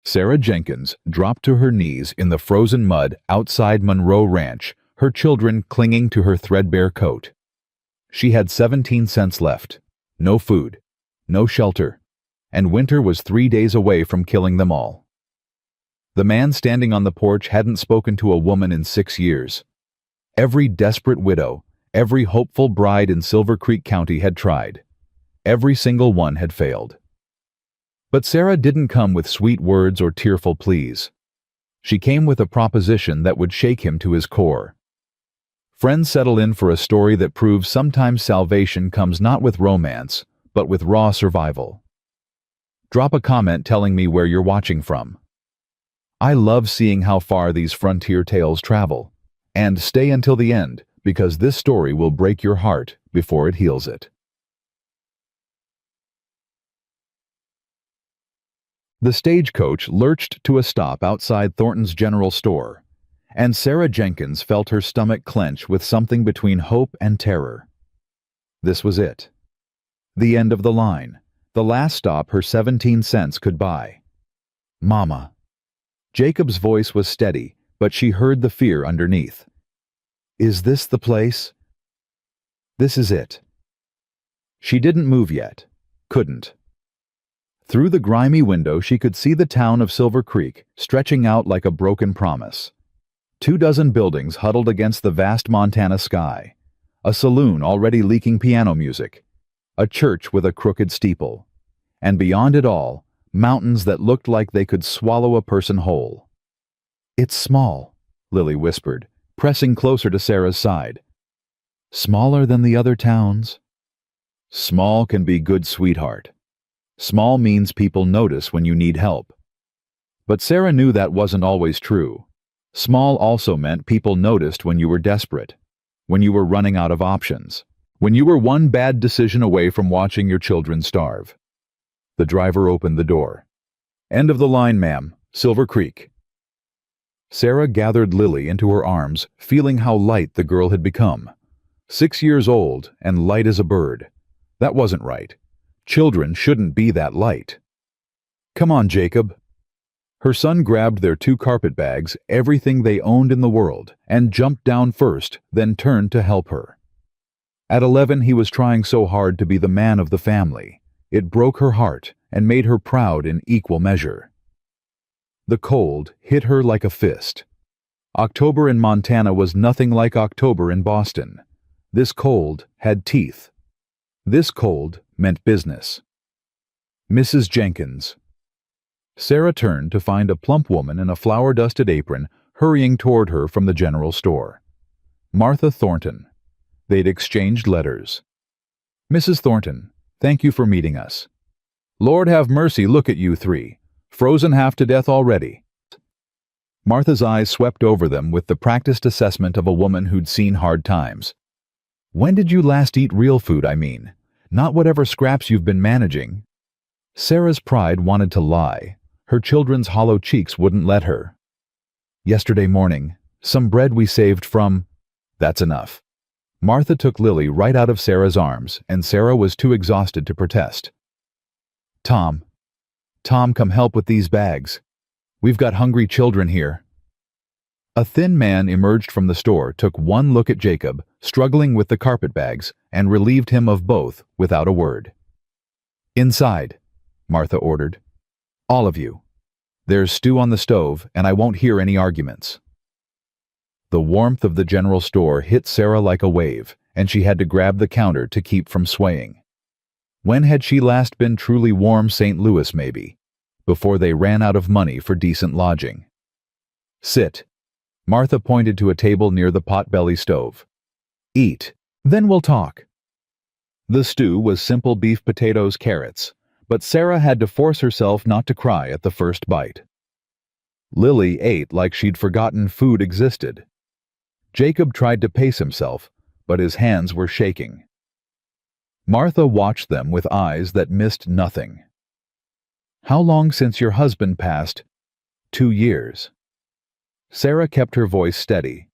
Sarah Jenkins dropped to her knees in the frozen mud outside Monroe Ranch, her children clinging to her threadbare coat. She had 17 cents left, no food, no shelter, and winter was 3 days away from killing them all. The man standing on the porch hadn't spoken to a woman in 6 years. Every desperate widow, every hopeful bride in Silver Creek County had tried. Every single one had failed. But Sarah didn't come with sweet words or tearful pleas. She came with a proposition that would shake him to his core. Friends settle in for a story that proves sometimes salvation comes not with romance, but with raw survival. Drop a comment telling me where you're watching from. I love seeing how far these frontier tales travel. And stay until the end, because this story will break your heart before it heals it. The stagecoach lurched to a stop outside Thornton's General Store, and Sarah Jenkins felt her stomach clench with something between hope and terror. This was it. The end of the line, the last stop her 17 cents could buy. Mama. Jacob's voice was steady, but she heard the fear underneath. Is this the place? This is it. She didn't move yet. Couldn't. Through the grimy window she could see the town of Silver Creek stretching out like a broken promise. 24 buildings huddled against the vast Montana sky. A saloon already leaking piano music. A church with a crooked steeple. And beyond it all, mountains that looked like they could swallow a person whole. It's small, Lily whispered, pressing closer to Sarah's side. Smaller than the other towns? Small can be good, sweetheart. Small means people notice when you need help. But Sarah knew that wasn't always true. Small also meant people noticed when you were desperate, when you were running out of options, when you were one bad decision away from watching your children starve. The driver opened the door. End of the line, ma'am. Silver Creek. Sarah gathered Lily into her arms, feeling how light the girl had become. 6 years old and light as a bird. That wasn't right. Children shouldn't be that light. Come on, Jacob. Her son grabbed their 2 carpet bags, everything they owned in the world, and jumped down first, then turned to help her. At 11, he was trying so hard to be the man of the family. It broke her heart and made her proud in equal measure. The cold hit her like a fist. October in Montana was nothing like October in Boston. This cold had teeth. This cold meant business. Mrs. Jenkins. Sarah turned to find a plump woman in a flour-dusted apron hurrying toward her from the general store. Martha Thornton. They'd exchanged letters. Mrs. Thornton, thank you for meeting us. Lord have mercy, look at you 3. Frozen half to death already. Martha's eyes swept over them with the practiced assessment of a woman who'd seen hard times. When did you last eat real food, I mean? Not whatever scraps you've been managing. Sarah's pride wanted to lie. Her children's hollow cheeks wouldn't let her. Yesterday morning, some bread we saved from... That's enough. Martha took Lily right out of Sarah's arms, and Sarah was too exhausted to protest. Tom, come help with these bags. We've got hungry children here. A thin man emerged from the store, took one look at Jacob, struggling with the carpet bags, and relieved him of both without a word. Inside, Martha ordered. All of you. There's stew on the stove, and I won't hear any arguments. The warmth of the general store hit Sarah like a wave, and she had to grab the counter to keep from swaying. When had she last been truly warm? St. Louis, maybe, before they ran out of money for decent lodging. Sit. Martha pointed to a table near the potbelly stove. Eat, then we'll talk. The stew was simple beef, potatoes, carrots, but Sarah had to force herself not to cry at the first bite. Lily ate like she'd forgotten food existed. Jacob tried to pace himself, but his hands were shaking. Martha watched them with eyes that missed nothing. How long since your husband passed? 2 years. Sarah kept her voice steady.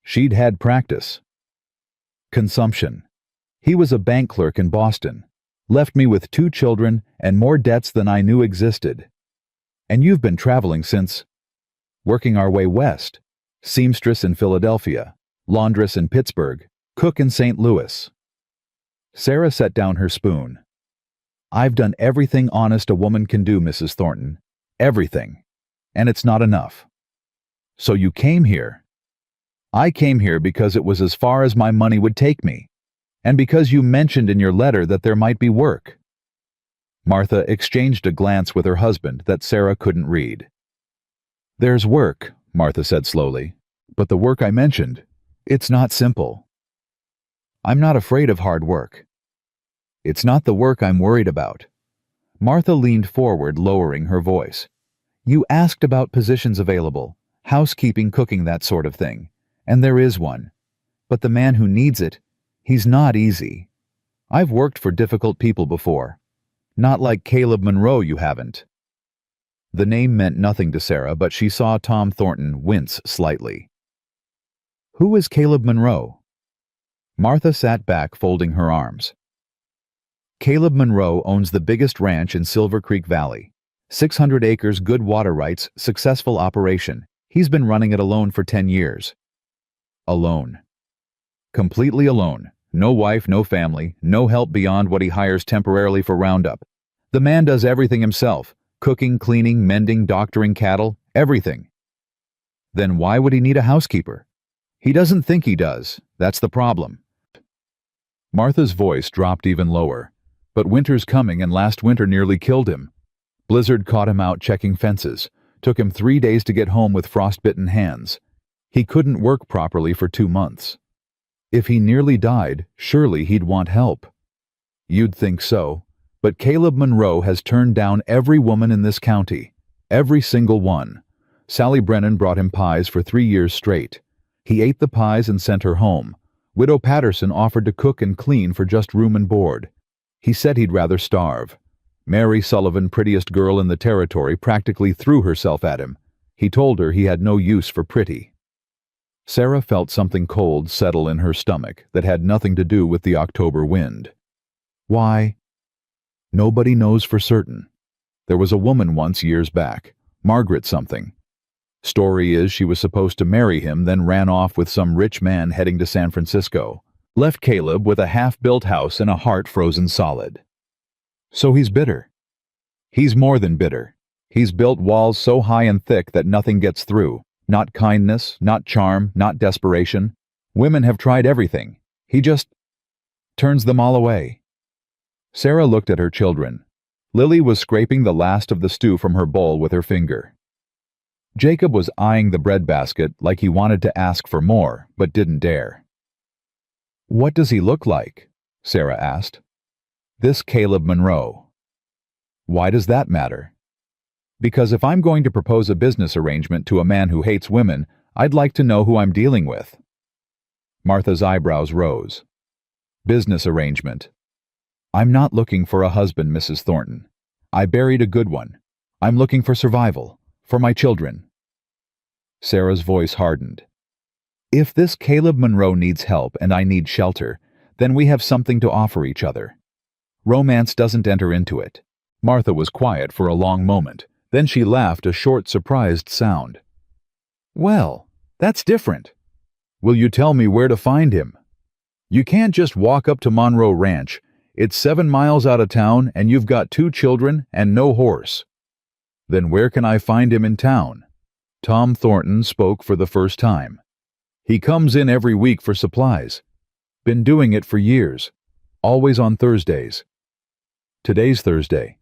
She'd had practice. Consumption. He was a bank clerk in Boston. Left me with 2 children and more debts than I knew existed. And you've been traveling since, working our way west. Seamstress in Philadelphia, laundress in Pittsburgh, cook in St. Louis. Sarah set down her spoon. I've done everything honest a woman can do, Mrs. Thornton. Everything. And it's not enough. So you came here. I came here because it was as far as my money would take me, and because you mentioned in your letter that there might be work. Martha exchanged a glance with her husband that Sarah couldn't read. There's work, Martha said slowly, but the work I mentioned, it's not simple. I'm not afraid of hard work. It's not the work I'm worried about. Martha leaned forward, lowering her voice. You asked about positions available, housekeeping, cooking, that sort of thing, and there is one. But the man who needs it, he's not easy. I've worked for difficult people before. Not like Caleb Monroe, you haven't. The name meant nothing to Sarah, but she saw Tom Thornton wince slightly. Who is Caleb Monroe? Martha sat back, folding her arms. Caleb Monroe owns the biggest ranch in Silver Creek Valley. 600 acres, good water rights, successful operation. He's been running it alone for 10 years. Alone. Completely alone. No wife, no family, no help beyond what he hires temporarily for roundup. The man does everything himself. Cooking, cleaning, mending, doctoring cattle, everything. Then why would he need a housekeeper? He doesn't think he does. That's the problem. Martha's voice dropped even lower. But winter's coming, and last winter nearly killed him. Blizzard caught him out checking fences. Took him 3 days to get home with frostbitten hands. He couldn't work properly for 2 months. If he nearly died, surely he'd want help. You'd think so. But Caleb Monroe has turned down every woman in this county. Every single one. Sally Brennan brought him pies for 3 years straight. He ate the pies and sent her home. Widow Patterson offered to cook and clean for just room and board. He said he'd rather starve. Mary Sullivan, prettiest girl in the territory, practically threw herself at him. He told her he had no use for pretty. Sarah felt something cold settle in her stomach that had nothing to do with the October wind. Why? Nobody knows for certain. There was a woman once years back, Margaret something. Story is she was supposed to marry him, then ran off with some rich man heading to San Francisco. Left Caleb with a half-built house and a heart frozen solid. So he's bitter. He's more than bitter. He's built walls so high and thick that nothing gets through. Not kindness, not charm, not desperation. Women have tried everything. He just turns them all away. Sarah looked at her children. Lily was scraping the last of the stew from her bowl with her finger. Jacob was eyeing the breadbasket like he wanted to ask for more, but didn't dare. What does he look like? Sarah asked. This Caleb Monroe. Why does that matter? Because if I'm going to propose a business arrangement to a man who hates women, I'd like to know who I'm dealing with. Martha's eyebrows rose. Business arrangement. I'm not looking for a husband, Mrs. Thornton. I buried a good one. I'm looking for survival. For my children. Sarah's voice hardened. If this Caleb Monroe needs help and I need shelter, then we have something to offer each other. Romance doesn't enter into it. Martha was quiet for a long moment. Then she laughed a short, surprised sound. Well, that's different. Will you tell me where to find him? You can't just walk up to Monroe Ranch. It's 7 miles out of town and you've got 2 children and no horse. Then where can I find him in town? Tom Thornton spoke for the first time. He comes in every week for supplies. Been doing it for years. Always on Thursdays. Today's Thursday.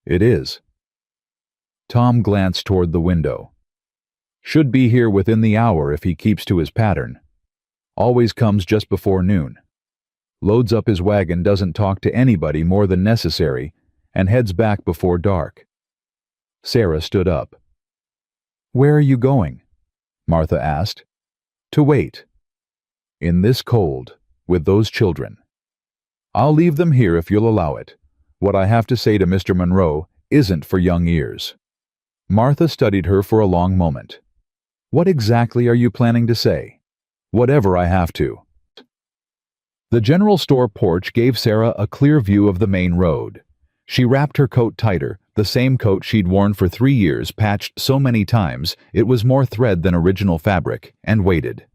It is. Tom glanced toward the window. Should be here within the hour if he keeps to his pattern. Always comes just before noon. Loads up his wagon, doesn't talk to anybody more than necessary, and heads back before dark. Sarah stood up. Where are you going? Martha asked. To wait. In this cold, with those children. I'll leave them here if you'll allow it. What I have to say to Mr. Monroe isn't for young ears. Martha studied her for a long moment. What exactly are you planning to say? Whatever I have to. The general store porch gave Sarah a clear view of the main road. She wrapped her coat tighter, The same coat she'd worn for 3 years, patched so many times it was more thread than original fabric, and waited.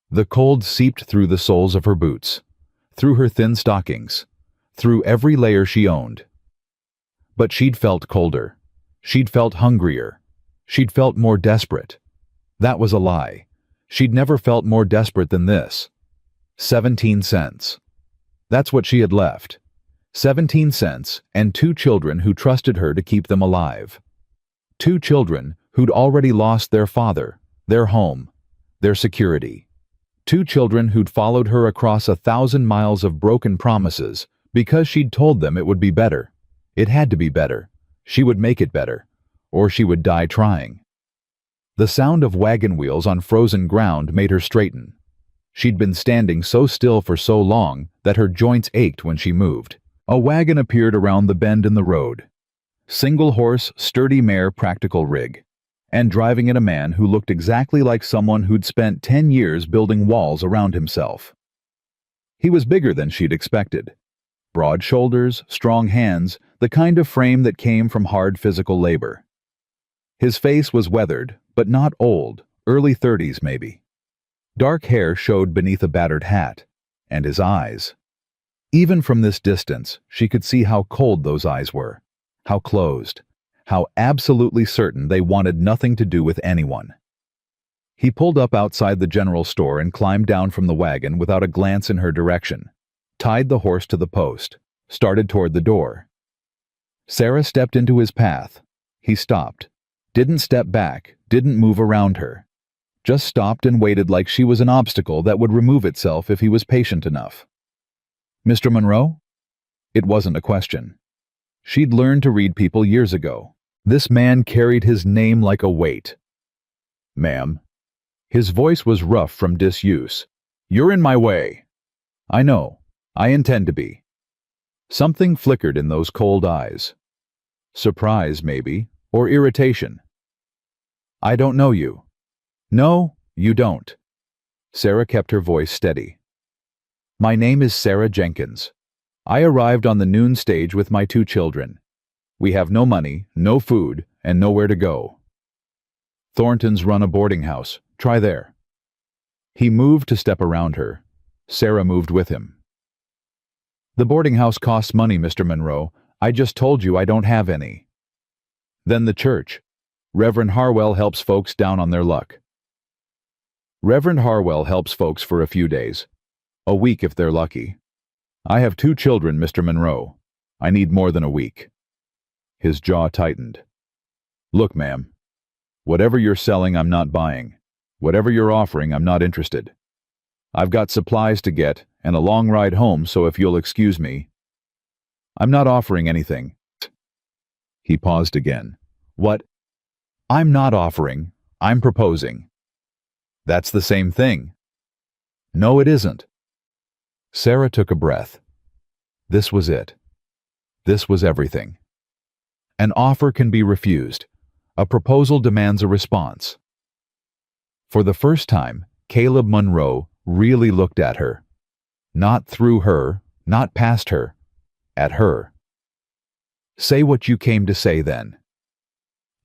The cold seeped through the soles of her boots, through her thin stockings, through every layer she owned. But she'd felt colder. She'd felt hungrier. She'd felt more desperate. That was a lie. She'd never felt more desperate than this. 17 cents. That's what she had left. 17 cents and 2 children who trusted her to keep them alive. 2 children who'd already lost their father, their home, their security. 2 children who'd followed her across 1,000 miles of broken promises because she'd told them it would be better. It had to be better. She would make it better, or she would die trying. The sound of wagon wheels on frozen ground made her straighten. She'd been standing so still for so long that her joints ached when she moved. A wagon appeared around the bend in the road. Single horse, sturdy mare, practical rig. And driving it a man who looked exactly like someone who'd spent 10 years building walls around himself. He was bigger than she'd expected. Broad shoulders, strong hands, the kind of frame that came from hard physical labor. His face was weathered, but not old, early 30s maybe. Dark hair showed beneath a battered hat, and his eyes. Even from this distance, she could see how cold those eyes were, how closed, how absolutely certain they wanted nothing to do with anyone. He pulled up outside the general store and climbed down from the wagon without a glance in her direction, tied the horse to the post, started toward the door. Sarah stepped into his path. He stopped, didn't step back, didn't move around her. Just stopped and waited like she was an obstacle that would remove itself if he was patient enough. Mr. Monroe? It wasn't a question. She'd learned to read people years ago. This man carried his name like a weight. Ma'am. His voice was rough from disuse. You're in my way. I know. I intend to be. Something flickered in those cold eyes. Surprise, maybe, or irritation. I don't know you. No, you don't. Sarah kept her voice steady. My name is Sarah Jenkins. I arrived on the noon stage with my 2 children. We have no money, no food, and nowhere to go. Thornton's run a boarding house. Try there. He moved to step around her. Sarah moved with him. The boarding house costs money, Mr. Monroe. I just told you I don't have any. Then the church. Reverend Harwell helps folks down on their luck. Reverend Harwell helps folks for a few days. A week if they're lucky. I have 2 children, Mr. Monroe. I need more than a week. His jaw tightened. Look, ma'am. Whatever you're selling, I'm not buying. Whatever you're offering, I'm not interested. I've got supplies to get and a long ride home, so if you'll excuse me. I'm not offering anything. He paused again. What? I'm not offering. I'm proposing. That's the same thing. No, it isn't. Sarah took a breath. This was it. This was everything. An offer can be refused. A proposal demands a response. For the first time, Caleb Monroe really looked at her. Not through her, not past her, at her. Say what you came to say then.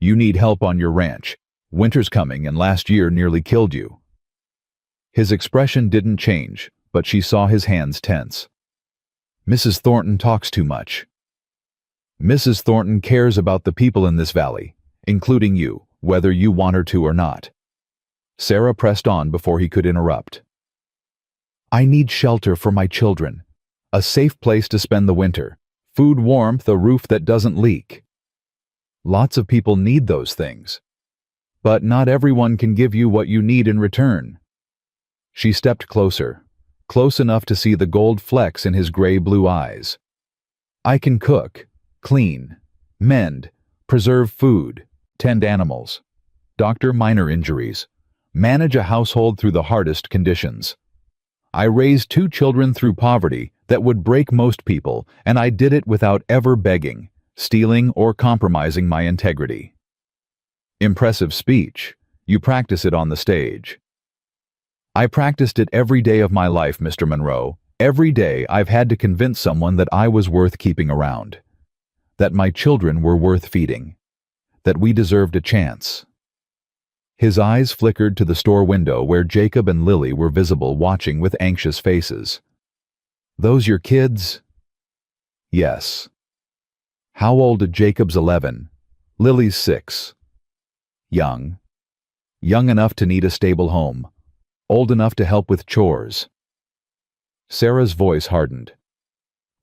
You need help on your ranch. Winter's coming and last year nearly killed you. His expression didn't change, but she saw his hands tense. Mrs. Thornton talks too much. Mrs. Thornton cares about the people in this valley, including you, whether you want her to or not. Sarah pressed on before he could interrupt. I need shelter for my children, a safe place to spend the winter, food, warmth, a roof that doesn't leak. Lots of people need those things. But not everyone can give you what you need in return. She stepped closer, close enough to see the gold flecks in his gray-blue eyes. I can cook, clean, mend, preserve food, tend animals, doctor minor injuries, manage a household through the hardest conditions. I raised 2 children through poverty that would break most people, and I did it without ever begging, stealing, or compromising my integrity. Impressive speech. You practice it on the stage. I practiced it every day of my life, Mr. Monroe. Every day I've had to convince someone that I was worth keeping around. that my children were worth feeding, that we deserved a chance. His eyes flickered to the store window where Jacob and Lily were visible, watching with anxious faces. "Those your kids?" "Yes." "How old?" "Jacob's 11. Lily's 6. "Young. Young enough to need a stable home. Old enough to help with chores." Sarah's voice hardened.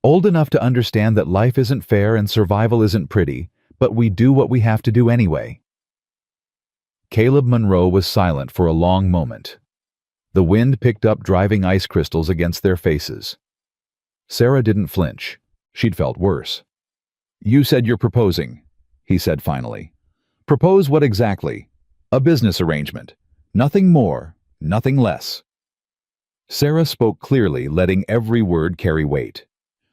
"Old enough to understand that life isn't fair and survival isn't pretty, but we do what we have to do anyway." Caleb Monroe was silent for a long moment. The wind picked up driving ice crystals against their faces. Sarah didn't flinch. She'd felt worse. "You said you're proposing," he said finally. "Propose what exactly?" "A business arrangement. Nothing more, nothing less." Sarah spoke clearly, letting every word carry weight.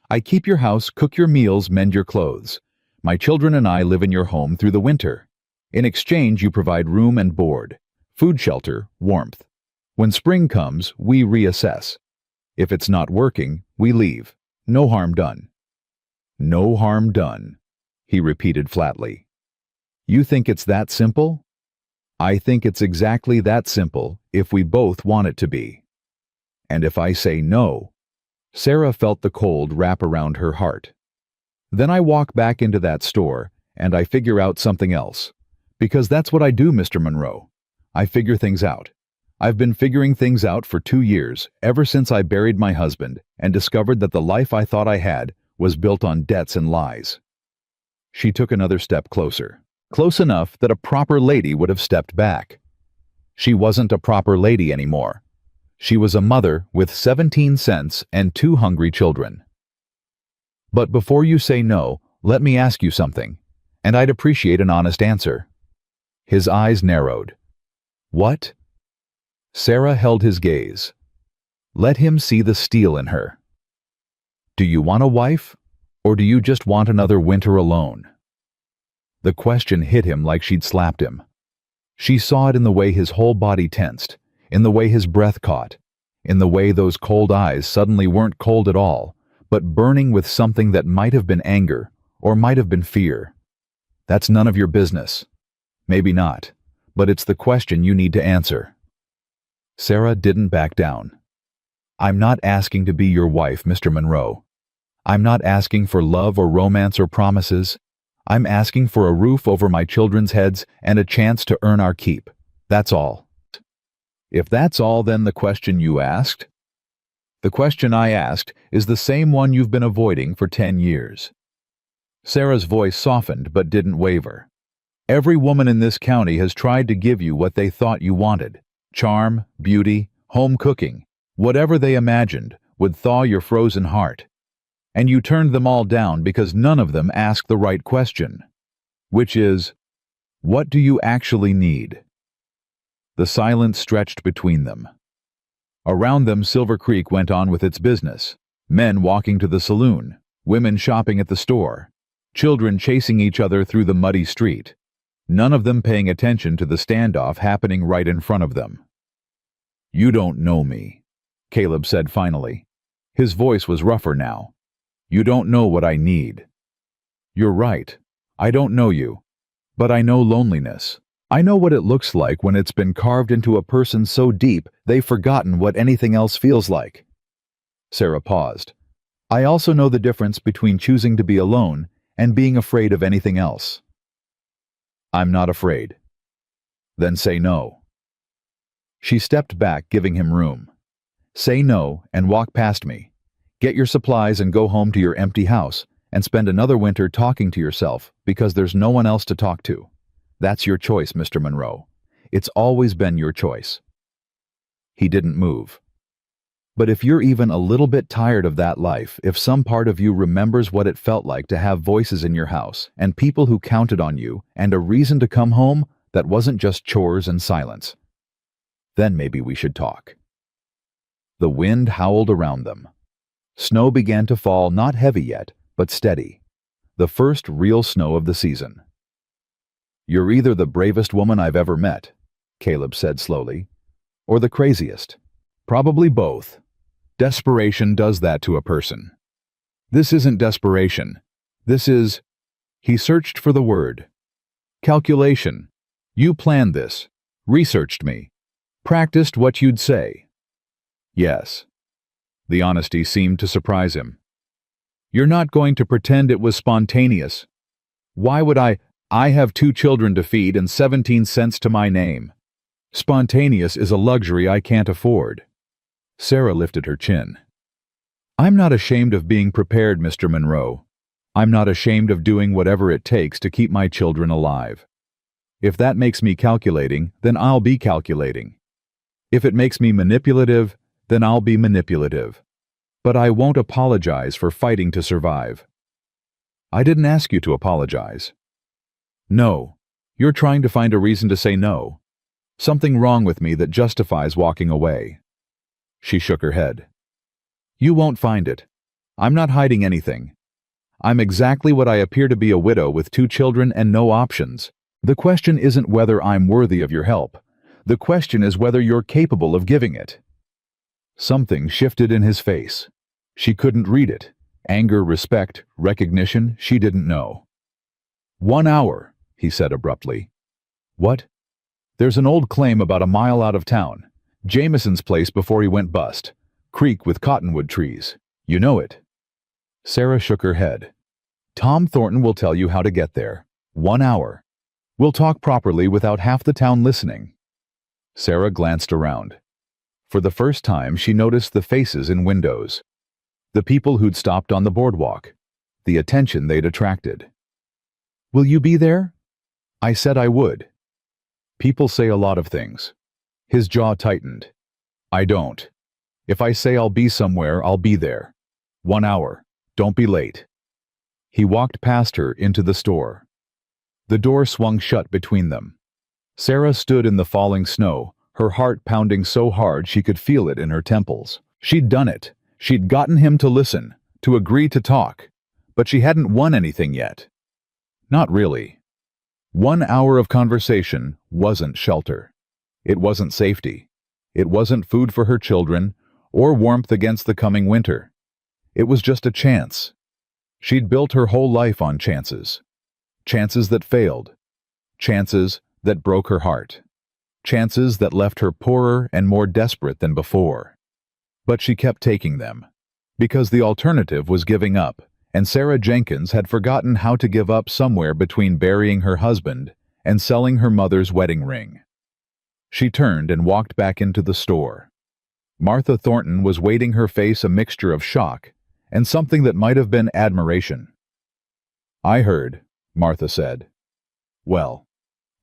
"I keep your house, cook your meals, mend your clothes. My children and I live in your home through the winter. In exchange, you provide room and board, food, shelter, warmth. When spring comes, we reassess. If it's not working, we leave. No harm done." "No harm done," he repeated flatly. "You think it's that simple?" "I think it's exactly that simple if we both want it to be." "And if I say no?" Sarah felt the cold wrap around her heart. "Then I walk back into that store and I figure out something else. Because that's what I do, Mr. Monroe. I figure things out. I've been figuring things out for 2 years, ever since I buried my husband and discovered that the life I thought I had was built on debts and lies." She took another step closer, close enough that a proper lady would have stepped back. She wasn't a proper lady anymore. She was a mother with 17 cents and 2 hungry children. "But before you say no, let me ask you something, and I'd appreciate an honest answer." His eyes narrowed. "What?" Sarah held his gaze. Let him see the steel in her. "Do you want a wife, or do you just want another winter alone?" The question hit him like she'd slapped him. She saw it in the way his whole body tensed, in the way his breath caught, in the way those cold eyes suddenly weren't cold at all, but burning with something that might have been anger, or might have been fear. "That's none of your business." "Maybe not, but it's the question you need to answer." Sarah didn't back down. "I'm not asking to be your wife, Mr. Monroe. I'm not asking for love or romance or promises. I'm asking for a roof over my children's heads and a chance to earn our keep. That's all." "If that's all, then the question you asked?" "The question I asked is the same one you've been avoiding for 10 years. Sarah's voice softened but didn't waver. "Every woman in this county has tried to give you what they thought you wanted. Charm, beauty, home cooking, whatever they imagined would thaw your frozen heart. And you turned them all down because none of them asked the right question. Which is, what do you actually need?" The silence stretched between them. Around them, Silver Creek went on with its business. Men walking to the saloon, women shopping at the store, children chasing each other through the muddy street. None of them paying attention to the standoff happening right in front of them. "You don't know me," Caleb said finally. His voice was rougher now. "You don't know what I need." "You're right. I don't know you. But I know loneliness. I know what it looks like when it's been carved into a person so deep they've forgotten what anything else feels like." Sarah paused. "I also know the difference between choosing to be alone and being afraid of anything else." "I'm not afraid." "Then say no." She stepped back, giving him room. "Say no and walk past me. Get your supplies and go home to your empty house and spend another winter talking to yourself because there's no one else to talk to. That's your choice, Mr. Monroe. It's always been your choice." He didn't move. "But if you're even a little bit tired of that life, if some part of you remembers what it felt like to have voices in your house and people who counted on you and a reason to come home that wasn't just chores and silence, then maybe we should talk." The wind howled around them. Snow began to fall, not heavy yet, but steady. The first real snow of the season. "You're either the bravest woman I've ever met," Caleb said slowly, "or the craziest. Probably both. Desperation does that to a person. This isn't desperation. This is He searched for the word. Calculation. You planned this. Researched me. Practiced what you'd say. Yes. The honesty seemed to surprise him. You're not going to pretend it was spontaneous. Why would I have 2 children to feed and 17 cents to my name. Spontaneous is a luxury I can't afford. Sarah lifted her chin. I'm not ashamed of being prepared, Mr. Monroe. I'm not ashamed of doing whatever it takes to keep my children alive. If that makes me calculating, then I'll be calculating. If it makes me manipulative, then I'll be manipulative. But I won't apologize for fighting to survive. I didn't ask you to apologize. No, you're trying to find a reason to say no. Something wrong with me that justifies walking away. She shook her head. You won't find it. I'm not hiding anything. I'm exactly what I appear to be, a widow with 2 children and no options. The question isn't whether I'm worthy of your help. The question is whether you're capable of giving it. Something shifted in his face. She couldn't read it. Anger, respect, recognition, she didn't know. 1 hour, he said abruptly. What? There's an old claim about a mile out of town. Jameson's place before he went bust. Creek with cottonwood trees. You know it. Sarah shook her head. Tom Thornton will tell you how to get there. 1 hour. We'll talk properly without half the town listening. Sarah glanced around. For the first time, she noticed the faces in windows. The people who'd stopped on the boardwalk. The attention they'd attracted. Will you be there? I said I would. People say a lot of things. His jaw tightened. I don't. If I say I'll be somewhere, I'll be there. 1 hour. Don't be late. He walked past her into the store. The door swung shut between them. Sarah stood in the falling snow, her heart pounding so hard she could feel it in her temples. She'd done it. She'd gotten him to listen, to agree to talk. But she hadn't won anything yet. Not really. 1 hour of conversation wasn't shelter. It wasn't safety. It wasn't food for her children, or warmth against the coming winter. It was just a chance. She'd built her whole life on chances. Chances that failed. Chances that broke her heart. Chances that left her poorer and more desperate than before. But she kept taking them. Because the alternative was giving up, and Sarah Jenkins had forgotten how to give up somewhere between burying her husband and selling her mother's wedding ring. She turned and walked back into the store. Martha Thornton was waiting, her face a mixture of shock and something that might have been admiration. I heard, Martha said. Well,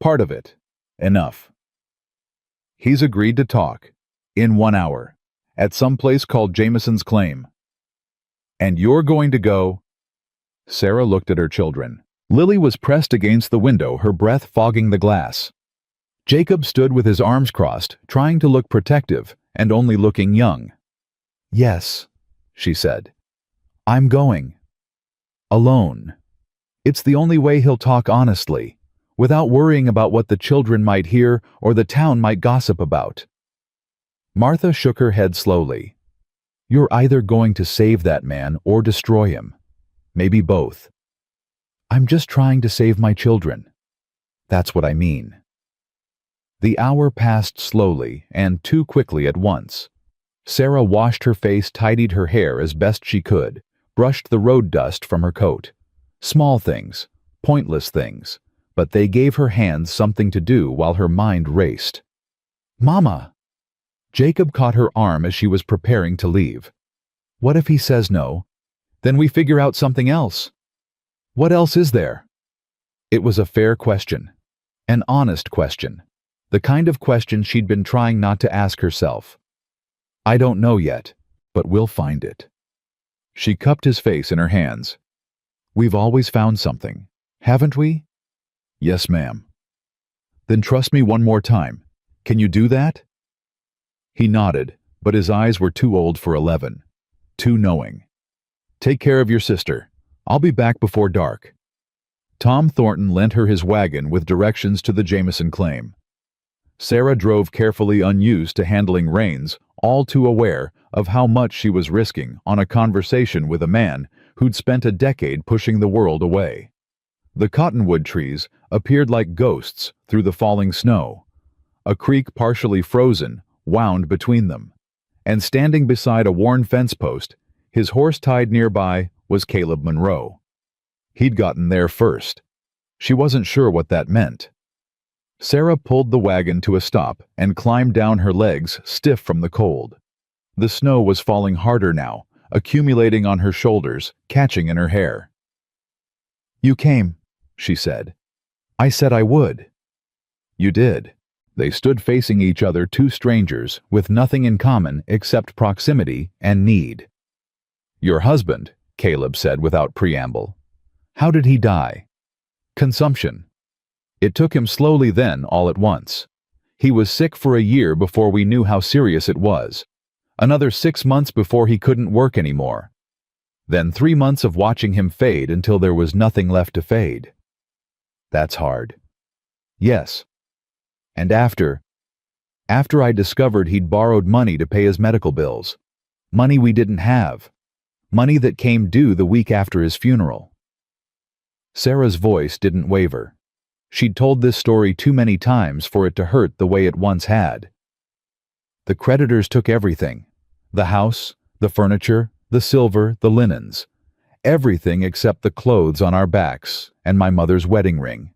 part of it. Enough. He's agreed to talk, in 1 hour, at some place called Jameson's Claim. And you're going to go? Sarah looked at her children. Lily was pressed against the window, her breath fogging the glass. Jacob stood with his arms crossed, trying to look protective and only looking young. Yes, she said. I'm going. Alone. It's the only way he'll talk honestly, without worrying about what the children might hear or the town might gossip about. Martha shook her head slowly. You're either going to save that man or destroy him. Maybe both. I'm just trying to save my children. That's what I mean. The hour passed slowly and too quickly at once. Sarah washed her face, tidied her hair as best she could, brushed the road dust from her coat. Small things, pointless things, but they gave her hands something to do while her mind raced. Mama! Jacob caught her arm as she was preparing to leave. What if he says no? Then we figure out something else. What else is there? It was a fair question. An honest question. The kind of question she'd been trying not to ask herself. I don't know yet, but we'll find it. She cupped his face in her hands. We've always found something, haven't we? Yes, ma'am. Then trust me one more time. Can you do that? He nodded, but his eyes were too old for 11. Too knowing. Take care of your sister. I'll be back before dark. Tom Thornton lent her his wagon with directions to the Jameson claim. Sarah drove carefully, unused to handling reins, all too aware of how much she was risking on a conversation with a man who'd spent a decade pushing the world away. The cottonwood trees appeared like ghosts through the falling snow. A creek partially frozen wound between them, and standing beside a worn fence post, his horse tied nearby, was Caleb Monroe. He'd gotten there first. She wasn't sure what that meant. Sarah pulled the wagon to a stop and climbed down, her legs stiff from the cold. The snow was falling harder now, accumulating on her shoulders, catching in her hair. "You came," she said. "I said I would." "You did." They stood facing each other, two strangers with nothing in common except proximity and need. "Your husband," Caleb said without preamble. "How did he die?" "Consumption. It took him slowly, then all at once. He was sick for a year before we knew how serious it was. Another 6 months before he couldn't work anymore. Then 3 months of watching him fade until there was nothing left to fade." "That's hard." "Yes. And after I discovered he'd borrowed money to pay his medical bills. Money we didn't have. Money that came due the week after his funeral." Sarah's voice didn't waver. She'd told this story too many times for it to hurt the way it once had. "The creditors took everything. The house, the furniture, the silver, the linens. Everything except the clothes on our backs and my mother's wedding ring."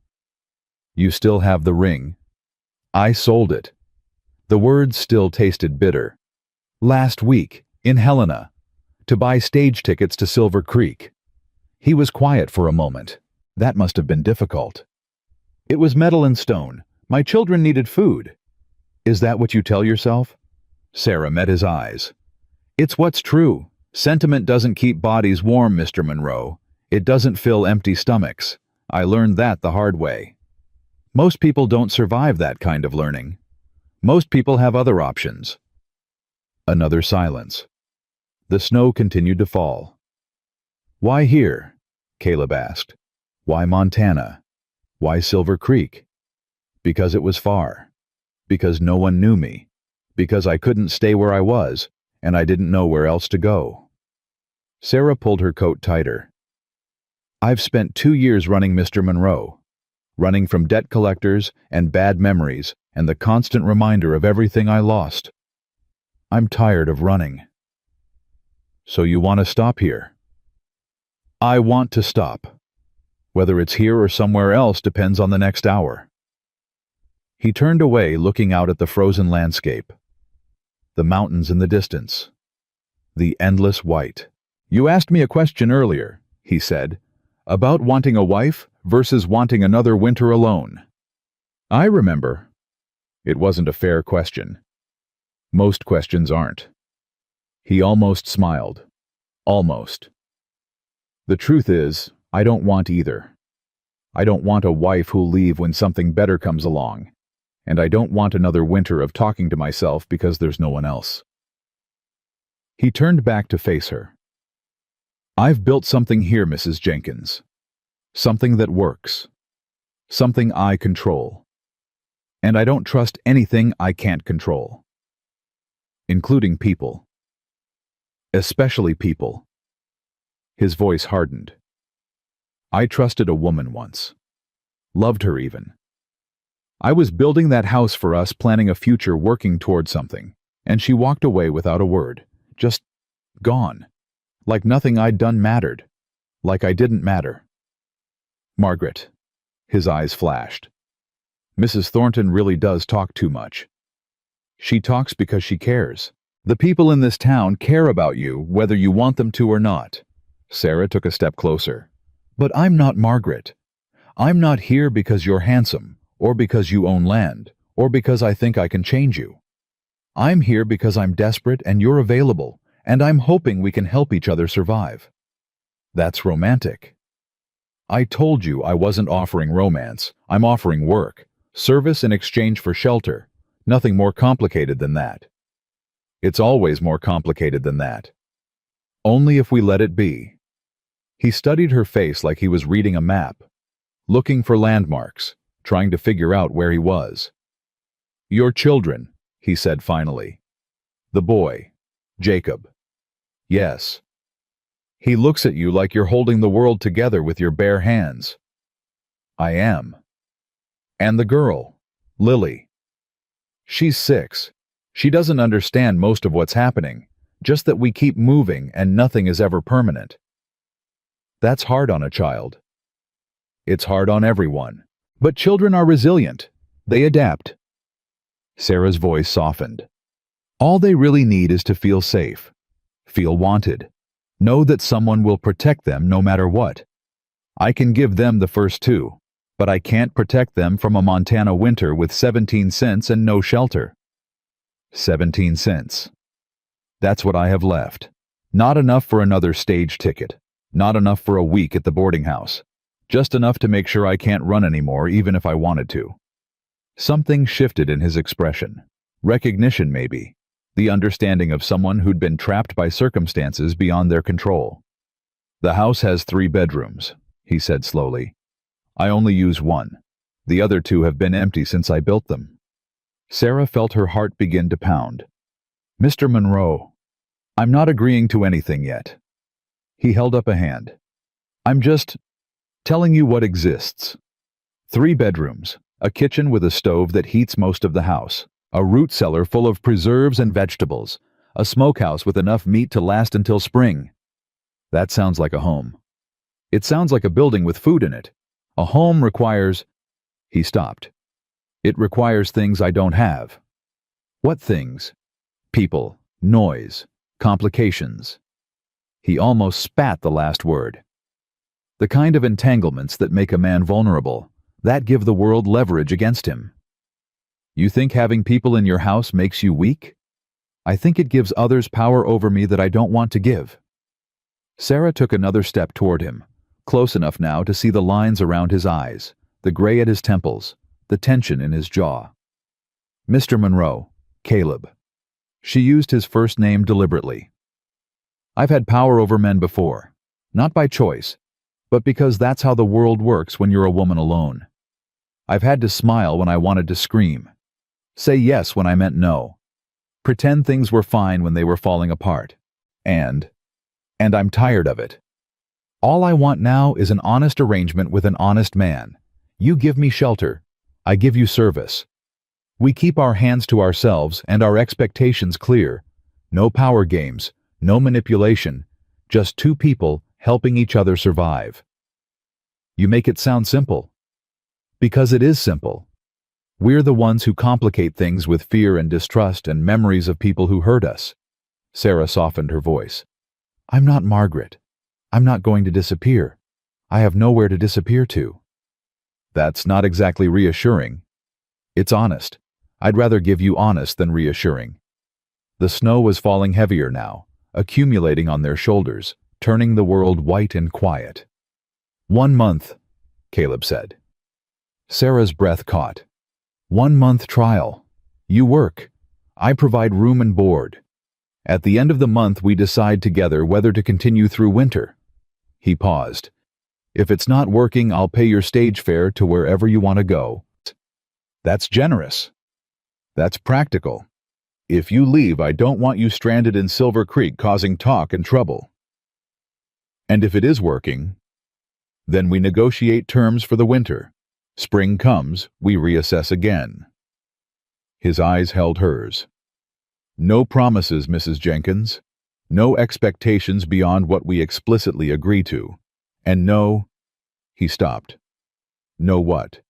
"You still have the ring?" "I sold it." The words still tasted bitter. "Last week, in Helena, to buy stage tickets to Silver Creek." He was quiet for a moment. That must have been difficult. "It was metal and stone. My children needed food." "Is that what you tell yourself?" Sarah met his eyes. "It's what's true. Sentiment doesn't keep bodies warm, Mr. Monroe. It doesn't fill empty stomachs. I learned that the hard way. Most people don't survive that kind of learning. Most people have other options." Another silence. The snow continued to fall. "Why here?" Caleb asked. "Why Montana? Why Silver Creek?" "Because it was far. Because no one knew me. Because I couldn't stay where I was, and I didn't know where else to go." Sarah pulled her coat tighter. "I've spent 2 years running Mr. Monroe. Running from debt collectors and bad memories and the constant reminder of everything I lost. I'm tired of running." "So you want to stop here?" "I want to stop. Whether it's here or somewhere else depends on the next hour." He turned away, looking out at the frozen landscape. The mountains in the distance. The endless white. "You asked me a question earlier," he said, "about wanting a wife versus wanting another winter alone." "I remember." It wasn't a fair question. Most questions aren't. He almost smiled. Almost. "The truth is, I don't want either. I don't want a wife who'll leave when something better comes along, and I don't want another winter of talking to myself because there's no one else." He turned back to face her. "I've built something here, Mrs. Jenkins. Something that works. Something I control. And I don't trust anything I can't control. Including people. Especially people." His voice hardened. "I trusted a woman once. Loved her even. I was building that house for us, planning a future, working toward something, and she walked away without a word. Just gone. Like nothing I'd done mattered. Like I didn't matter." "Margaret." His eyes flashed. "Mrs. Thornton really does talk too much. She talks because she cares. The people in this town care about you, whether you want them to or not." Sarah took a step closer. "But I'm not Margaret. I'm not here because you're handsome, or because you own land, or because I think I can change you. I'm here because I'm desperate and you're available, and I'm hoping we can help each other survive." "That's romantic." "I told you I wasn't offering romance. I'm offering work, service in exchange for shelter. Nothing more complicated than that." "It's always more complicated than that. Only if we let it be." He studied her face like he was reading a map, looking for landmarks, trying to figure out where he was. "Your children," he said finally. "The boy, Jacob." "Yes." "He looks at you like you're holding the world together with your bare hands." I am. And the girl, Lily. She's 6. She doesn't understand most of what's happening, just that we keep moving and nothing is ever permanent. That's hard on a child. It's hard on everyone. But children are resilient. They adapt. Sarah's voice softened. All they really need is to feel safe, feel wanted, know that someone will protect them no matter what. I can give them the first 2, but I can't protect them from a Montana winter with 17 cents and no shelter. 17 cents. That's what I have left. Not enough for another stage ticket. Not enough for a week at the boarding house. Just enough to make sure I can't run anymore even if I wanted to. Something shifted in his expression. Recognition, maybe. The understanding of someone who'd been trapped by circumstances beyond their control. The house has 3 bedrooms, he said slowly. I only use 1. The other 2 have been empty since I built them. Sarah felt her heart begin to pound. Mr. Monroe, I'm not agreeing to anything yet. He held up a hand. I'm just telling you what exists. 3 bedrooms, a kitchen with a stove that heats most of the house, a root cellar full of preserves and vegetables, a smokehouse with enough meat to last until spring. That sounds like a home. It sounds like a building with food in it. A home requires... He stopped. It requires things I don't have. What things? People, noise, complications. He almost spat the last word. The kind of entanglements that make a man vulnerable, that give the world leverage against him. You think having people in your house makes you weak? I think it gives others power over me that I don't want to give. Sarah took another step toward him, close enough now to see the lines around his eyes, the gray at his temples, the tension in his jaw. Mr. Monroe, Caleb. She used his first name deliberately. I've had power over men before, not by choice, but because that's how the world works when you're a woman alone. I've had to smile when I wanted to scream, say yes when I meant no, pretend things were fine when they were falling apart, and I'm tired of it. All I want now is an honest arrangement with an honest man. You give me shelter, I give you service. We keep our hands to ourselves and our expectations clear. No power games, no manipulation, just 2 people helping each other survive. You make it sound simple. Because it is simple. We're the ones who complicate things with fear and distrust and memories of people who hurt us. Sarah softened her voice. I'm not Margaret. I'm not going to disappear. I have nowhere to disappear to. That's not exactly reassuring. It's honest. I'd rather give you honest than reassuring. The snow was falling heavier now, accumulating on their shoulders, turning the world white and quiet. 1 month, Caleb said. Sarah's breath caught. 1 month trial. You work. I provide room and board. At the end of the month we decide together whether to continue through winter. He paused. If it's not working, I'll pay your stage fare to wherever you want to go. That's generous. That's practical. If you leave, I don't want you stranded in Silver Creek causing talk and trouble. And if it is working, then we negotiate terms for the winter. Spring comes, we reassess again. His eyes held hers. No promises, Mrs. Jenkins. No expectations beyond what we explicitly agree to. And no... He stopped. No what?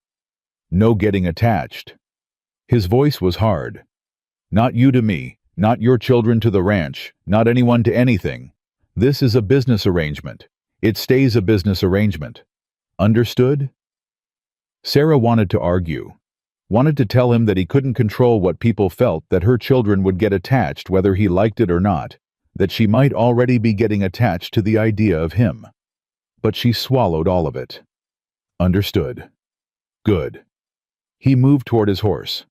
No getting attached. His voice was hard. Not you to me, not your children to the ranch, not anyone to anything. This is a business arrangement. It stays a business arrangement. Understood? Sarah wanted to argue, wanted to tell him that he couldn't control what people felt, that her children would get attached whether he liked it or not, that she might already be getting attached to the idea of him. But she swallowed all of it. Understood. Good. He moved toward his horse.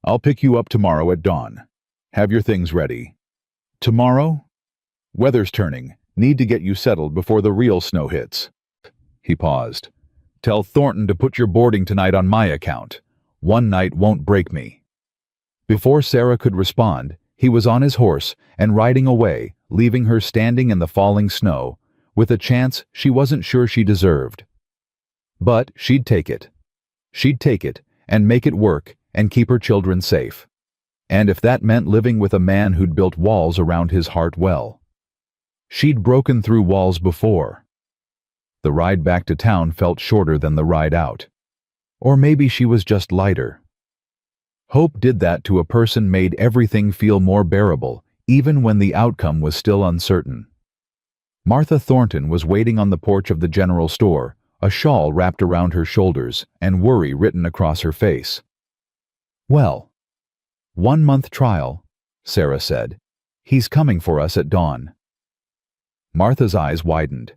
I'll pick you up tomorrow at dawn. Have your things ready. Tomorrow? Weather's turning. Need to get you settled before the real snow hits. He paused. Tell Thornton to put your boarding tonight on my account. 1 night won't break me. Before Sarah could respond, he was on his horse and riding away, leaving her standing in the falling snow, with a chance she wasn't sure she deserved. But she'd take it. She'd take it and make it work and keep her children safe. And if that meant living with a man who'd built walls around his heart, well. She'd broken through walls before. The ride back to town felt shorter than the ride out. Or maybe she was just lighter. Hope did that to a person, made everything feel more bearable, even when the outcome was still uncertain. Martha Thornton was waiting on the porch of the general store, a shawl wrapped around her shoulders and worry written across her face. "Well, 1-month trial," Sarah said. "He's coming for us at dawn." Martha's eyes widened.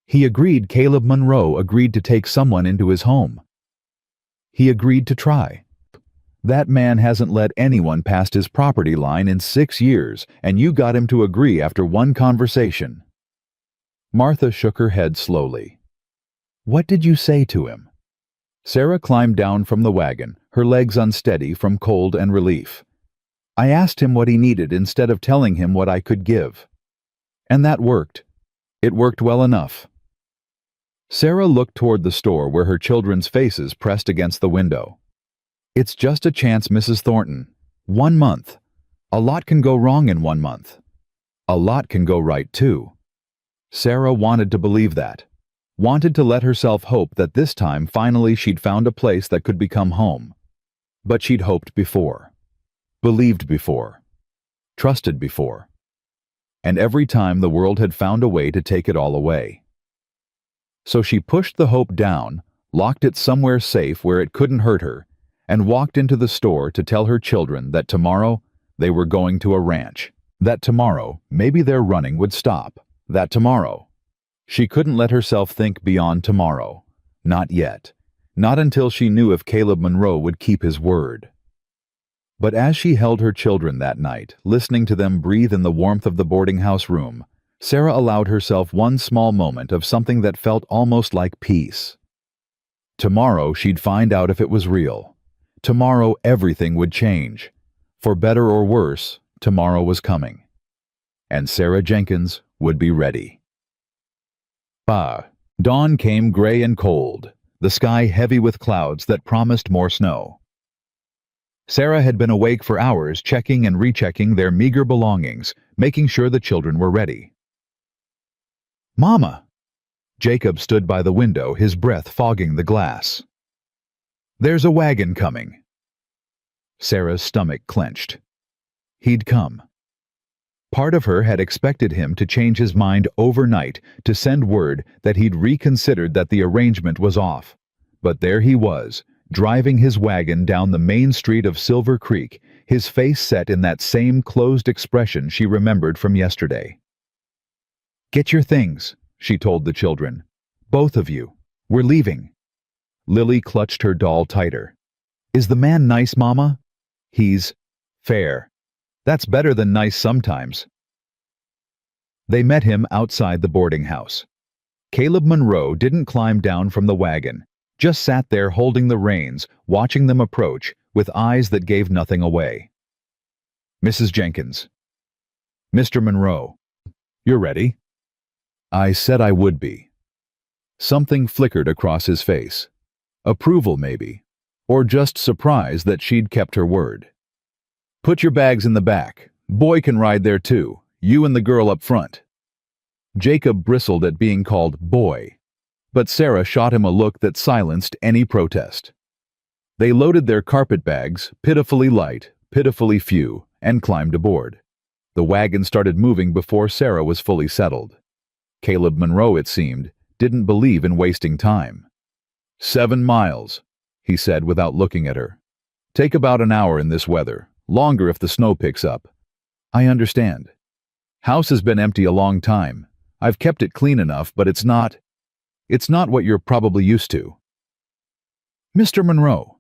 He agreed. Caleb Monroe agreed to take someone into his home. He agreed to try. That man hasn't let anyone past his property line in 6 years, and you got him to agree after one conversation. Martha shook her head slowly. "What did you say to him?" Sarah climbed down from the wagon, her legs unsteady from cold and relief. "I asked him what he needed instead of telling him what I could give. And that worked. It worked well enough." Sarah looked toward the store where her children's faces pressed against the window. "It's just a chance, Mrs. Thornton. 1 month. A lot can go wrong in 1 month. A lot can go right, too." Sarah wanted to believe that. Wanted to let herself hope that this time finally she'd found a place that could become home. But she'd hoped before. Believed before. Trusted before. And every time the world had found a way to take it all away. So she pushed the hope down, locked it somewhere safe where it couldn't hurt her, and walked into the store to tell her children that tomorrow they were going to a ranch. That tomorrow maybe their running would stop. That tomorrow. She couldn't let herself think beyond tomorrow. Not yet. Not until she knew if Caleb Monroe would keep his word. But as she held her children that night, listening to them breathe in the warmth of the boarding house room, Sarah allowed herself one small moment of something that felt almost like peace. Tomorrow she'd find out if it was real. Tomorrow everything would change. For better or worse, tomorrow was coming. And Sarah Jenkins would be ready. Dawn came gray and cold, the sky heavy with clouds that promised more snow. Sarah had been awake for hours, checking and rechecking their meager belongings, making sure the children were ready. "Mama!" Jacob stood by the window, his breath fogging the glass. "There's a wagon coming." Sarah's stomach clenched. He'd come. Part of her had expected him to change his mind overnight, to send word that he'd reconsidered, that the arrangement was off. But there he was, driving his wagon down the main street of Silver Creek, his face set in that same closed expression she remembered from yesterday. "Get your things," she told the children. "Both of you. We're leaving." Lily clutched her doll tighter. "Is the man nice, Mama?" "He's fair. That's better than nice sometimes." They met him outside the boarding house. Caleb Monroe didn't climb down from the wagon, just sat there holding the reins, watching them approach, with eyes that gave nothing away. "Mrs. Jenkins." "Mr. Monroe." "You're ready?" "I said I would be." Something flickered across his face. Approval, maybe. Or just surprise that she'd kept her word. "Put your bags in the back. Boy can ride there too. You and the girl up front." Jacob bristled at being called boy, but Sarah shot him a look that silenced any protest. They loaded their carpet bags, pitifully light, pitifully few, and climbed aboard. The wagon started moving before Sarah was fully settled. Caleb Monroe, it seemed, didn't believe in wasting time. 7 miles, he said without looking at her. "Take about an hour in this weather, longer if the snow picks up." "I understand. House has been empty a long time. I've kept it clean enough, but it's not what you're probably used to." "Mr. Monroe,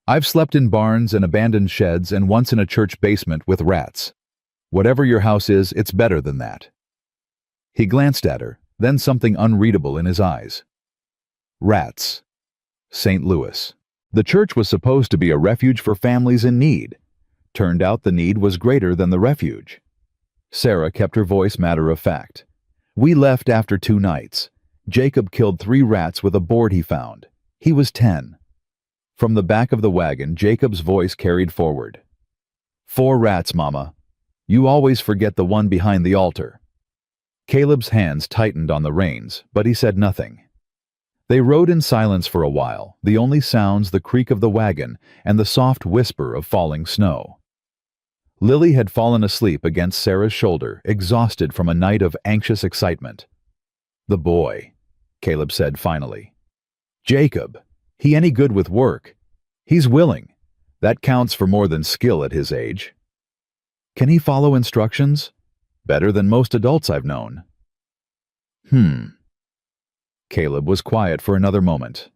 I've slept in barns and abandoned sheds and once in a church basement with rats. Whatever your house is, it's better than that." He glanced at her, then something unreadable in his eyes. Rats. St. Louis. The church was supposed to be a refuge for families in need. Turned out the need was greater than the refuge. Sarah kept her voice matter of fact. "We left after 2 nights. Jacob killed 3 rats with a board he found. He was 10. From the back of the wagon, Jacob's voice carried forward. 4 rats, Mama. You always forget the one behind the altar. Caleb's hands tightened on the reins, but he said nothing. They rode in silence for a while, the only sounds the creak of the wagon and the soft whisper of falling snow. Lily had fallen asleep against Sarah's shoulder, exhausted from a night of anxious excitement. The boy, Caleb said finally. Jacob, he any good with work? He's willing. That counts for more than skill at his age. Can he follow instructions? Better than most adults I've known. Caleb was quiet for another moment.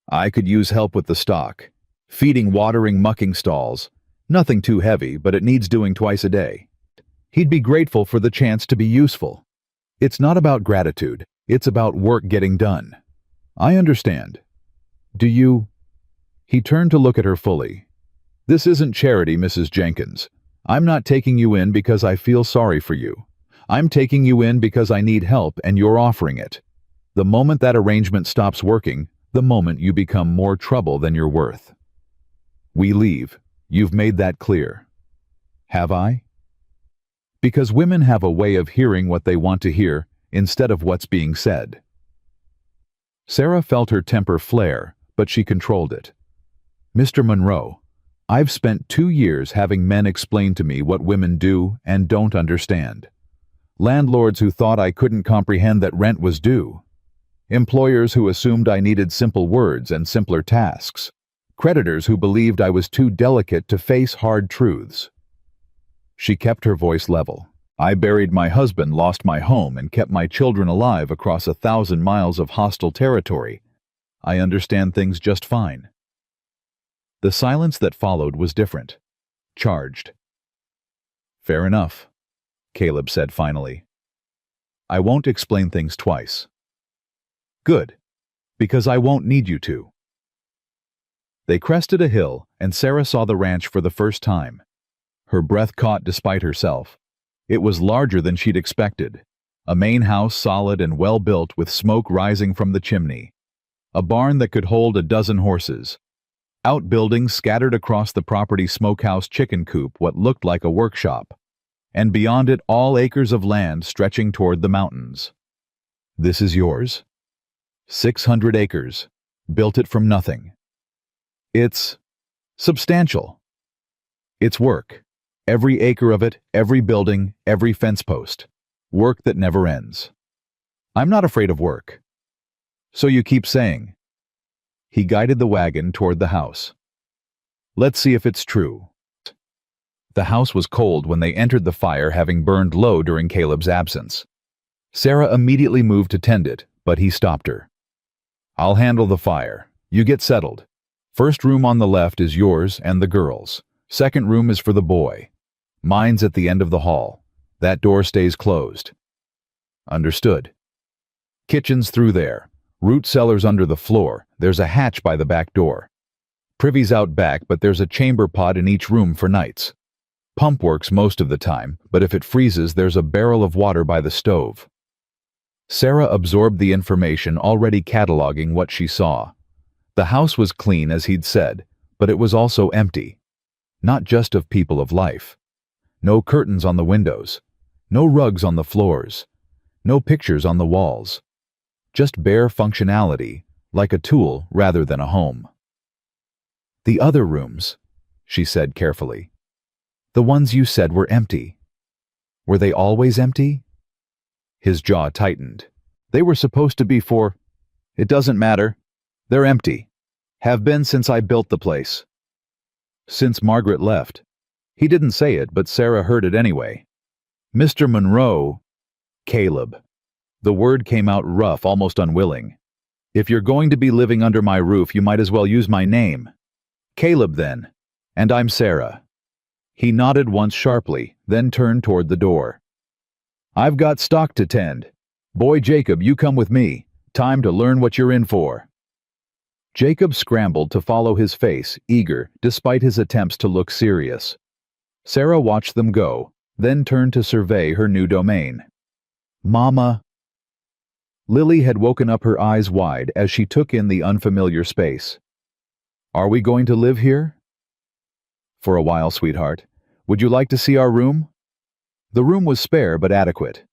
I could use help with the stock. Feeding, watering, mucking stalls. Nothing too heavy, but it needs doing twice a day. He'd be grateful for the chance to be useful. It's not about gratitude. It's about work getting done. I understand. Do you? He turned to look at her fully. This isn't charity, Mrs. Jenkins. I'm not taking you in because I feel sorry for you. I'm taking you in because I need help and you're offering it. The moment that arrangement stops working, the moment you become more trouble than you're worth. We leave. You've made that clear. Have I? Because women have a way of hearing what they want to hear instead of what's being said. Sarah felt her temper flare, but she controlled it. Mr. Monroe, I've spent 2 years having men explain to me what women do and don't understand. Landlords who thought I couldn't comprehend that rent was due. Employers who assumed I needed simple words and simpler tasks. Creditors who believed I was too delicate to face hard truths. She kept her voice level. I buried my husband, lost my home, and kept my children alive across 1,000 miles of hostile territory. I understand things just fine. The silence that followed was different. Charged. Fair enough, Caleb said finally. I won't explain things twice. Good, because I won't need you to. They crested a hill, and Sarah saw the ranch for the first time. Her breath caught despite herself. It was larger than she'd expected. A main house solid and well-built with smoke rising from the chimney. A barn that could hold 12 horses. Outbuildings scattered across the property, smokehouse, chicken coop, what looked like a workshop. And beyond it, all acres of land stretching toward the mountains. This is yours? 600 acres. Built it from nothing. It's substantial. It's work. Every acre of it, every building, every fence post. Work that never ends. I'm not afraid of work. So you keep saying. He guided the wagon toward the house. Let's see if it's true. The house was cold when they entered, the fire having burned low during Caleb's absence. Sarah immediately moved to tend it, but he stopped her. I'll handle the fire. You get settled. First room on the left is yours and the girls'. Second room is for the boy. Mine's at the end of the hall. That door stays closed. Understood. Kitchen's through there. Root cellars under the floor. There's a hatch by the back door. Privy's out back, but there's a chamber pot in each room for nights. Pump works most of the time, but if it freezes, there's a barrel of water by the stove. Sarah absorbed the information, already cataloging what she saw. The house was clean, as he'd said, but it was also empty. Not just of people of life. No curtains on the windows. No rugs on the floors. No pictures on the walls. Just bare functionality, like a tool rather than a home. The other rooms, she said carefully. The ones you said were empty. Were they always empty? His jaw tightened. They were supposed to be for... It doesn't matter. They're empty. Have been since I built the place. Since Margaret left. He didn't say it, but Sarah heard it anyway. Mr. Monroe... Caleb. The word came out rough, almost unwilling. If you're going to be living under my roof, you might as well use my name. Caleb, then. And I'm Sarah. He nodded once sharply, then turned toward the door. I've got stock to tend. Boy Jacob, you come with me. Time to learn what you're in for. Jacob scrambled to follow his face, eager, despite his attempts to look serious. Sarah watched them go, then turned to survey her new domain. Mama. Lily had woken up, her eyes wide as she took in the unfamiliar space. "Are we going to live here?" "For a while, sweetheart. Would you like to see our room?" The room was spare but adequate.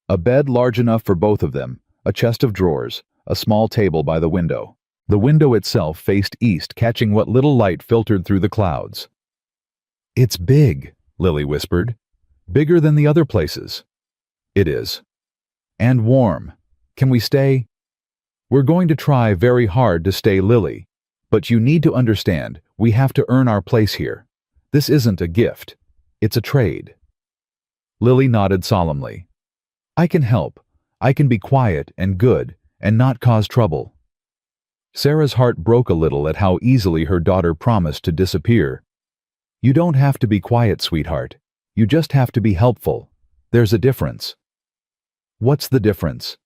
A bed large enough for both of them, a chest of drawers, a small table by the window. The window itself faced east, catching what little light filtered through the clouds. "It's big," Lily whispered. "Bigger than the other places." "It is. And warm. Can we stay?" "We're going to try very hard to stay, Lily. But you need to understand, we have to earn our place here. This isn't a gift. It's a trade." Lily nodded solemnly. "I can help. I can be quiet and good and not cause trouble." Sarah's heart broke a little at how easily her daughter promised to disappear. "You don't have to be quiet, sweetheart. You just have to be helpful. There's a difference." "What's the difference?"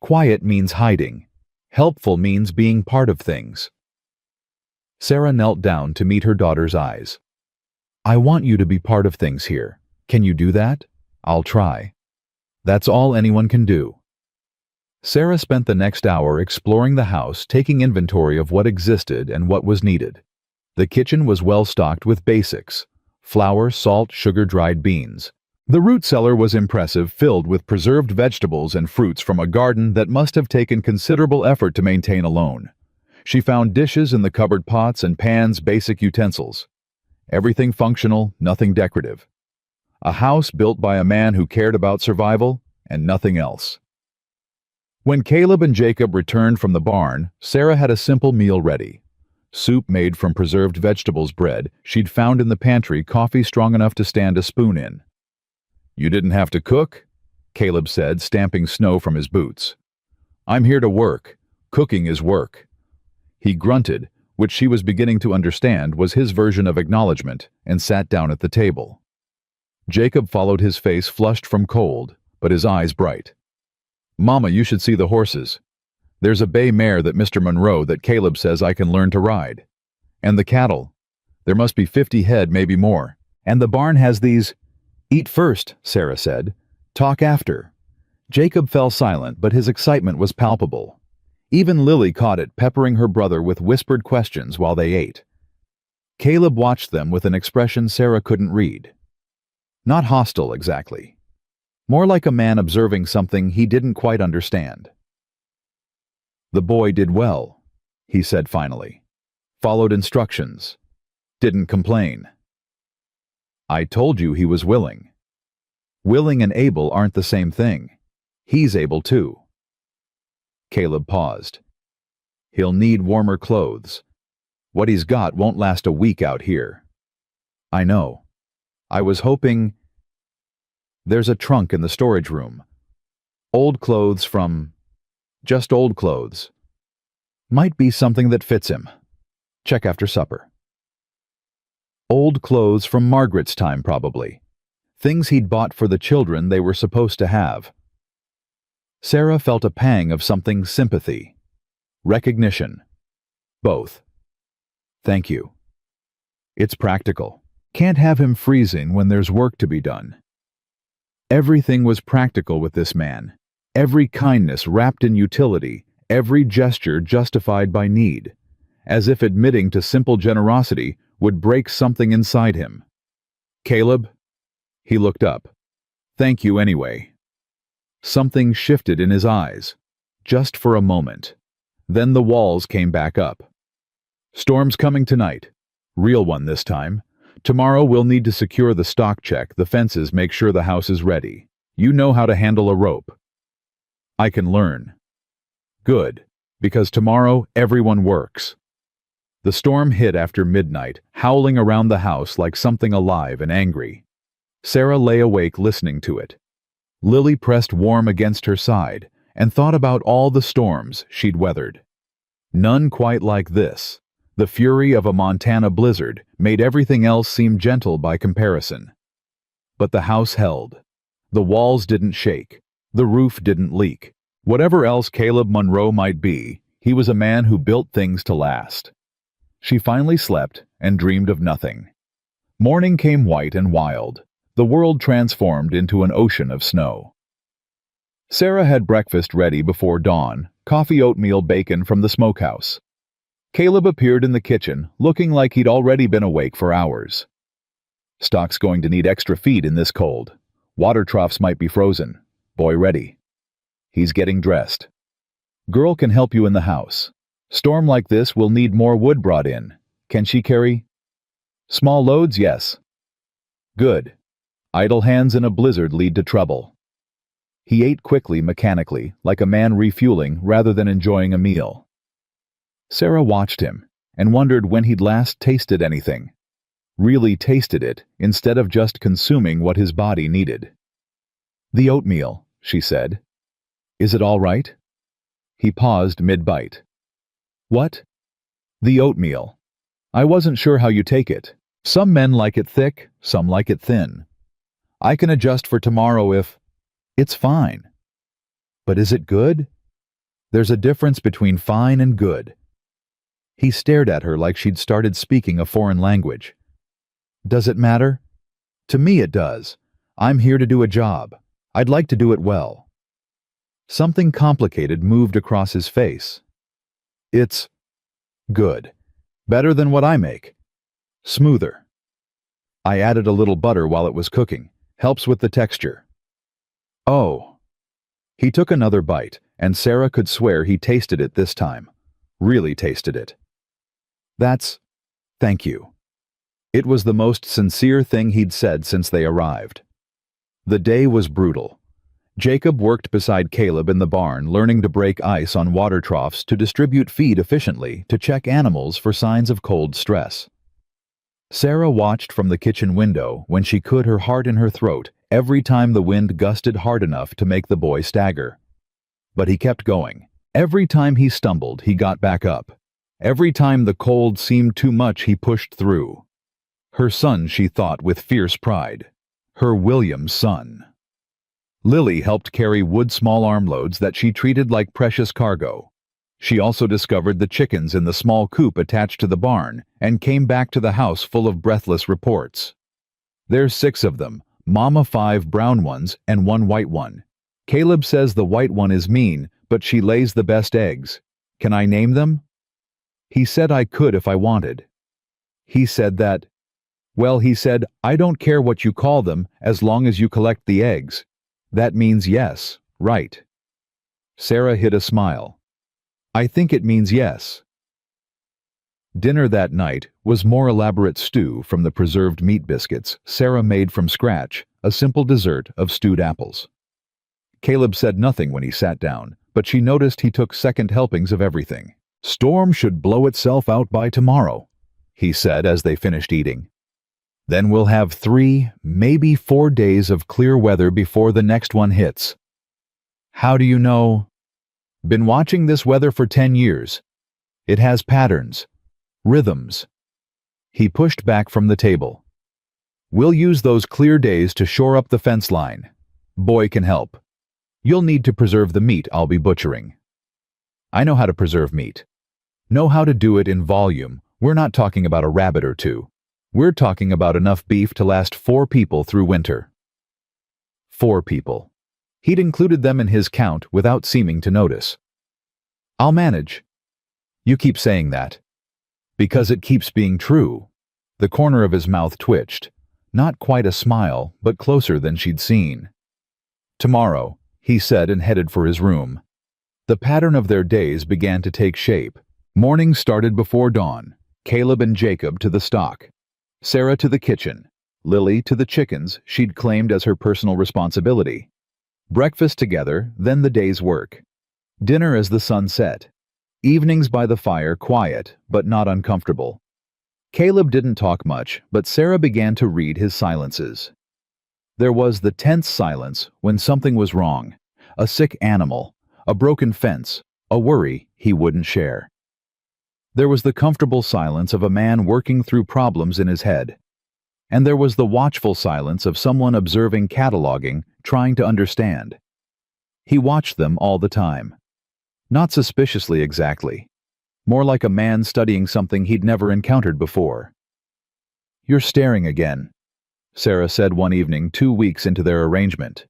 "Quiet means hiding. Helpful means being part of things." Sarah knelt down to meet her daughter's eyes. "I want you to be part of things here. Can you do that?" "I'll try." That's all anyone can do. Sarah spent the next hour exploring the house, taking inventory of what existed and what was needed. The kitchen was well stocked with basics: flour, salt, sugar, dried beans. The root cellar was impressive, filled with preserved vegetables and fruits from a garden that must have taken considerable effort to maintain alone. She found dishes in the cupboard, pots and pans, basic utensils. Everything functional, nothing decorative. A house built by a man who cared about survival and nothing else. When Caleb and Jacob returned from the barn, Sarah had a simple meal ready. Soup made from preserved vegetables, bread she'd found in the pantry, coffee strong enough to stand a spoon in. "You didn't have to cook?" Caleb said, stamping snow from his boots. "I'm here to work. Cooking is work." He grunted, which she was beginning to understand was his version of acknowledgement, and sat down at the table. Jacob followed, his face flushed from cold, but his eyes bright. "Mama, you should see the horses. There's a bay mare that Mr. Monroe that Caleb says I can learn to ride. And the cattle. There must be 50 head, maybe more. And the barn has these—" "Eat first," Sarah said. "Talk after." Jacob fell silent, but his excitement was palpable. Even Lily caught it, peppering her brother with whispered questions while they ate. Caleb watched them with an expression Sarah couldn't read. Not hostile, exactly. More like a man observing something he didn't quite understand. "The boy did well," he said finally. "Followed instructions. Didn't complain." "I told you he was willing." "Willing and able aren't the same thing. He's able too." Caleb paused. "He'll need warmer clothes. What he's got won't last a week out here." "I know. I was hoping—" "There's a trunk in the storage room. Old clothes from— just old clothes. Might be something that fits him. Check after supper." Old clothes from Margaret's time, probably. Things he'd bought for the children they were supposed to have. Sarah felt a pang of something: sympathy. Recognition. Both. "Thank you. It's practical. Can't have him freezing when there's work to be done." Everything was practical with this man. Every kindness wrapped in utility, every gesture justified by need, as if admitting to simple generosity would break something inside him. "Caleb?" He looked up. "Thank you anyway." Something shifted in his eyes, just for a moment. Then the walls came back up. "Storm's coming tonight. Real one this time. Tomorrow we'll need to secure the stock check, the fences, make sure the house is ready. You know how to handle a rope." "I can learn." "Good, because tomorrow everyone works." The storm hit after midnight, howling around the house like something alive and angry. Sarah lay awake listening to it. Lily pressed warm against her side and thought about all the storms she'd weathered. None quite like this. The fury of a Montana blizzard made everything else seem gentle by comparison. But the house held. The walls didn't shake. The roof didn't leak. Whatever else Caleb Monroe might be, he was a man who built things to last. She finally slept and dreamed of nothing. Morning came white and wild. The world transformed into an ocean of snow. Sarah had breakfast ready before dawn, coffee, oatmeal, bacon from the smokehouse. Caleb appeared in the kitchen, looking like he'd already been awake for hours. Stock's going to need extra feed in this cold. Water troughs might be frozen. Boy ready. He's getting dressed. Girl can help you in the house. Storm like this will need more wood brought in. Can she carry? Small loads, yes. Good. Idle hands in a blizzard lead to trouble. He ate quickly, mechanically, like a man refueling rather than enjoying a meal. Sarah watched him and wondered when he'd last tasted anything. Really tasted it instead of just consuming what his body needed. The oatmeal, she said. Is it all right? He paused mid-bite. What? The oatmeal. I wasn't sure how you take it. Some men like it thick, some like it thin. I can adjust for tomorrow if... It's fine. But is it good? There's a difference between fine and good. He stared at her like she'd started speaking a foreign language. Does it matter? To me it does. I'm here to do a job. I'd like to do it well. Something complicated moved across his face. It's good. Better than what I make. Smoother. I added a little butter while it was cooking. Helps with the texture. Oh. He took another bite, and Sarah could swear he tasted it this time. Really tasted it. Thank you. It was the most sincere thing he'd said since they arrived. The day was brutal. Jacob worked beside Caleb in the barn, learning to break ice on water troughs to distribute feed efficiently to check animals for signs of cold stress. Sarah watched from the kitchen window when she could, her heart in her throat, every time the wind gusted hard enough to make the boy stagger. But he kept going. Every time he stumbled, he got back up. Every time the cold seemed too much, he pushed through. Her son, she thought with fierce pride. Her William's son. Lily helped carry wood small armloads that she treated like precious cargo. She also discovered the chickens in the small coop attached to the barn and came back to the house full of breathless reports. There's 6 of them, Mama 5 brown ones and 1 white one. Caleb says the white one is mean, but she lays the best eggs. Can I name them? He said I could if I wanted. He said that. Well, he said, I don't care what you call them as long as you collect the eggs. That means yes, right. Sarah hid a smile. I think it means yes. Dinner that night was more elaborate stew from the preserved meat biscuits Sarah made from scratch, a simple dessert of stewed apples. Caleb said nothing when he sat down, but she noticed he took second helpings of everything. Storm should blow itself out by tomorrow, he said as they finished eating. Then we'll have 3, maybe 4 days of clear weather before the next one hits. How do you know? Been watching this weather for 10 years. It has patterns, rhythms. He pushed back from the table. We'll use those clear days to shore up the fence line. Boy can help. You'll need to preserve the meat I'll be butchering. I know how to preserve meat. Know how to do it in volume. We're not talking about a rabbit or 2. We're talking about enough beef to last 4 people through winter. 4 people. He'd included them in his count without seeming to notice. I'll manage. You keep saying that. Because it keeps being true. The corner of his mouth twitched. Not quite a smile, but closer than she'd seen. Tomorrow, he said and headed for his room. The pattern of their days began to take shape. Morning started before dawn. Caleb and Jacob to the stock. Sarah to the kitchen. Lily to the chickens she'd claimed as her personal responsibility. Breakfast together, then the day's work. Dinner as the sun set. Evenings by the fire, quiet, but not uncomfortable. Caleb didn't talk much, but Sarah began to read his silences. There was the tense silence when something was wrong. A sick animal, a broken fence, a worry he wouldn't share. There was the comfortable silence of a man working through problems in his head. And there was the watchful silence of someone observing, cataloging, trying to understand. He watched them all the time. Not suspiciously exactly. More like a man studying something he'd never encountered before. You're staring again, Sarah said one evening 2 weeks into their arrangement.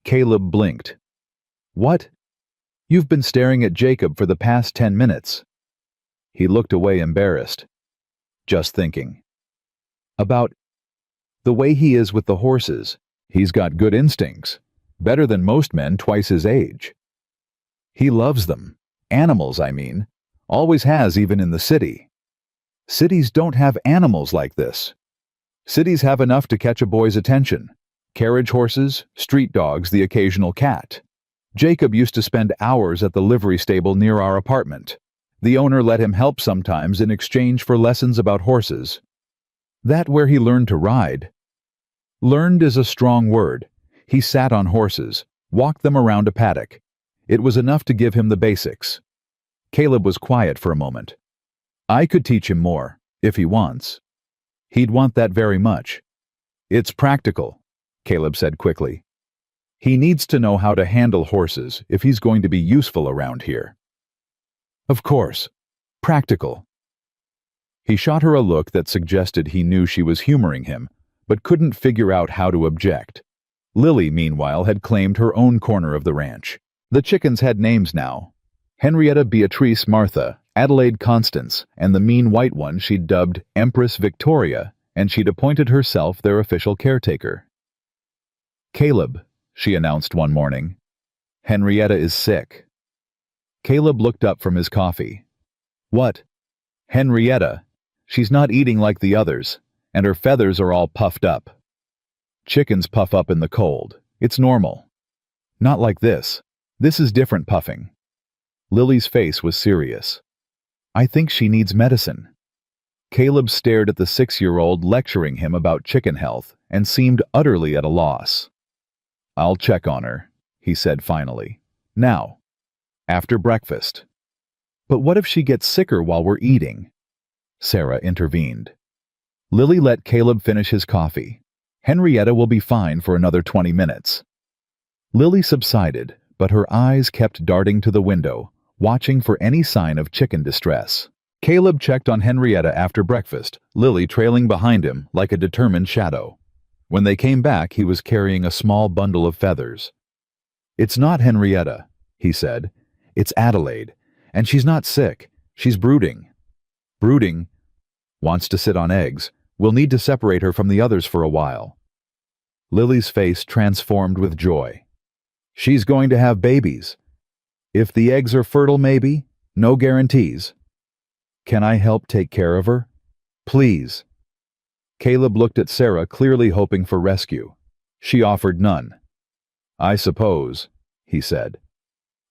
Caleb blinked. What? You've been staring at Jacob for the past 10 minutes. He looked away embarrassed. Just thinking. About the way he is with the horses. He's got good instincts. Better than most men twice his age. He loves them. Animals, I mean. Always has, even in the city. Cities don't have animals like this. Cities have enough to catch a boy's attention. Carriage horses, street dogs, the occasional cat. Jacob used to spend hours at the livery stable near our apartment. The owner let him help sometimes in exchange for lessons about horses. That where he learned to ride. Learned is a strong word. He sat on horses, walked them around a paddock. It was enough to give him the basics. Caleb was quiet for a moment. I could teach him more, if he wants. He'd want that very much. It's practical, Caleb said quickly. He needs to know how to handle horses if he's going to be useful around here. Of course. Practical. He shot her a look that suggested he knew she was humoring him, but couldn't figure out how to object. Lily, meanwhile, had claimed her own corner of the ranch. The chickens had names now. Henrietta Beatrice Martha, Adelaide Constance, and the mean white one she'd dubbed Empress Victoria, and she'd appointed herself their official caretaker. Caleb, she announced one morning. Henrietta is sick. Caleb looked up from his coffee. What? Henrietta. She's not eating like the others, and her feathers are all puffed up. Chickens puff up in the cold. It's normal. Not like this. This is different puffing. Lily's face was serious. I think she needs medicine. Caleb stared at the 6-year-old lecturing him about chicken health and seemed utterly at a loss. I'll check on her, he said finally. Now. After breakfast. But what if she gets sicker while we're eating? Sarah intervened. Lily let Caleb finish his coffee. Henrietta will be fine for another 20 minutes. Lily subsided, but her eyes kept darting to the window, watching for any sign of chicken distress. Caleb checked on Henrietta after breakfast, Lily trailing behind him like a determined shadow. When they came back, he was carrying a small bundle of feathers. It's not Henrietta, he said. It's Adelaide, and she's not sick. She's brooding. Brooding? Wants to sit on eggs. We'll need to separate her from the others for a while. Lily's face transformed with joy. She's going to have babies. If the eggs are fertile, maybe. No guarantees. Can I help take care of her? Please. Caleb looked at Sarah, clearly hoping for rescue. She offered none. I suppose, he said.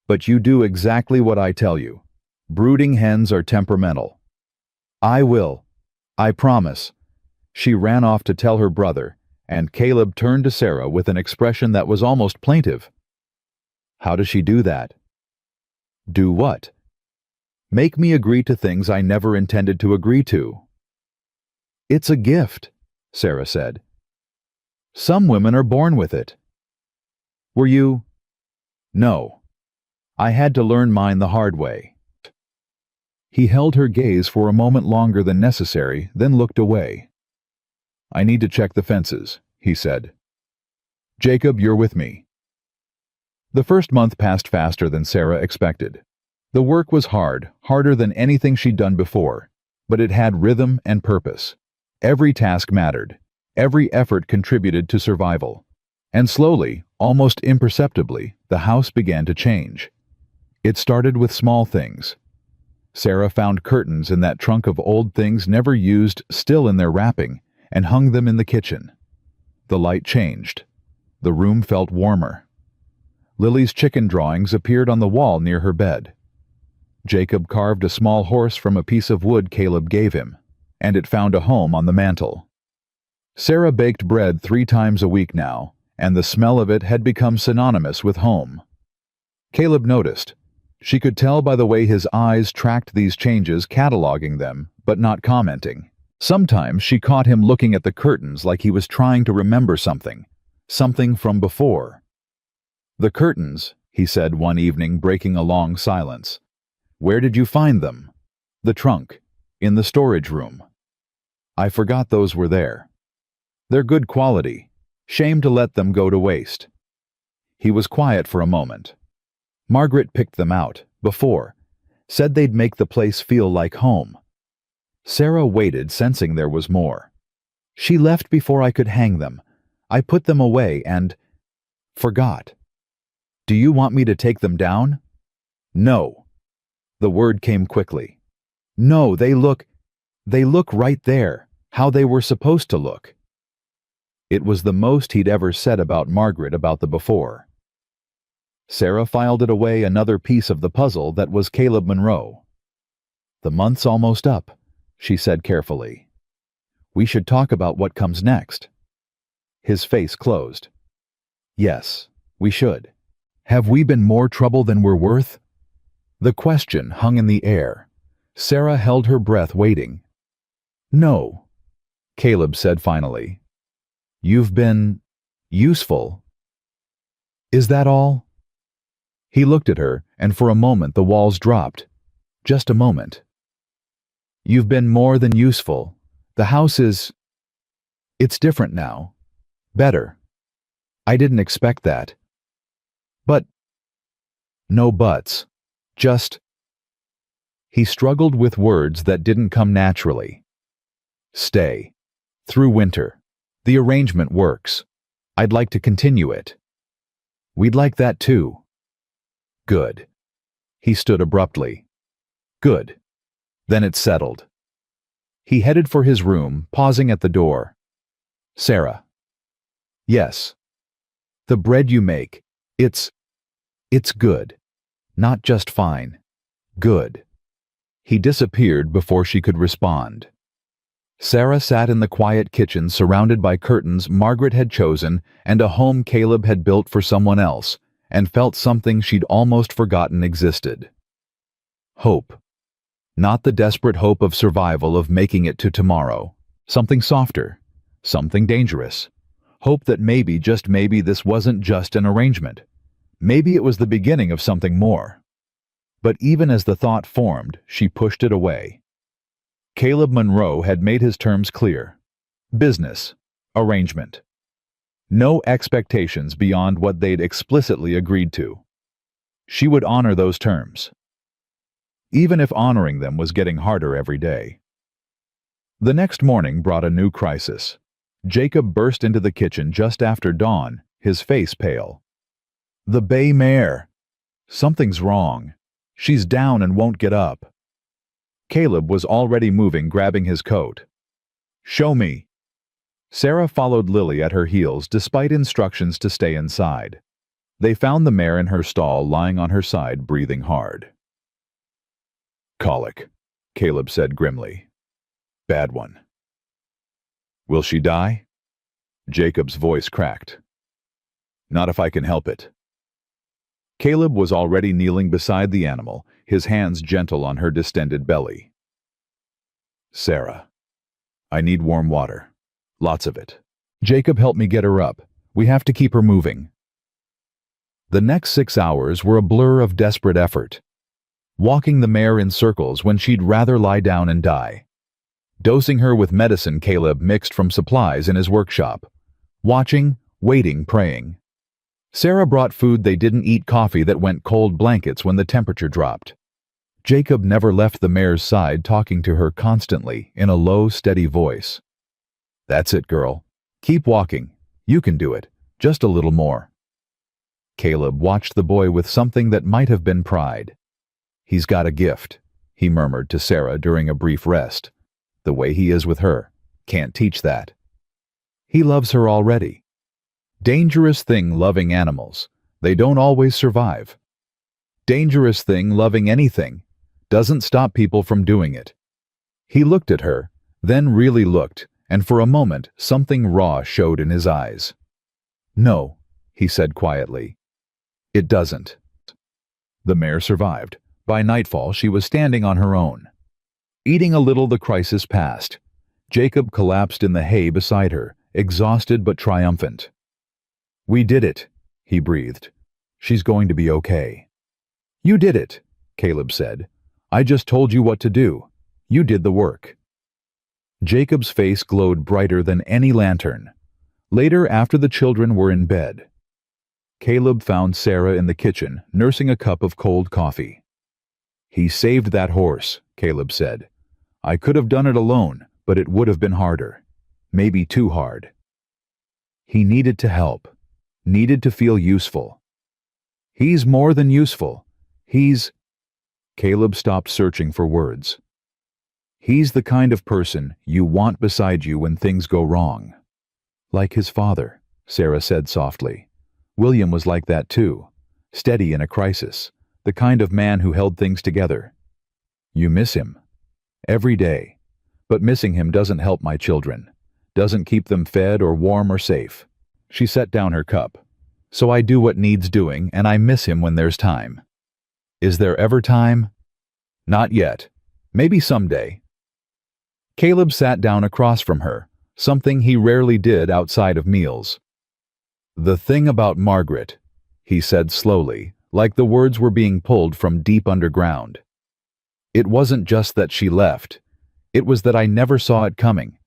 But you do exactly what I tell you. Brooding hens are temperamental. I will. I promise. She ran off to tell her brother, and Caleb turned to Sarah with an expression that was almost plaintive. How does she do that? Do what? Make me agree to things I never intended to agree to. It's a gift, Sarah said. Some women are born with it. Were you? No. I had to learn mine the hard way. He held her gaze for a moment longer than necessary, then looked away. I need to check the fences, he said. Jacob, you're with me. The first month passed faster than Sarah expected. The work was hard, harder than anything she'd done before, but it had rhythm and purpose. Every task mattered. Every effort contributed to survival. And slowly, almost imperceptibly, the house began to change. It started with small things. Sarah found curtains in that trunk of old things never used still in their wrapping, and hung them in the kitchen. The light changed. The room felt warmer. Lily's chicken drawings appeared on the wall near her bed. Jacob carved a small horse from a piece of wood Caleb gave him, and it found a home on the mantel. Sarah baked bread 3 times a week now, and the smell of it had become synonymous with home. Caleb noticed. She could tell by the way his eyes tracked these changes, cataloging them, but not commenting. Sometimes she caught him looking at the curtains like he was trying to remember something from before. The curtains, he said one evening, breaking a long silence. Where did you find them? The trunk. In the storage room. I forgot those were there. They're good quality. Shame to let them go to waste. He was quiet for a moment. Margaret picked them out, before. Said they'd make the place feel like home. Sarah waited, sensing there was more. She left before I could hang them. I put them away and forgot. Do you want me to take them down? No. The word came quickly. No, they look right there, how they were supposed to look. It was the most he'd ever said about Margaret about the before. Sarah filed it away, another piece of the puzzle that was Caleb Monroe. The month's almost up, she said carefully. We should talk about what comes next. His face closed. Yes, we should. Have we been more trouble than we're worth? The question hung in the air. Sarah held her breath, waiting. No, Caleb said finally. You've been useful. Is that all? He looked at her, and for a moment the walls dropped. Just a moment. You've been more than useful. The house is... It's different now. Better. I didn't expect that. But... No buts. Just... He struggled with words that didn't come naturally. Stay. Through winter. The arrangement works. I'd like to continue it. We'd like that too. Good. He stood abruptly. Good. Then it's settled. He headed for his room, pausing at the door. Sarah. Yes. The bread you make, it's good. Not just fine. Good. He disappeared before she could respond. Sarah sat in the quiet kitchen surrounded by curtains Margaret had chosen and a home Caleb had built for someone else, and felt something she'd almost forgotten existed. Hope. Not the desperate hope of survival, of making it to tomorrow. Something softer. Something dangerous. Hope that maybe, just maybe, this wasn't just an arrangement. Maybe it was the beginning of something more. But even as the thought formed, she pushed it away. Caleb Monroe had made his terms clear. Business. Arrangement. No expectations beyond what they'd explicitly agreed to. She would honor those terms, even if honoring them was getting harder every day. The next morning brought a new crisis. Jacob burst into the kitchen just after dawn, his face pale. The bay mare. Something's wrong. She's down and won't get up. Caleb was already moving, grabbing his coat. Show me. Sarah followed Lily at her heels despite instructions to stay inside. They found the mare in her stall, lying on her side, breathing hard. Colic, Caleb said grimly. Bad one. Will she die? Jacob's voice cracked. Not if I can help it. Caleb was already kneeling beside the animal, his hands gentle on her distended belly. Sarah, I need warm water. Lots of it. Jacob, help me get her up. We have to keep her moving. The next 6 hours were a blur of desperate effort. Walking the mare in circles when she'd rather lie down and die. Dosing her with medicine Caleb mixed from supplies in his workshop. Watching, waiting, praying. Sarah brought food they didn't eat, coffee that went cold, blankets when the temperature dropped. Jacob never left the mare's side, talking to her constantly in a low, steady voice. That's it, girl. Keep walking. You can do it. Just a little more. Caleb watched the boy with something that might have been pride. He's got a gift, he murmured to Sarah during a brief rest. The way he is with her. Can't teach that. He loves her already. Dangerous thing loving animals. They don't always survive. Dangerous thing loving anything. Doesn't stop people from doing it. He looked at her, then really looked, and for a moment something raw showed in his eyes. No, he said quietly. It doesn't. The mare survived. By nightfall she was standing on her own. Eating a little, the crisis passed. Jacob collapsed in the hay beside her, exhausted but triumphant. We did it, he breathed. She's going to be okay. You did it, Caleb said. I just told you what to do. You did the work. Jacob's face glowed brighter than any lantern. Later, after the children were in bed. Caleb found Sarah in the kitchen, nursing a cup of cold coffee. "He saved that horse," Caleb said. "I could have done it alone, but it would have been harder. Maybe too hard." He needed to help, needed to feel useful. "He's more than useful. He's—" Caleb stopped searching for words. "He's the kind of person you want beside you when things go wrong." "Like his father," Sarah said softly. "William was like that too, steady in a crisis, the kind of man who held things together. You miss him. Every day. But missing him doesn't help my children, doesn't keep them fed or warm or safe." She set down her cup. "So I do what needs doing, and I miss him when there's time." "Is there ever time?" "Not yet. Maybe someday." Caleb sat down across from her, something he rarely did outside of meals. "The thing about Margaret," he said slowly, like the words were being pulled from deep underground. "It wasn't just that she left. It was that I never saw it coming.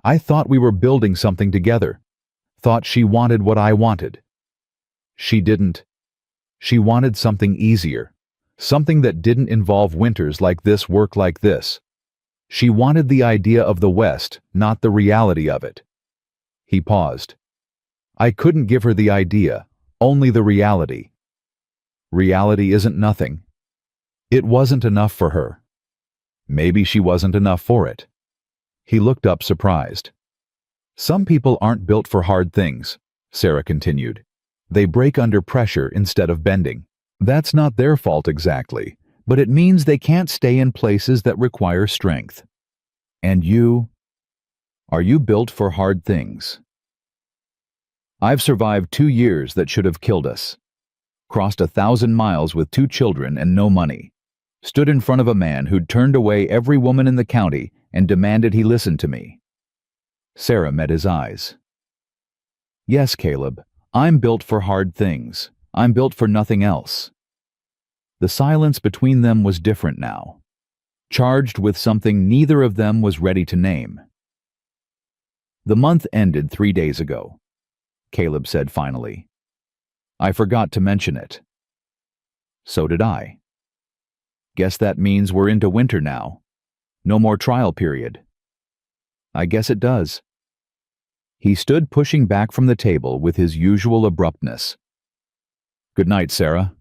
I thought we were building something together. Thought she wanted what I wanted. She didn't. She wanted something easier. Something that didn't involve winters like this, work like this. She wanted the idea of the West, not the reality of it." He paused. "I couldn't give her the idea, only the reality. Reality isn't nothing. It wasn't enough for her. Maybe she wasn't enough for it." He looked up surprised. "Some people aren't built for hard things," Sarah continued. "They break under pressure instead of bending. That's not their fault exactly, but it means they can't stay in places that require strength. And you? Are you built for hard things?" "I've survived 2 years that should have killed us. Crossed 1,000 miles with 2 children and no money. Stood in front of a man who'd turned away every woman in the county and demanded he listen to me." Sarah met his eyes. "Yes, Caleb, I'm built for hard things. I'm built for nothing else." The silence between them was different now, charged with something neither of them was ready to name. "The month ended 3 days ago," Caleb said finally. "I forgot to mention it." "So did I." "Guess that means we're into winter now. No more trial period." "I guess it does." He stood pushing back from the table with his usual abruptness. "Good night, Sarah."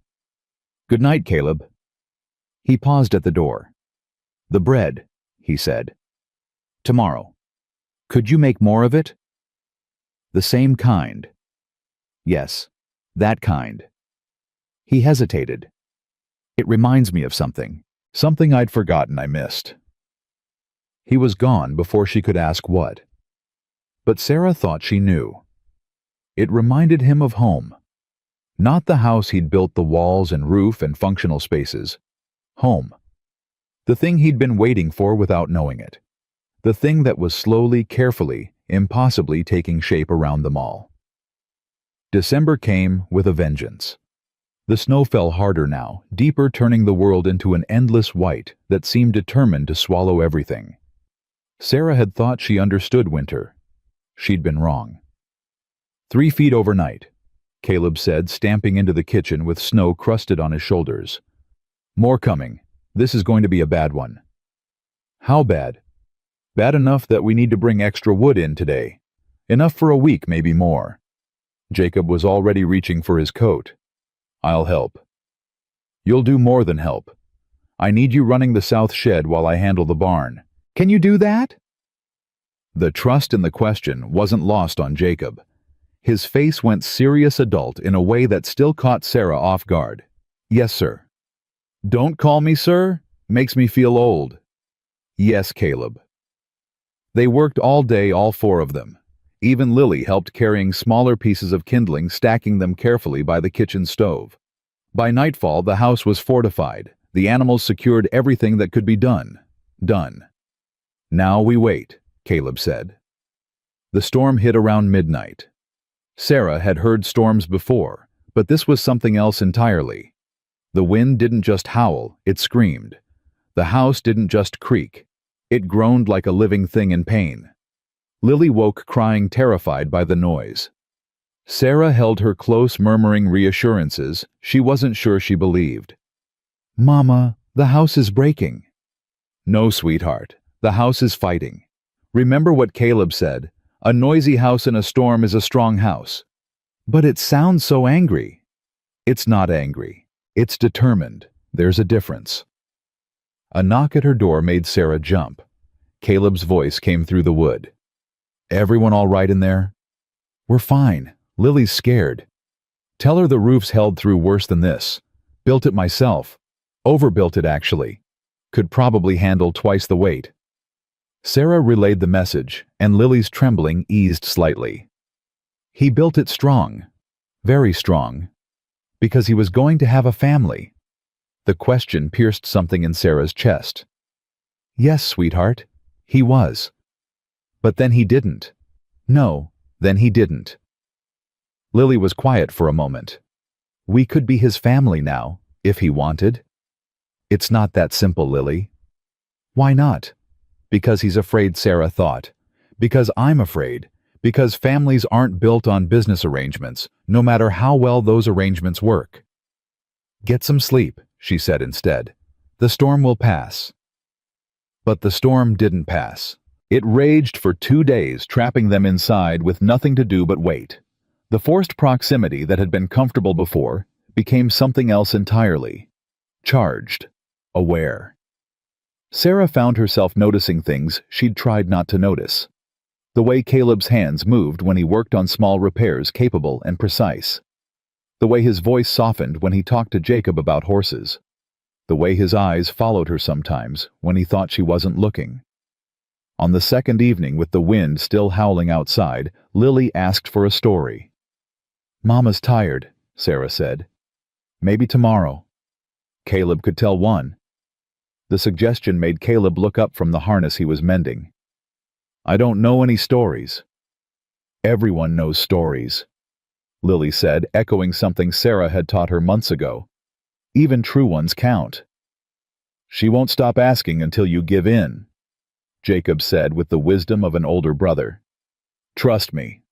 "Good night, Caleb." He paused at the door. "The bread," he said. "Tomorrow. Could you make more of it?" "The same kind." "Yes, that kind." He hesitated. "It reminds me of something I'd forgotten I missed." He was gone before she could ask what. But Sarah thought she knew. It reminded him of home. Not the house he'd built, the walls and roof and functional spaces. Home. The thing he'd been waiting for without knowing it. The thing that was slowly, carefully, impossibly taking shape around them all. December came with a vengeance. The snow fell harder now, deeper, turning the world into an endless white that seemed determined to swallow everything. Sarah had thought she understood winter. She'd been wrong. 3 feet overnight, Caleb said, stamping into the kitchen with snow crusted on his shoulders. "More coming. This is going to be a bad one." "How bad?" "Bad enough that we need to bring extra wood in today. Enough for a week, maybe more." Jacob was already reaching for his coat. "I'll help." "You'll do more than help. I need you running the south shed while I handle the barn." "Can you do that?" The trust in the question wasn't lost on Jacob. His face went serious adult in a way that still caught Sarah off guard. "Yes, sir." "Don't call me sir. Makes me feel old." "Yes, Caleb." They worked all day, all 4 of them. Even Lily helped, carrying smaller pieces of kindling, stacking them carefully by the kitchen stove. By nightfall, the house was fortified. The animals secured everything that could be done. Done. "Now we wait," Caleb said. The storm hit around midnight. Sarah had heard storms before, but this was something else entirely. The wind didn't just howl, it screamed. The house didn't just creak. It groaned like a living thing in pain. Lily woke crying, terrified by the noise. Sarah held her close, murmuring reassurances she wasn't sure she believed. "Mama, the house is breaking." "No, sweetheart, the house is fighting. Remember what Caleb said, a noisy house in a storm is a strong house." "But it sounds so angry." "It's not angry. It's determined. There's a difference." A knock at her door made Sarah jump. Caleb's voice came through the wood. "Everyone all right in there?" "We're fine. Lily's scared." "Tell her the roof's held through worse than this. Built it myself. Overbuilt it, actually. Could probably handle twice the weight." Sarah relayed the message, and Lily's trembling eased slightly. "He built it strong. Very strong. Because he was going to have a family." The question pierced something in Sarah's chest. "Yes, sweetheart, he was. But then he didn't." "No, then he didn't." Lily was quiet for a moment. "We could be his family now, if he wanted." "It's not that simple, Lily." "Why not?" "Because he's afraid," Sarah thought. "Because I'm afraid. Because families aren't built on business arrangements, no matter how well those arrangements work." "Get some sleep," she said instead. "The storm will pass." But the storm didn't pass. It raged for 2 days, trapping them inside with nothing to do but wait. The forced proximity that had been comfortable before became something else entirely. Charged. Aware. Sarah found herself noticing things she'd tried not to notice. The way Caleb's hands moved when he worked on small repairs, capable and precise. The way his voice softened when he talked to Jacob about horses. The way his eyes followed her sometimes when he thought she wasn't looking. On the second evening, with the wind still howling outside, Lily asked for a story. "Mama's tired," Sarah said. "Maybe tomorrow." Caleb could tell one. The suggestion made Caleb look up from the harness he was mending. "I don't know any stories." "Everyone knows stories," Lily said, echoing something Sarah had taught her months ago. "Even true ones count." "She won't stop asking until you give in," Jacob said with the wisdom of an older brother. "Trust me."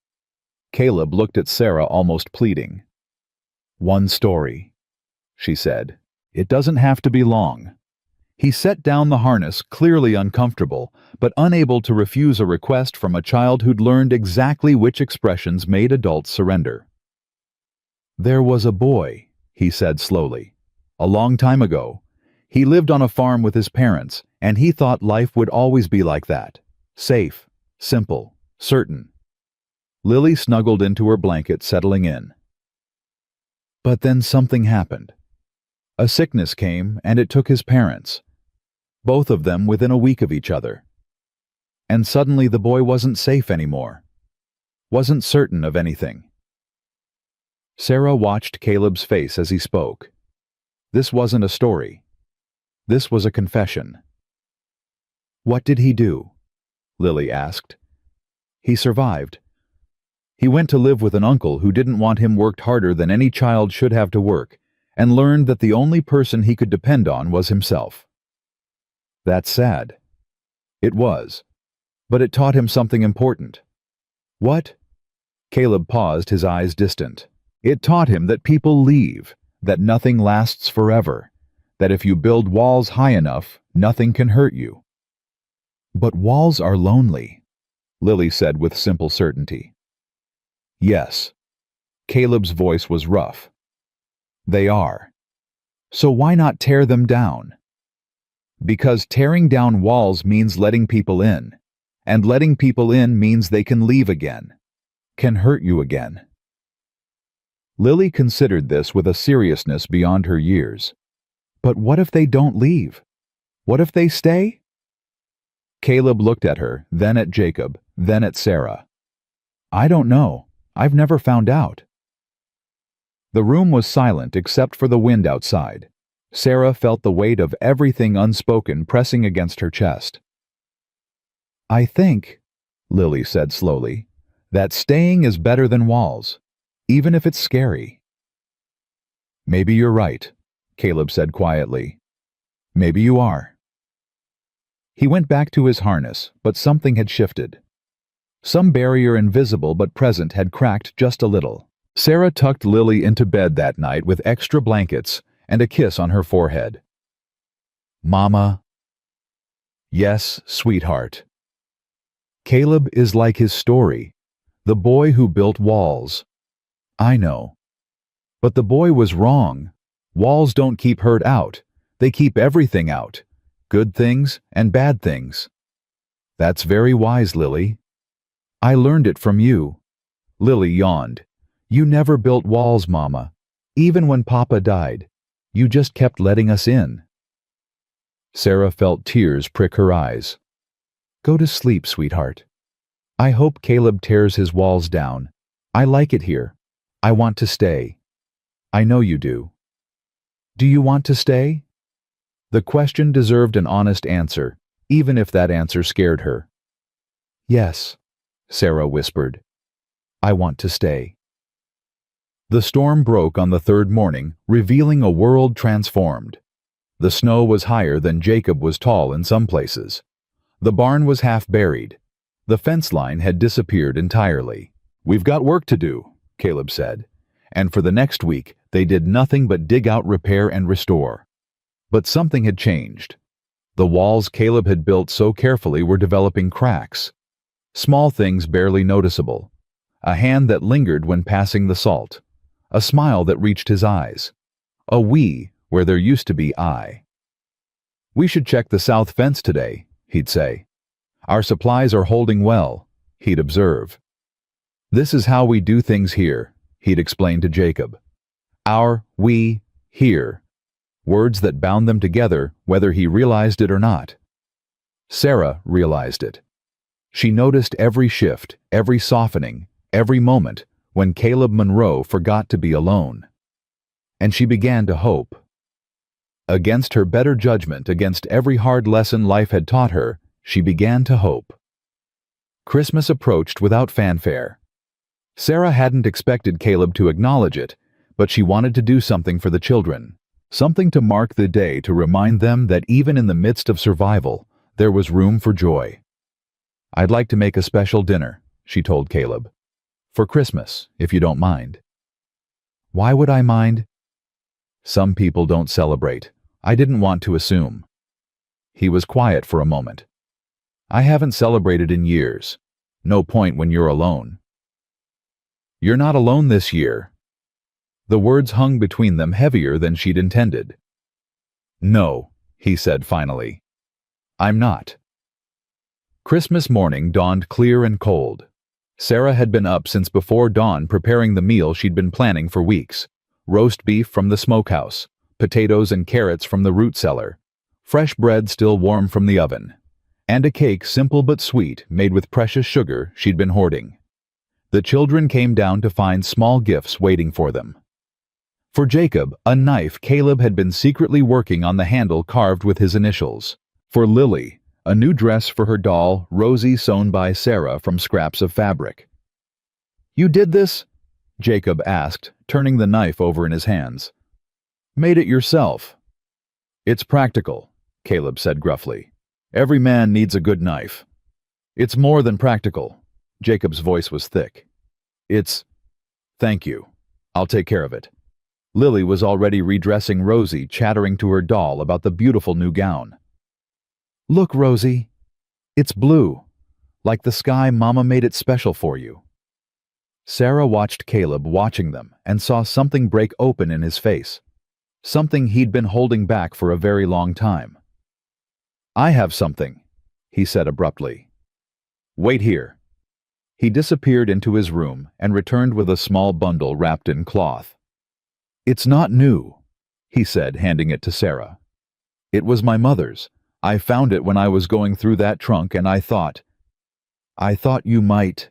Caleb looked at Sarah, almost pleading. "One story," she said. "It doesn't have to be long." He set down the harness, clearly uncomfortable, but unable to refuse a request from a child who'd learned exactly which expressions made adults surrender. "There was a boy," he said slowly. "A long time ago. He lived on a farm with his parents, and he thought life would always be like that. Safe, simple, certain." Lily snuggled into her blanket, settling in. But then something happened. A sickness came, and it took his parents. Both of them within a week of each other. And suddenly the boy wasn't safe anymore. Wasn't certain of anything. Sarah watched Caleb's face as he spoke. This wasn't a story. This was a confession. "What did he do?" Lily asked. "He survived. He went to live with an uncle who didn't want him worked harder than any child should have to work, and learned that the only person he could depend on was himself." That's sad. It was. But it taught him something important. "What?" Caleb paused, his eyes distant. "It taught him that people leave, that nothing lasts forever, that if you build walls high enough, nothing can hurt you." "But walls are lonely," Lily said with simple certainty. "Yes." Caleb's voice was rough. "They are. So why not tear them down?" "Because tearing down walls means letting people in, and letting people in means they can leave again, can hurt you again." Lily considered this with a seriousness beyond her years. But what if they don't leave? What if they stay? Caleb looked at her, then at Jacob, then at Sarah. "I don't know. I've never found out." The room was silent except for the wind outside. Sarah felt the weight of everything unspoken pressing against her chest. "I think," Lily said slowly, "that staying is better than walls, even if it's scary." "Maybe you're right," Caleb said quietly. "Maybe you are." He went back to his harness, but something had shifted. Some barrier invisible but present had cracked just a little. Sarah tucked Lily into bed that night with extra blankets and a kiss on her forehead. "Mama." "Yes, sweetheart." "Caleb is like his story. The boy who built walls." "I know. But the boy was wrong. Walls don't keep hurt out. They keep everything out. Good things and bad things." "That's very wise, Lily." "I learned it from you." Lily yawned. "You never built walls, Mama. Even when Papa died. You just kept letting us in." Sarah felt tears prick her eyes. "Go to sleep, sweetheart. I hope Caleb tears his walls down. I like it here. I want to stay. I know you do." "Do you want to stay?" The question deserved an honest answer, even if that answer scared her. "Yes," Sarah whispered. "I want to stay." The storm broke on the third morning, revealing a world transformed. The snow was higher than Jacob was tall in some places. The barn was half buried. The fence line had disappeared entirely. "We've got work to do," Caleb said, and for the next week they did nothing but dig out, repair, and restore. But something had changed. The walls Caleb had built so carefully were developing cracks. Small things barely noticeable. A hand that lingered when passing the salt. A smile that reached his eyes. A "we" where there used to be "I." "We should check the south fence today," he'd say. "Our supplies are holding well," he'd observe. "This is how we do things here," he'd explain to Jacob. Our, we, here. Words that bound them together, whether he realized it or not. Sarah realized it. She noticed every shift, every softening, every moment when Caleb Monroe forgot to be alone. And she began to hope. Against her better judgment, against every hard lesson life had taught her, she began to hope. Christmas approached without fanfare. Sarah hadn't expected Caleb to acknowledge it, but she wanted to do something for the children. Something to mark the day, to remind them that even in the midst of survival, there was room for joy. "I'd like to make a special dinner," she told Caleb. "For Christmas, if you don't mind." "Why would I mind?" "Some people don't celebrate. I didn't want to assume." He was quiet for a moment. "I haven't celebrated in years. No point when you're alone." "You're not alone this year." The words hung between them heavier than she'd intended. "No," he said finally. "I'm not." Christmas morning dawned clear and cold. Sarah had been up since before dawn preparing the meal she'd been planning for weeks. Roast beef from the smokehouse, potatoes and carrots from the root cellar, fresh bread still warm from the oven, and a cake simple but sweet made with precious sugar she'd been hoarding. The children came down to find small gifts waiting for them. For Jacob, a knife Caleb had been secretly working on the handle carved with his initials. For Lily, a new dress for her doll, Rosie, sewn by Sarah from scraps of fabric. "You did this?" Jacob asked, turning the knife over in his hands. "Made it yourself." "It's practical," Caleb said gruffly. "Every man needs a good knife." "It's more than practical." Jacob's voice was thick. "It's... Thank you. I'll take care of it." Lily was already redressing Rosie, chattering to her doll about the beautiful new gown. "Look, Rosie. It's blue, like the sky Mama made it special for you." Sarah watched Caleb watching them and saw something break open in his face. Something he'd been holding back for a very long time. "I have something," he said abruptly. "Wait here." He disappeared into his room and returned with a small bundle wrapped in cloth. "It's not new," he said, handing it to Sarah. "It was my mother's. I found it when I was going through that trunk, and I thought you might."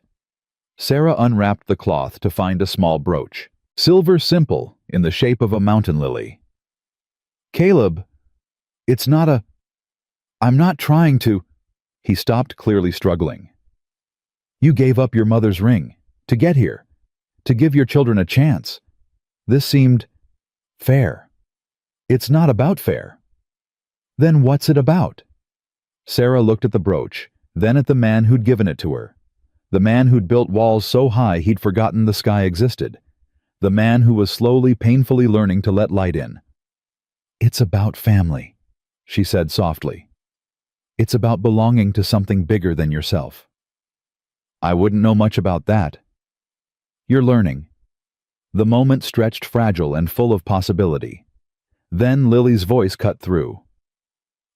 Sarah unwrapped the cloth to find a small brooch. Silver simple, in the shape of a mountain lily. "Caleb, it's not a... I'm not trying to..." He stopped, clearly struggling. "You gave up your mother's ring, to get here, to give your children a chance. This seemed... fair. It's not about fair." "Then what's it about?" Sarah looked at the brooch, then at the man who'd given it to her. The man who'd built walls so high he'd forgotten the sky existed. The man who was slowly, painfully learning to let light in. "It's about family," she said softly. "It's about belonging to something bigger than yourself." "I wouldn't know much about that." "You're learning." The moment stretched fragile and full of possibility. Then Lily's voice cut through.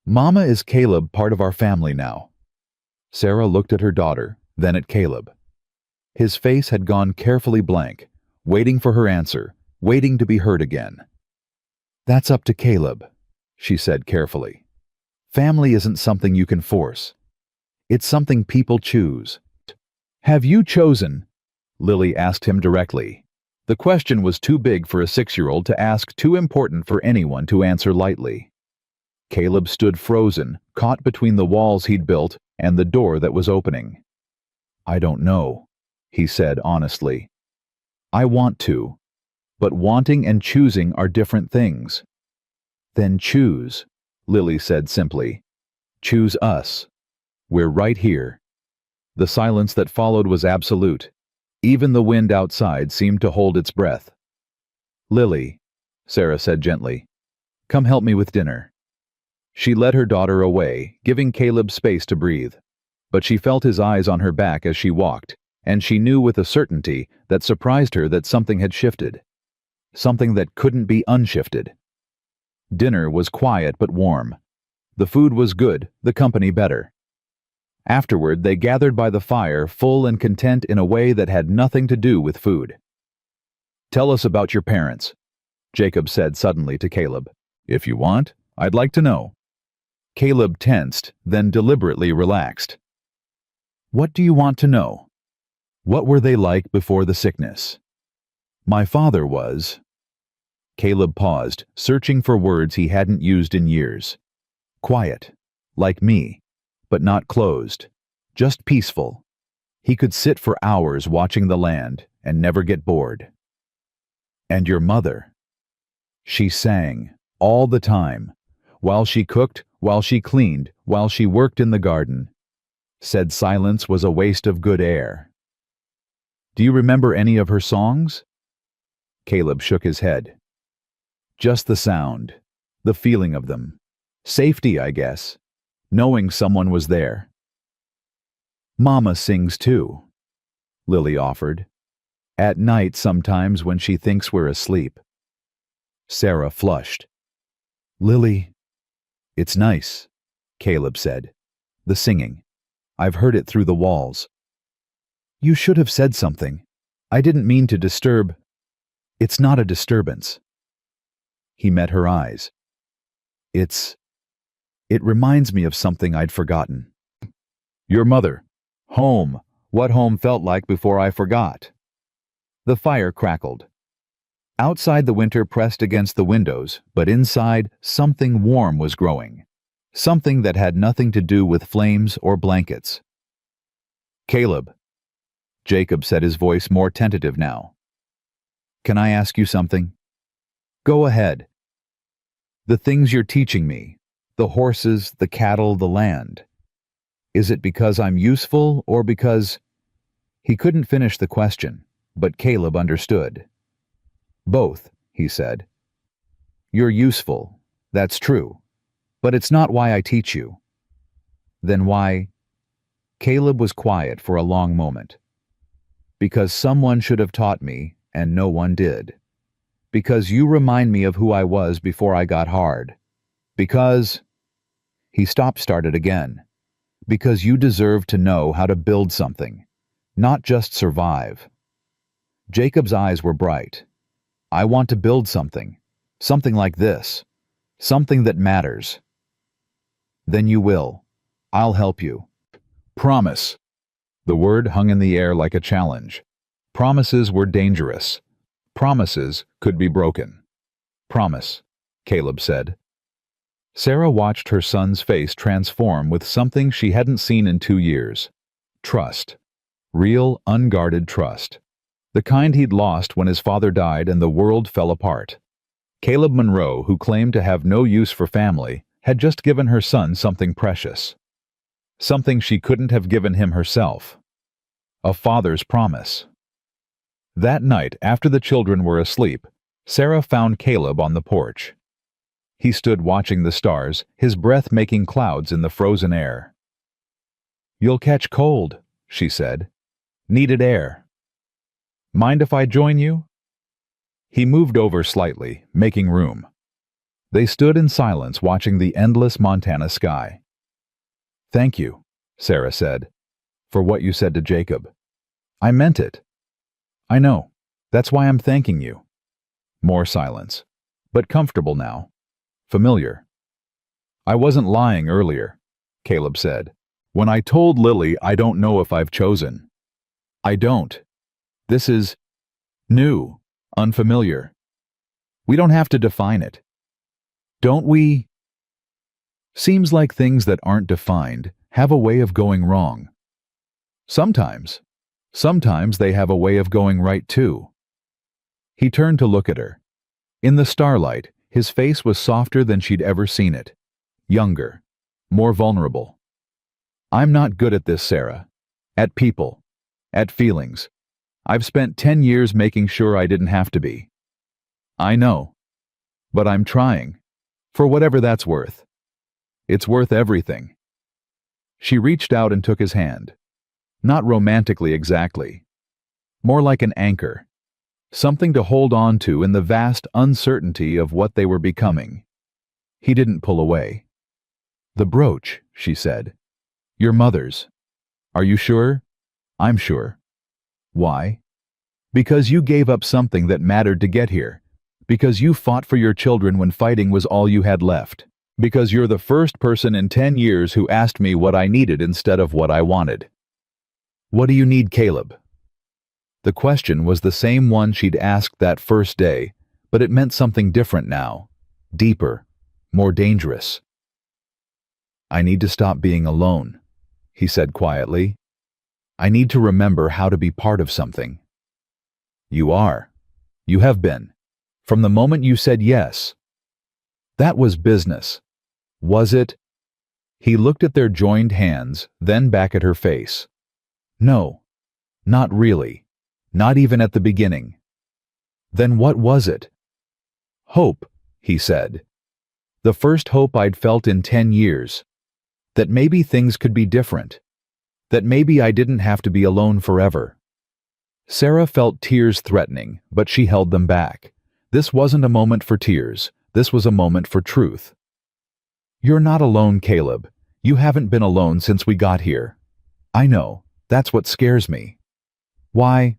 "Mama, is Caleb part of our family now?" Sarah looked at her daughter, then at Caleb. His face had gone carefully blank, waiting for her answer, waiting to be heard again. "That's up to Caleb," she said carefully. "Family isn't something you can force. It's something people choose." "Have you chosen?" Lily asked him directly. The question was too big for a 6-year-old to ask, too important for anyone to answer lightly. Caleb stood frozen, caught between the walls he'd built and the door that was opening. "I don't know," he said honestly. "I want to, but wanting and choosing are different things." "Then choose," Lily said simply. "Choose us. We're right here." The silence that followed was absolute. Even the wind outside seemed to hold its breath. "Lily," Sarah said gently, "come help me with dinner." She led her daughter away, giving Caleb space to breathe. But she felt his eyes on her back as she walked, and she knew with a certainty that surprised her that something had shifted. Something that couldn't be unshifted. Dinner was quiet but warm. The food was good, the company better. Afterward, they gathered by the fire, full and content in a way that had nothing to do with food. "Tell us about your parents," Jacob said suddenly to Caleb. "If you want, I'd like to know." Caleb tensed, then deliberately relaxed. "What do you want to know? What were they like before the sickness?" "My father was—" Caleb paused, searching for words he hadn't used in years. "Quiet, like me, but not closed, just peaceful. He could sit for hours watching the land and never get bored." "And your mother?" "She sang, all the time, while she cooked, while she cleaned, while she worked in the garden. Said silence was a waste of good air." "Do you remember any of her songs?" Caleb shook his head. "Just the sound, the feeling of them. Safety, I guess. Knowing someone was there." "Mama sings too," Lily offered. "At night sometimes when she thinks we're asleep." Sarah flushed. "Lily—" "It's nice," Caleb said. "The singing. I've heard it through the walls." "You should have said something. I didn't mean to disturb—" "It's not a disturbance." He met her eyes. It reminds me of something I'd forgotten." "Your mother. Home. What home felt like before I forgot." The fire crackled. Outside the winter pressed against the windows, but inside something warm was growing. Something that had nothing to do with flames or blankets. "Caleb," Jacob said, his voice more tentative now. "Can I ask you something?" "Go ahead." "The things you're teaching me, the horses, the cattle, the land. Is it because I'm useful or because—" He couldn't finish the question, but Caleb understood. "Both," he said. "You're useful, that's true, but it's not why I teach you." "Then why—" Caleb was quiet for a long moment. "Because someone should have taught me, and no one did. Because you remind me of who I was before I got hard. Because—" He started again. "Because you deserve to know how to build something, not just survive." Jacob's eyes were bright. "I want to build something. Something like this. Something that matters." "Then you will. I'll help you." "Promise." The word hung in the air like a challenge. Promises were dangerous. Promises could be broken. "Promise," Caleb said. Sarah watched her son's face transform with something she hadn't seen in 2 years. Trust. Real, unguarded trust. The kind he'd lost when his father died and the world fell apart. Caleb Monroe, who claimed to have no use for family, had just given her son something precious. Something she couldn't have given him herself. A father's promise. That night, after the children were asleep, Sarah found Caleb on the porch. He stood watching the stars, his breath making clouds in the frozen air. "You'll catch cold," she said. "Needed air. Mind if I join you?" He moved over slightly, making room. They stood in silence watching the endless Montana sky. "Thank you," Sarah said, "for what you said to Jacob. I meant it." "I know. That's why I'm thanking you." More silence. But comfortable now. Familiar. "I wasn't lying earlier," Caleb said. "When I told Lily I don't know if I've chosen. I don't. This is new, unfamiliar. We don't have to define it. Don't we? Seems like things that aren't defined have a way of going wrong. Sometimes. Sometimes they have a way of going right too." He turned to look at her. In the starlight, his face was softer than she'd ever seen it. Younger. More vulnerable. "I'm not good at this, Sarah. At people. At feelings. I've spent 10 years making sure I didn't have to be. I know. But I'm trying. For whatever that's worth. It's worth everything." She reached out and took his hand. Not romantically exactly. More like an anchor. Something to hold on to in the vast uncertainty of what they were becoming. He didn't pull away. "The brooch," she said. "Your mother's. Are you sure?" "I'm sure." "Why?" "Because you gave up something that mattered to get here. Because you fought for your children when fighting was all you had left. Because you're the first person in 10 years who asked me what I needed instead of what I wanted." "What do you need, Caleb?" The question was the same one she'd asked that first day, but it meant something different now. Deeper. More dangerous. "I need to stop being alone," he said quietly. "I need to remember how to be part of something." "You are. You have been. From the moment you said yes." "That was business." "Was it?" He looked at their joined hands, then back at her face. "No. Not really. Not even at the beginning." "Then what was it?" "Hope," he said. "The first hope I'd felt in 10 years. That maybe things could be different. That maybe I didn't have to be alone forever." Sarah felt tears threatening, but she held them back. This wasn't a moment for tears. This was a moment for truth. "You're not alone, Caleb. You haven't been alone since we got here. I know. That's what scares me." "Why?"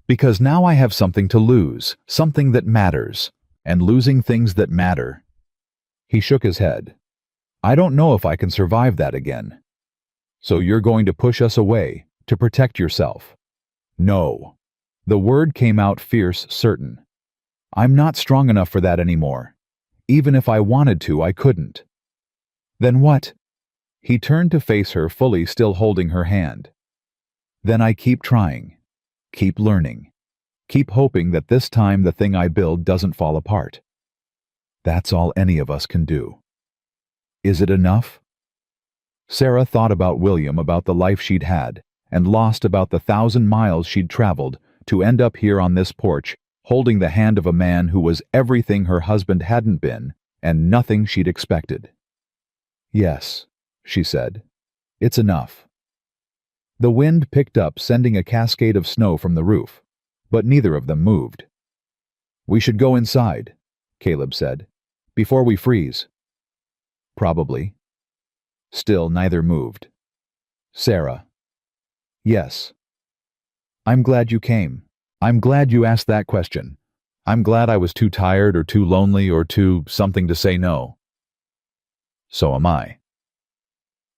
"Because now I have something to lose, something that matters, and losing things that matter." He shook his head. "I don't know if I can survive that again." "So you're going to push us away, to protect yourself?" "No." The word came out fierce, certain. "I'm not strong enough for that anymore. Even if I wanted to, I couldn't." "Then what?" He turned to face her, fully still holding her hand. "Then I keep trying. Keep learning. Keep hoping that this time the thing I build doesn't fall apart. That's all any of us can do." "Is it enough?" Sarah thought about William, about the life she'd had, and lost, about the 1,000 miles she'd traveled to end up here on this porch, holding the hand of a man who was everything her husband hadn't been, and nothing she'd expected. "Yes," she said. "It's enough." The wind picked up, sending a cascade of snow from the roof, but neither of them moved. "We should go inside," Caleb said, "before we freeze." "Probably." Still neither moved. Sarah. "Yes." "I'm glad you came. I'm glad you asked that question. I'm glad I was too tired or too lonely or too something to say no." "So am I."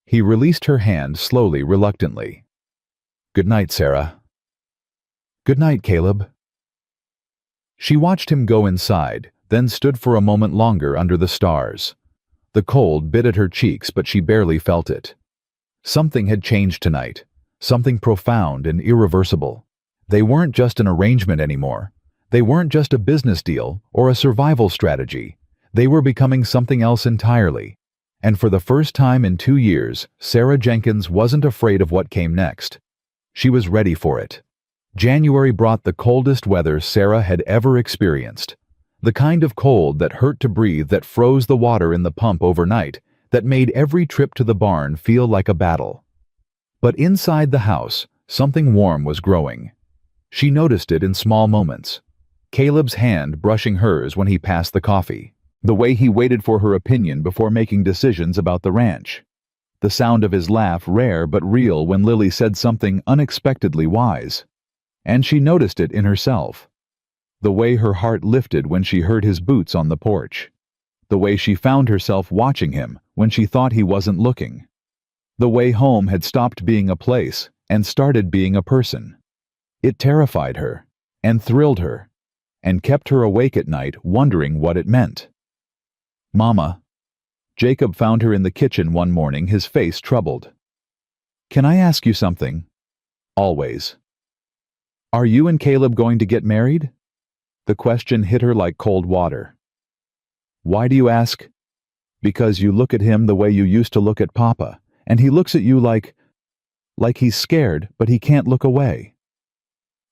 He released her hand slowly, reluctantly. "Good night, Sarah." "Good night, Caleb." She watched him go inside, then stood for a moment longer under the stars. The cold bit at her cheeks, but she barely felt it. Something had changed tonight, something profound and irreversible. They weren't just an arrangement anymore. They weren't just a business deal or a survival strategy. They were becoming something else entirely. And for the first time in 2 years, Sarah Jenkins wasn't afraid of what came next. She was ready for it. January brought the coldest weather Sarah had ever experienced. The kind of cold that hurt to breathe, that froze the water in the pump overnight, that made every trip to the barn feel like a battle. But inside the house, something warm was growing. She noticed it in small moments. Caleb's hand brushing hers when he passed the coffee. The way he waited for her opinion before making decisions about the ranch. The sound of his laugh, rare but real, when Lily said something unexpectedly wise. And she noticed it in herself. The way her heart lifted when she heard his boots on the porch. The way she found herself watching him when she thought he wasn't looking. The way home had stopped being a place and started being a person. It terrified her, and thrilled her, and kept her awake at night wondering what it meant. "Mama." Jacob found her in the kitchen one morning, his face troubled. "Can I ask you something?" "Always." "Are you and Caleb going to get married?" The question hit her like cold water. "Why do you ask?" "Because you look at him the way you used to look at Papa, and he looks at you like he's scared, but he can't look away."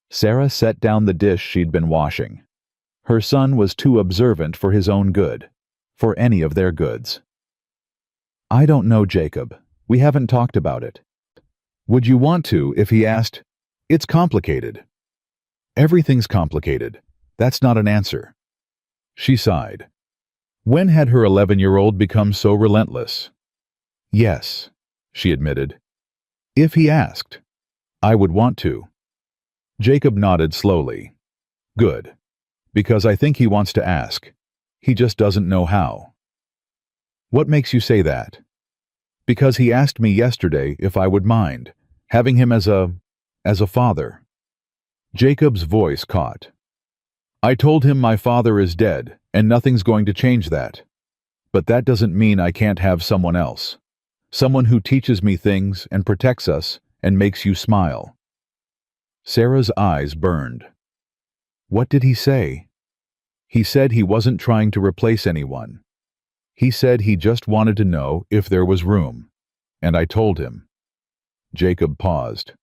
Sarah set down the dish she'd been washing. Her son was too observant for his own good, for any of their goods. "I don't know, Jacob. We haven't talked about it." "Would you want to if he asked?" "It's complicated." "Everything's complicated. That's not an answer." She sighed. When had her 11-year-old become so relentless? "Yes," she admitted. "If he asked, I would want to." Jacob nodded slowly. "Good. Because I think he wants to ask. He just doesn't know how." "What makes you say that?" "Because he asked me yesterday if I would mind having him as a father." Jacob's voice caught. "I told him my father is dead, and nothing's going to change that. But that doesn't mean I can't have someone else. Someone who teaches me things and protects us and makes you smile." Sarah's eyes burned. "What did he say?" "He said he wasn't trying to replace anyone. He said he just wanted to know if there was room. And I told him." Jacob paused.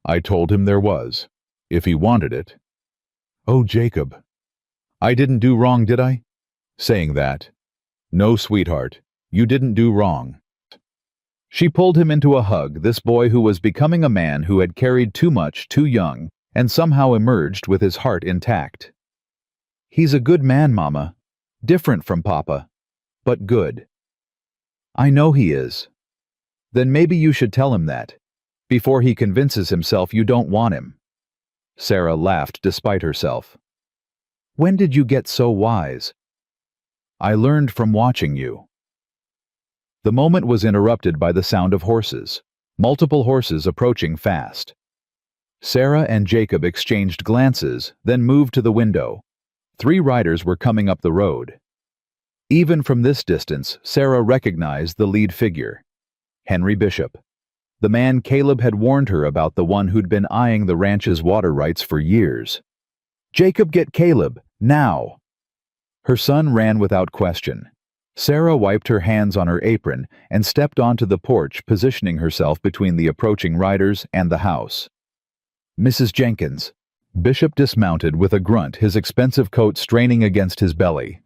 "I told him there was, if he wanted it." "Oh, Jacob. I didn't do wrong, did I? Saying that." "No, sweetheart, you didn't do wrong." She pulled him into a hug, this boy who was becoming a man who had carried too much too young and somehow emerged with his heart intact. "He's a good man, Mama. Different from Papa, but good." "I know he is." "Then maybe you should tell him that, before he convinces himself you don't want him." Sarah laughed despite herself. "When did you get so wise?" "I learned from watching you." The moment was interrupted by the sound of horses, multiple horses approaching fast. Sarah and Jacob exchanged glances, then moved to the window. 3 riders were coming up the road. Even from this distance, Sarah recognized the lead figure, Henry Bishop, the man Caleb had warned her about, the one who'd been eyeing the ranch's water rights for years. "Jacob, get Caleb, now!" Her son ran without question. Sarah wiped her hands on her apron and stepped onto the porch, positioning herself between the approaching riders and the house. "Mrs. Jenkins." Bishop dismounted with a grunt, his expensive coat straining against his belly.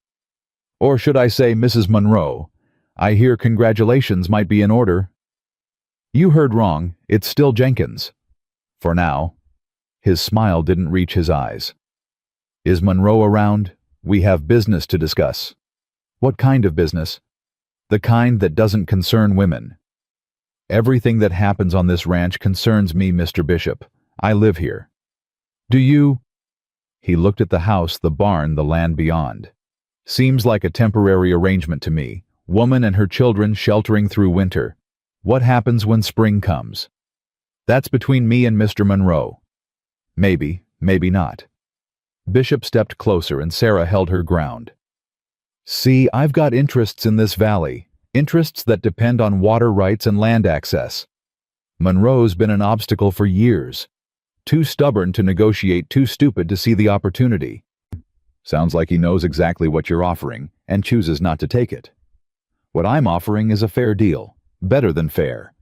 "Or should I say Mrs. Monroe? I hear congratulations might be in order." "You heard wrong. It's still Jenkins. For now." His smile didn't reach his eyes. "Is Monroe around? We have business to discuss." "What kind of business?" "The kind that doesn't concern women." "Everything that happens on this ranch concerns me, Mr. Bishop. I live here." "Do you?" He looked at the house, the barn, the land beyond. "Seems like a temporary arrangement to me. Woman and her children sheltering through winter. What happens when spring comes?" "That's between me and Mr. Monroe." "Maybe, maybe not." Bishop stepped closer and Sarah held her ground. "See, I've got interests in this valley, interests that depend on water rights and land access. Monroe's been an obstacle for years. Too stubborn to negotiate, too stupid to see the opportunity. Sounds like he knows exactly what you're offering and chooses not to take it. What I'm offering is a fair deal, better than fair.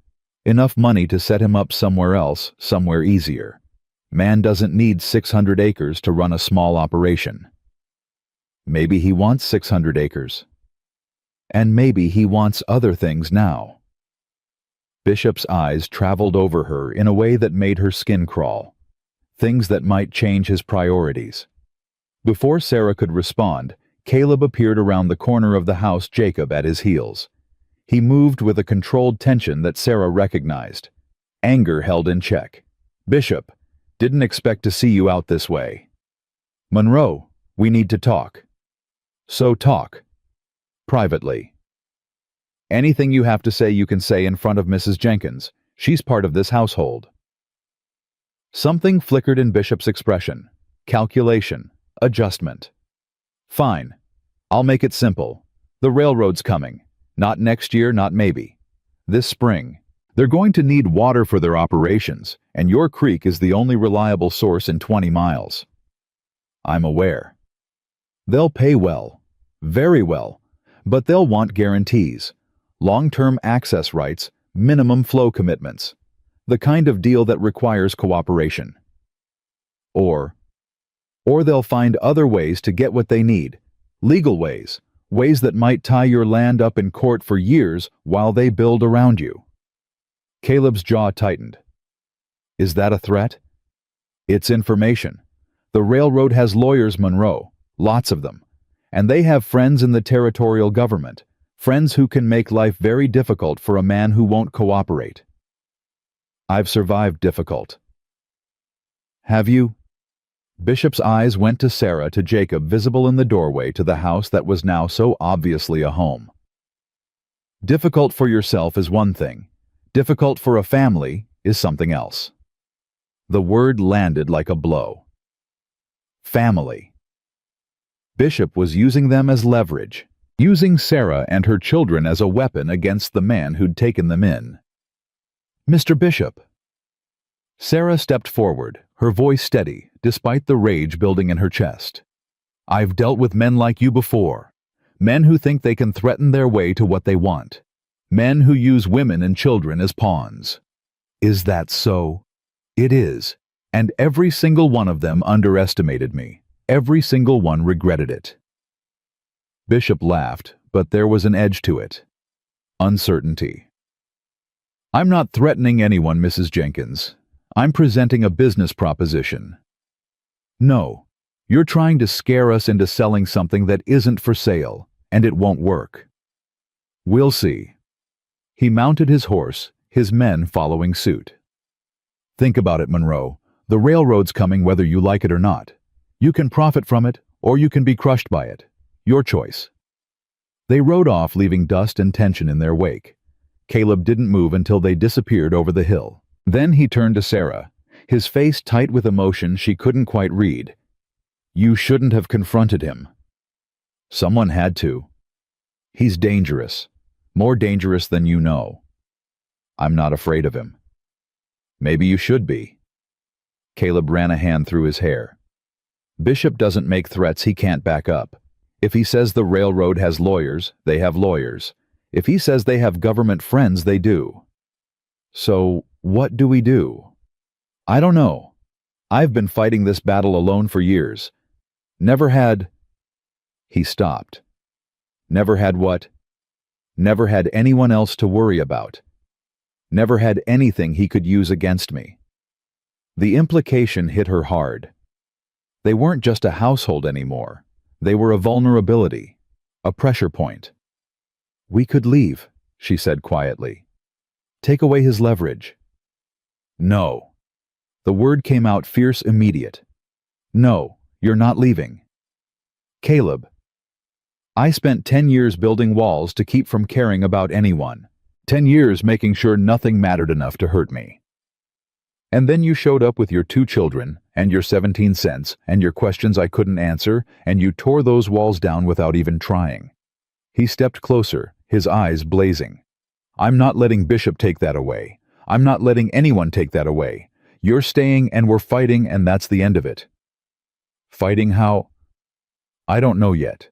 Enough money to set him up somewhere else, somewhere easier. Man doesn't need 600 acres to run a small operation. Maybe he wants 600 acres. And maybe he wants other things now. Bishop's eyes traveled over her in a way that made her skin crawl. Things that might change his priorities. Before Sarah could respond, Caleb appeared around the corner of the house, Jacob at his heels. He moved with a controlled tension that Sarah recognized. Anger held in check. "Bishop, didn't expect to see you out this way." "Monroe, we need to talk." "So talk. Privately." "Anything you have to say you can say in front of Mrs. Jenkins. She's part of this household." Something flickered in Bishop's expression. Calculation. Adjustment. "Fine. I'll make it simple. The railroad's coming. Not next year, not maybe. This spring. They're going to need water for their operations, and your creek is the only reliable source in 20 miles. I'm aware. They'll pay well. Very well. But they'll want guarantees. Long-term access rights, minimum flow commitments. The kind of deal that requires cooperation. Or they'll find other ways to get what they need. Legal ways. Ways that might tie your land up in court for years while they build around you." Caleb's jaw tightened. "Is that a threat?" "It's information. The railroad has lawyers, Monroe. Lots of them. And they have friends in the territorial government. Friends who can make life very difficult for a man who won't cooperate." "I've survived difficult." "Have you?" Bishop's eyes went to Sarah, to Jacob, visible in the doorway to the house that was now so obviously a home. "Difficult for yourself is one thing. Difficult for a family is something else." The word landed like a blow. Family. Bishop was using them as leverage, using Sarah and her children as a weapon against the man who'd taken them in. "Mr. Bishop." Sarah stepped forward, her voice steady, despite the rage building in her chest. "I've dealt with men like you before. Men who think they can threaten their way to what they want. Men who use women and children as pawns." "Is that so?" "It is. And every single one of them underestimated me. Every single one regretted it." Bishop laughed, but there was an edge to it. Uncertainty. "I'm not threatening anyone, Mrs. Jenkins. I'm presenting a business proposition." "No, you're trying to scare us into selling something that isn't for sale, and it won't work." "We'll see." He mounted his horse, his men following suit. "Think about it, Monroe. The railroad's coming whether you like it or not. You can profit from it, or you can be crushed by it. Your choice." They rode off, leaving dust and tension in their wake. Caleb didn't move until they disappeared over the hill. Then he turned to Sarah, his face tight with emotion she couldn't quite read. "You shouldn't have confronted him." "Someone had to. He's dangerous. More dangerous than you know." "I'm not afraid of him." "Maybe you should be." Caleb ran a hand through his hair. "Bishop doesn't make threats he can't back up. If he says the railroad has lawyers, they have lawyers. If he says they have government friends, they do. So, what do we do?" "I don't know. I've been fighting this battle alone for years. Never had—" He stopped. "Never had what?" "Never had anyone else to worry about. Never had anything he could use against me." The implication hit her hard. They weren't just a household anymore. They were a vulnerability, a pressure point. "We could leave," she said quietly. "Take away his leverage." "No." The word came out fierce, immediate. "No, you're not leaving." "Caleb, I spent 10 years building walls to keep from caring about anyone. 10 years making sure nothing mattered enough to hurt me. And then you showed up with your 2 children, and your 17 cents, and your questions I couldn't answer, and you tore those walls down without even trying." He stepped closer, his eyes blazing. "I'm not letting Bishop take that away. I'm not letting anyone take that away. You're staying and we're fighting, and that's the end of it." "Fighting how?" "I don't know yet.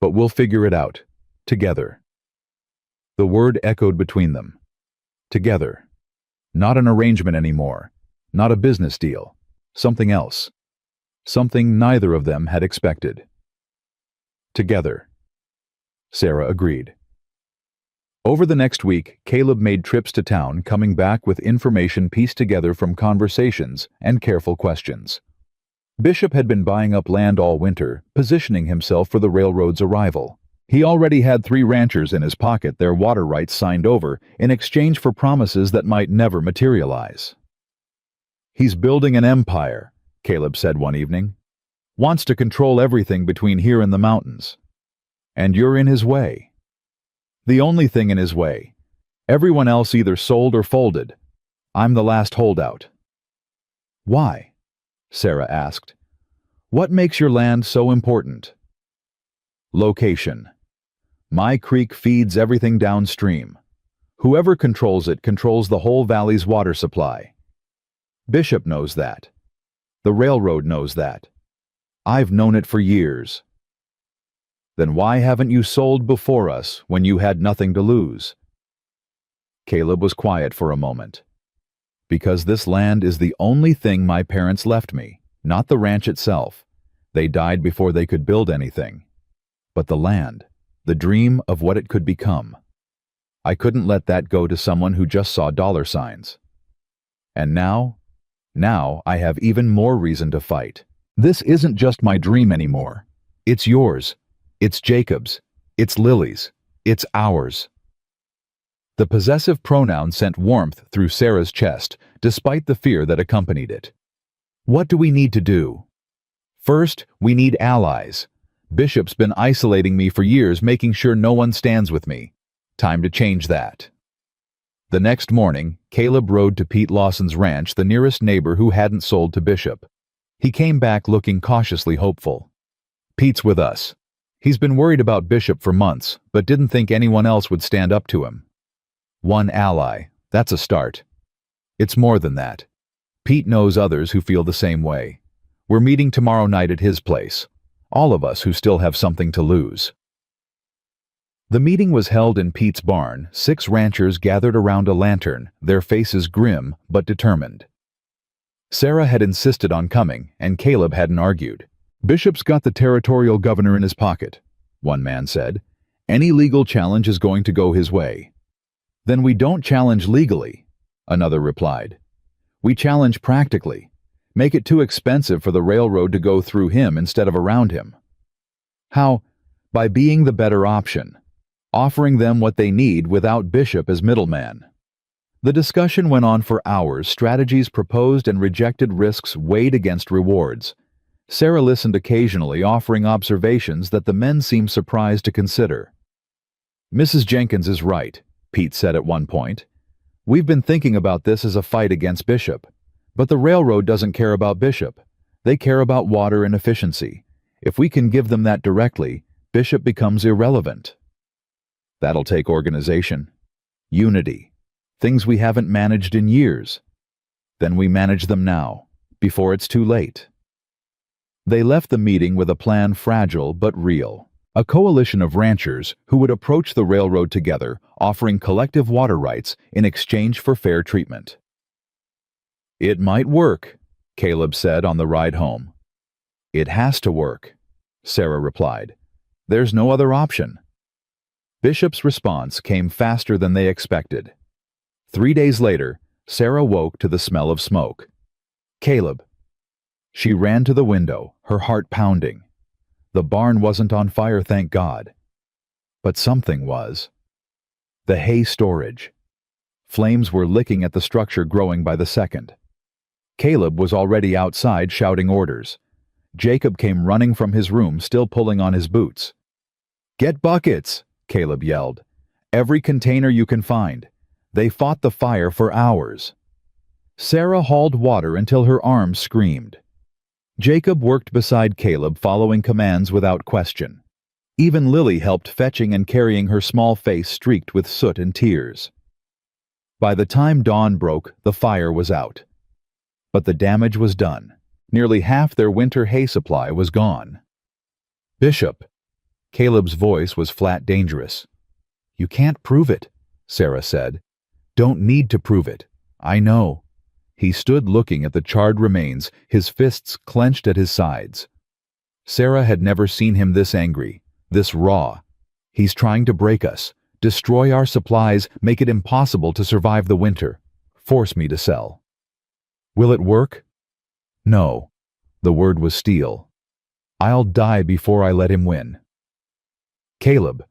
But we'll figure it out. Together." The word echoed between them. Together. Not an arrangement anymore. Not a business deal. Something else. Something neither of them had expected. Together. Sarah agreed. Over the next week, Caleb made trips to town, coming back with information pieced together from conversations and careful questions. Bishop had been buying up land all winter, positioning himself for the railroad's arrival. He already had 3 ranchers in his pocket, their water rights signed over, in exchange for promises that might never materialize. "He's building an empire," Caleb said one evening. "Wants to control everything between here and the mountains. And you're in his way. The only thing in his way. Everyone else either sold or folded. I'm the last holdout." "Why?" Sarah asked. "What makes your land so important?" "Location. My creek feeds everything downstream. Whoever controls it controls the whole valley's water supply. Bishop knows that. The railroad knows that. I've known it for years." "Then why haven't you sold before us when you had nothing to lose?" Caleb was quiet for a moment. "Because this land is the only thing my parents left me, not the ranch itself. They died before they could build anything. But the land, the dream of what it could become. I couldn't let that go to someone who just saw dollar signs. And now I have even more reason to fight. This isn't just my dream anymore. It's yours. It's Jacob's. It's Lily's. It's ours." The possessive pronoun sent warmth through Sarah's chest, despite the fear that accompanied it. "What do we need to do?" "First, we need allies. Bishop's been isolating me for years, making sure no one stands with me. Time to change that." The next morning, Caleb rode to Pete Lawson's ranch, the nearest neighbor who hadn't sold to Bishop. He came back looking cautiously hopeful. "Pete's with us. He's been worried about Bishop for months, but didn't think anyone else would stand up to him." One ally, that's a start. It's more than that. Pete knows others who feel the same way. We're meeting tomorrow night at his place. All of us who still have something to lose. The meeting was held in Pete's barn. 6 ranchers gathered around a lantern, their faces grim but determined. Sarah had insisted on coming, and Caleb hadn't argued. "Bishop's got the territorial governor in his pocket," one man said. "Any legal challenge is going to go his way." "Then we don't challenge legally," another replied. "We challenge practically. Make it too expensive for the railroad to go through him instead of around him." "How?" "By being the better option. Offering them what they need without Bishop as middleman." The discussion went on for hours. Strategies proposed and rejected, risks weighed against rewards. Sarah listened occasionally, offering observations that the men seemed surprised to consider. "Mrs. Jenkins is right," Pete said at one point. "We've been thinking about this as a fight against Bishop. But the railroad doesn't care about Bishop. They care about water and efficiency. If we can give them that directly, Bishop becomes irrelevant." "That'll take organization. Unity. Things we haven't managed in years. Then we manage them now, before it's too late." They left the meeting with a plan fragile but real. A coalition of ranchers who would approach the railroad together, offering collective water rights in exchange for fair treatment. "It might work," Caleb said on the ride home. "It has to work," Sarah replied. "There's no other option." Bishop's response came faster than they expected. 3 days later, Sarah woke to the smell of smoke. "Caleb." She ran to the window, her heart pounding. The barn wasn't on fire, thank God. But something was. The hay storage. Flames were licking at the structure, growing by the second. Caleb was already outside shouting orders. Jacob came running from his room, still pulling on his boots. "Get buckets!" Caleb yelled. "Every container you can find. They fought the fire for hours." Sarah hauled water until her arms screamed. Jacob worked beside Caleb, following commands without question. Even Lily helped, fetching and carrying her small face streaked with soot and tears. By the time dawn broke, the fire was out. But the damage was done. Nearly half their winter hay supply was gone. "Bishop." Caleb's voice was flat dangerous. "You can't prove it," Sarah said. "Don't need to prove it. I know. He stood looking at the charred remains, his fists clenched at his sides. Sarah had never seen him this angry, this raw. He's trying to break us, destroy our supplies, make it impossible to survive the winter, force me to sell. Will it work? No. The word was steel. I'll die before I let him win. Caleb.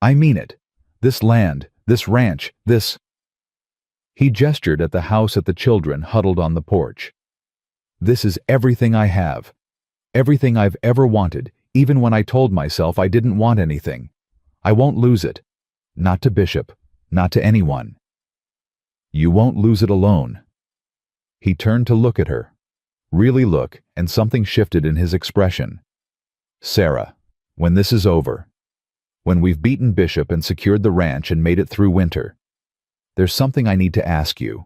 I mean it. This land, this ranch, this... He gestured at the house at the children huddled on the porch. This is everything I have. Everything I've ever wanted, even when I told myself I didn't want anything. I won't lose it. Not to Bishop. Not to anyone. You won't lose it alone. He turned to look at her. Really look, and something shifted in his expression. Sarah, when this is over, when we've beaten Bishop and secured the ranch and made it through winter, there's something I need to ask you.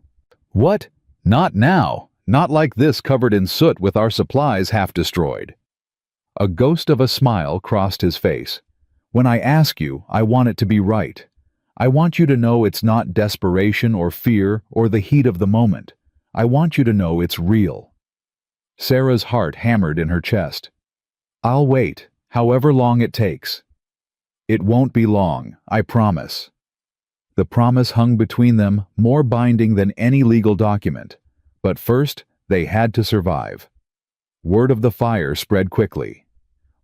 What? Not now. Not like this, covered in soot with our supplies half destroyed. A ghost of a smile crossed his face. When I ask you, I want it to be right. I want you to know it's not desperation or fear or the heat of the moment. I want you to know it's real. Sarah's heart hammered in her chest. I'll wait, however long it takes. It won't be long, I promise. The promise hung between them, more binding than any legal document. But first, they had to survive. Word of the fire spread quickly.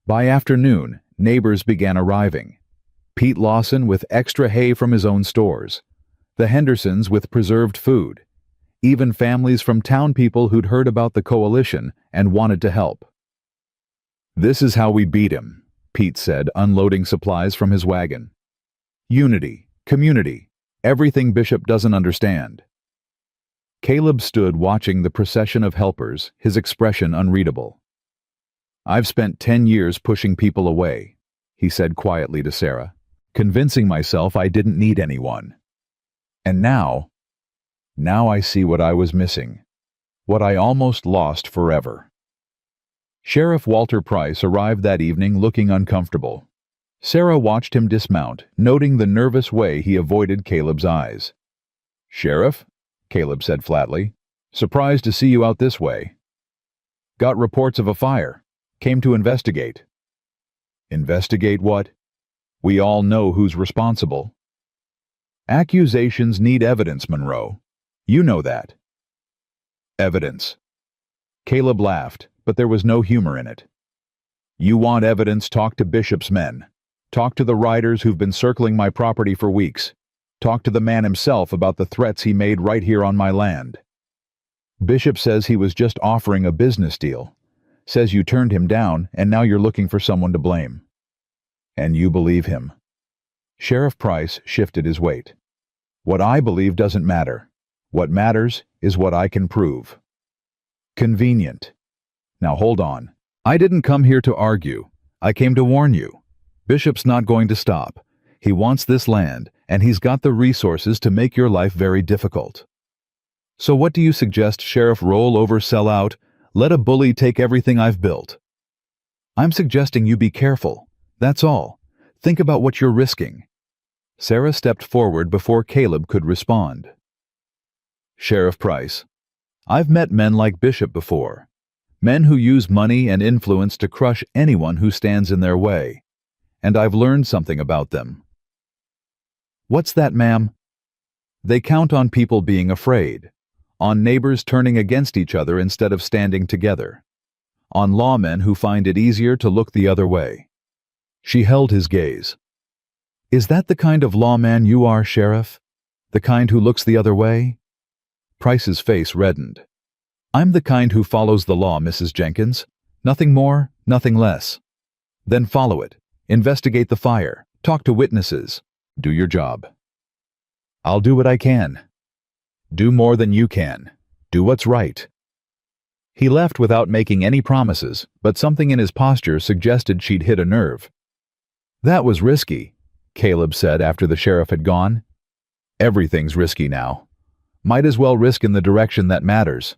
By afternoon, neighbors began arriving. Pete Lawson with extra hay from his own stores. The Hendersons with preserved food. Even families from town people who'd heard about the coalition and wanted to help. This is how we beat him, Pete said, unloading supplies from his wagon. Unity, community, everything Bishop doesn't understand. Caleb stood watching the procession of helpers, his expression unreadable. I've spent 10 years pushing people away, he said quietly to Sarah, convincing myself I didn't need anyone. And now I see what I was missing, what I almost lost forever. Sheriff Walter Price arrived that evening looking uncomfortable. Sarah watched him dismount, noting the nervous way he avoided Caleb's eyes. Sheriff? Caleb said flatly. Surprised to see you out this way. Got reports of a fire. Came to investigate. Investigate what? We all know who's responsible. Accusations need evidence, Monroe. You know that. Evidence. Caleb laughed, but there was no humor in it. You want evidence, talk to Bishop's men. Talk to the riders who've been circling my property for weeks. Talk to the man himself about the threats he made right here on my land. Bishop says he was just offering a business deal. Says you turned him down, and now you're looking for someone to blame. And you believe him. Sheriff Price shifted his weight. What I believe doesn't matter. What matters is what I can prove. Convenient. Now hold on. I didn't come here to argue. I came to warn you. Bishop's not going to stop. He wants this land, and he's got the resources to make your life very difficult. So what do you suggest, Sheriff? Roll over, sell out? Let a bully take everything I've built? I'm suggesting you be careful. That's all. Think about what you're risking. Sarah stepped forward before Caleb could respond. Sheriff Price, I've met men like Bishop before. Men who use money and influence to crush anyone who stands in their way. And I've learned something about them. What's that, ma'am? They count on people being afraid, on neighbors turning against each other instead of standing together, on lawmen who find it easier to look the other way. She held his gaze. Is that the kind of lawman you are, Sheriff? The kind who looks the other way? Price's face reddened. I'm the kind who follows the law, Mrs. Jenkins. Nothing more, nothing less. Then follow it. Investigate the fire. Talk to witnesses. Do your job. I'll do what I can. Do more than you can. Do what's right. He left without making any promises, but something in his posture suggested she'd hit a nerve. That was risky, Caleb said after the sheriff had gone. Everything's risky now. Might as well risk in the direction that matters.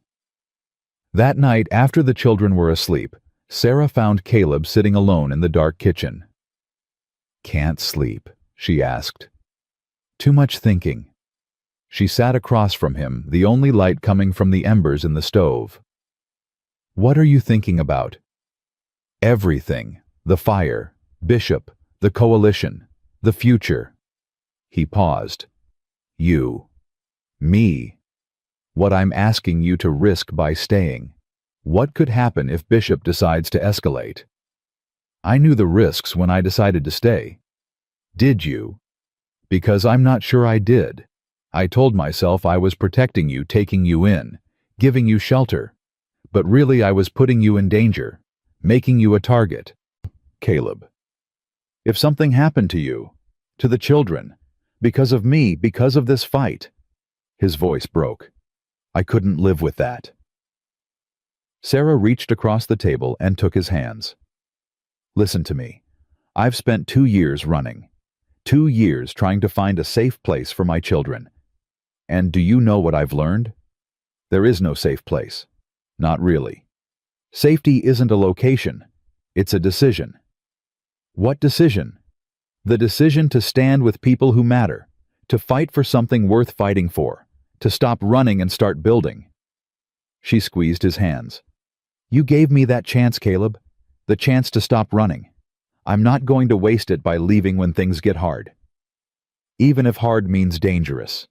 That night, after the children were asleep, Sarah found Caleb sitting alone in the dark kitchen. Can't sleep, she asked. Too much thinking. She sat across from him, the only light coming from the embers in the stove. "What are you thinking about?" "Everything. The fire, Bishop, the coalition, the future." He paused. "You. Me. What I'm asking you to risk by staying. What could happen if Bishop decides to escalate?" "I knew the risks when I decided to stay." "Did you?" "Because I'm not sure I did. I told myself I was protecting you, taking you in, giving you shelter. But really I was putting you in danger, making you a target." "Caleb, if something happened to you, to the children, because of me, because of this fight." His voice broke. "I couldn't live with that." Sarah reached across the table and took his hands. "Listen to me. I've spent 2 years running. 2 years trying to find a safe place for my children. And do you know what I've learned? There is no safe place. Not really. Safety isn't a location. It's a decision." "What decision?" "The decision to stand with people who matter, to fight for something worth fighting for, to stop running and start building." She squeezed his hands. "You gave me that chance, Caleb. The chance to stop running. I'm not going to waste it by leaving when things get hard. Even if hard means dangerous.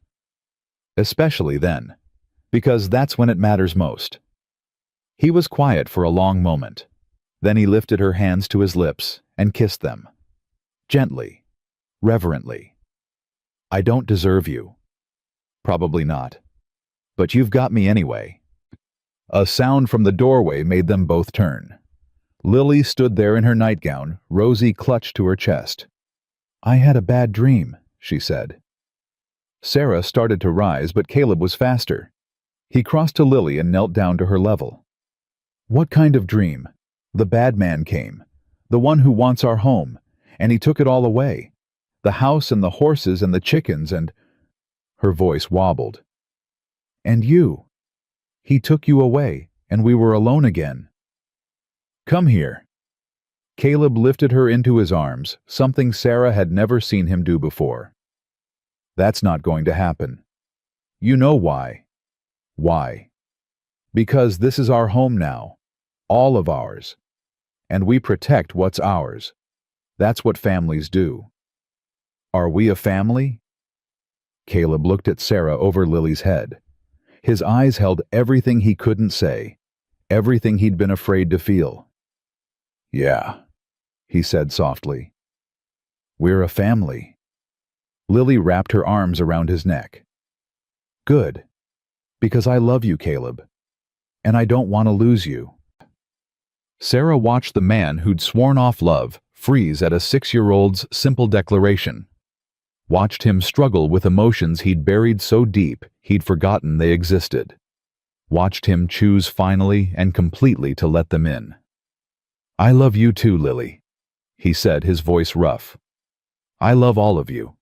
Especially then, because that's when it matters most." He was quiet for a long moment. Then he lifted her hands to his lips and kissed them. Gently, reverently. "I don't deserve you." "Probably not. But you've got me anyway." A sound from the doorway made them both turn. Lily stood there in her nightgown, Rosie clutched to her chest. "I had a bad dream," she said. Sarah started to rise, but Caleb was faster. He crossed to Lily and knelt down to her level. "What kind of dream?" "The bad man came, the one who wants our home, and he took it all away. The house and the horses and the chickens and—" Her voice wobbled. "And you. He took you away, and we were alone again." "Come here." Caleb lifted her into his arms, something Sarah had never seen him do before. "That's not going to happen. You know why." "Why?" "Because this is our home now. All of ours. And we protect what's ours. That's what families do." "Are we a family?" Caleb looked at Sarah over Lily's head. His eyes held everything he couldn't say, everything he'd been afraid to feel. "Yeah," he said softly. "We're a family." Lily wrapped her arms around his neck. "Good. Because I love you, Caleb. And I don't want to lose you." Sarah watched the man who'd sworn off love freeze at a 6-year-old's simple declaration. Watched him struggle with emotions he'd buried so deep he'd forgotten they existed. Watched him choose finally and completely to let them in. "I love you too, Lily," he said, his voice rough. "I love all of you."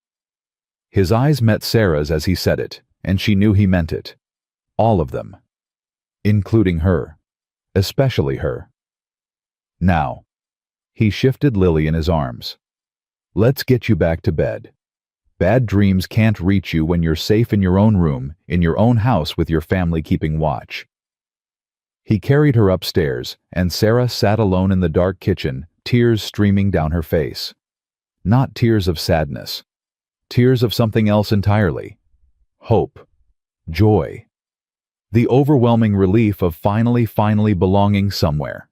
His eyes met Sarah's as he said it, and she knew he meant it. All of them. Including her. Especially her. "Now." He shifted Lily in his arms. "Let's get you back to bed. Bad dreams can't reach you when you're safe in your own room, in your own house with your family keeping watch." He carried her upstairs, and Sarah sat alone in the dark kitchen, tears streaming down her face. Not tears of sadness. Tears of something else entirely. Hope. Joy. The overwhelming relief of finally belonging somewhere.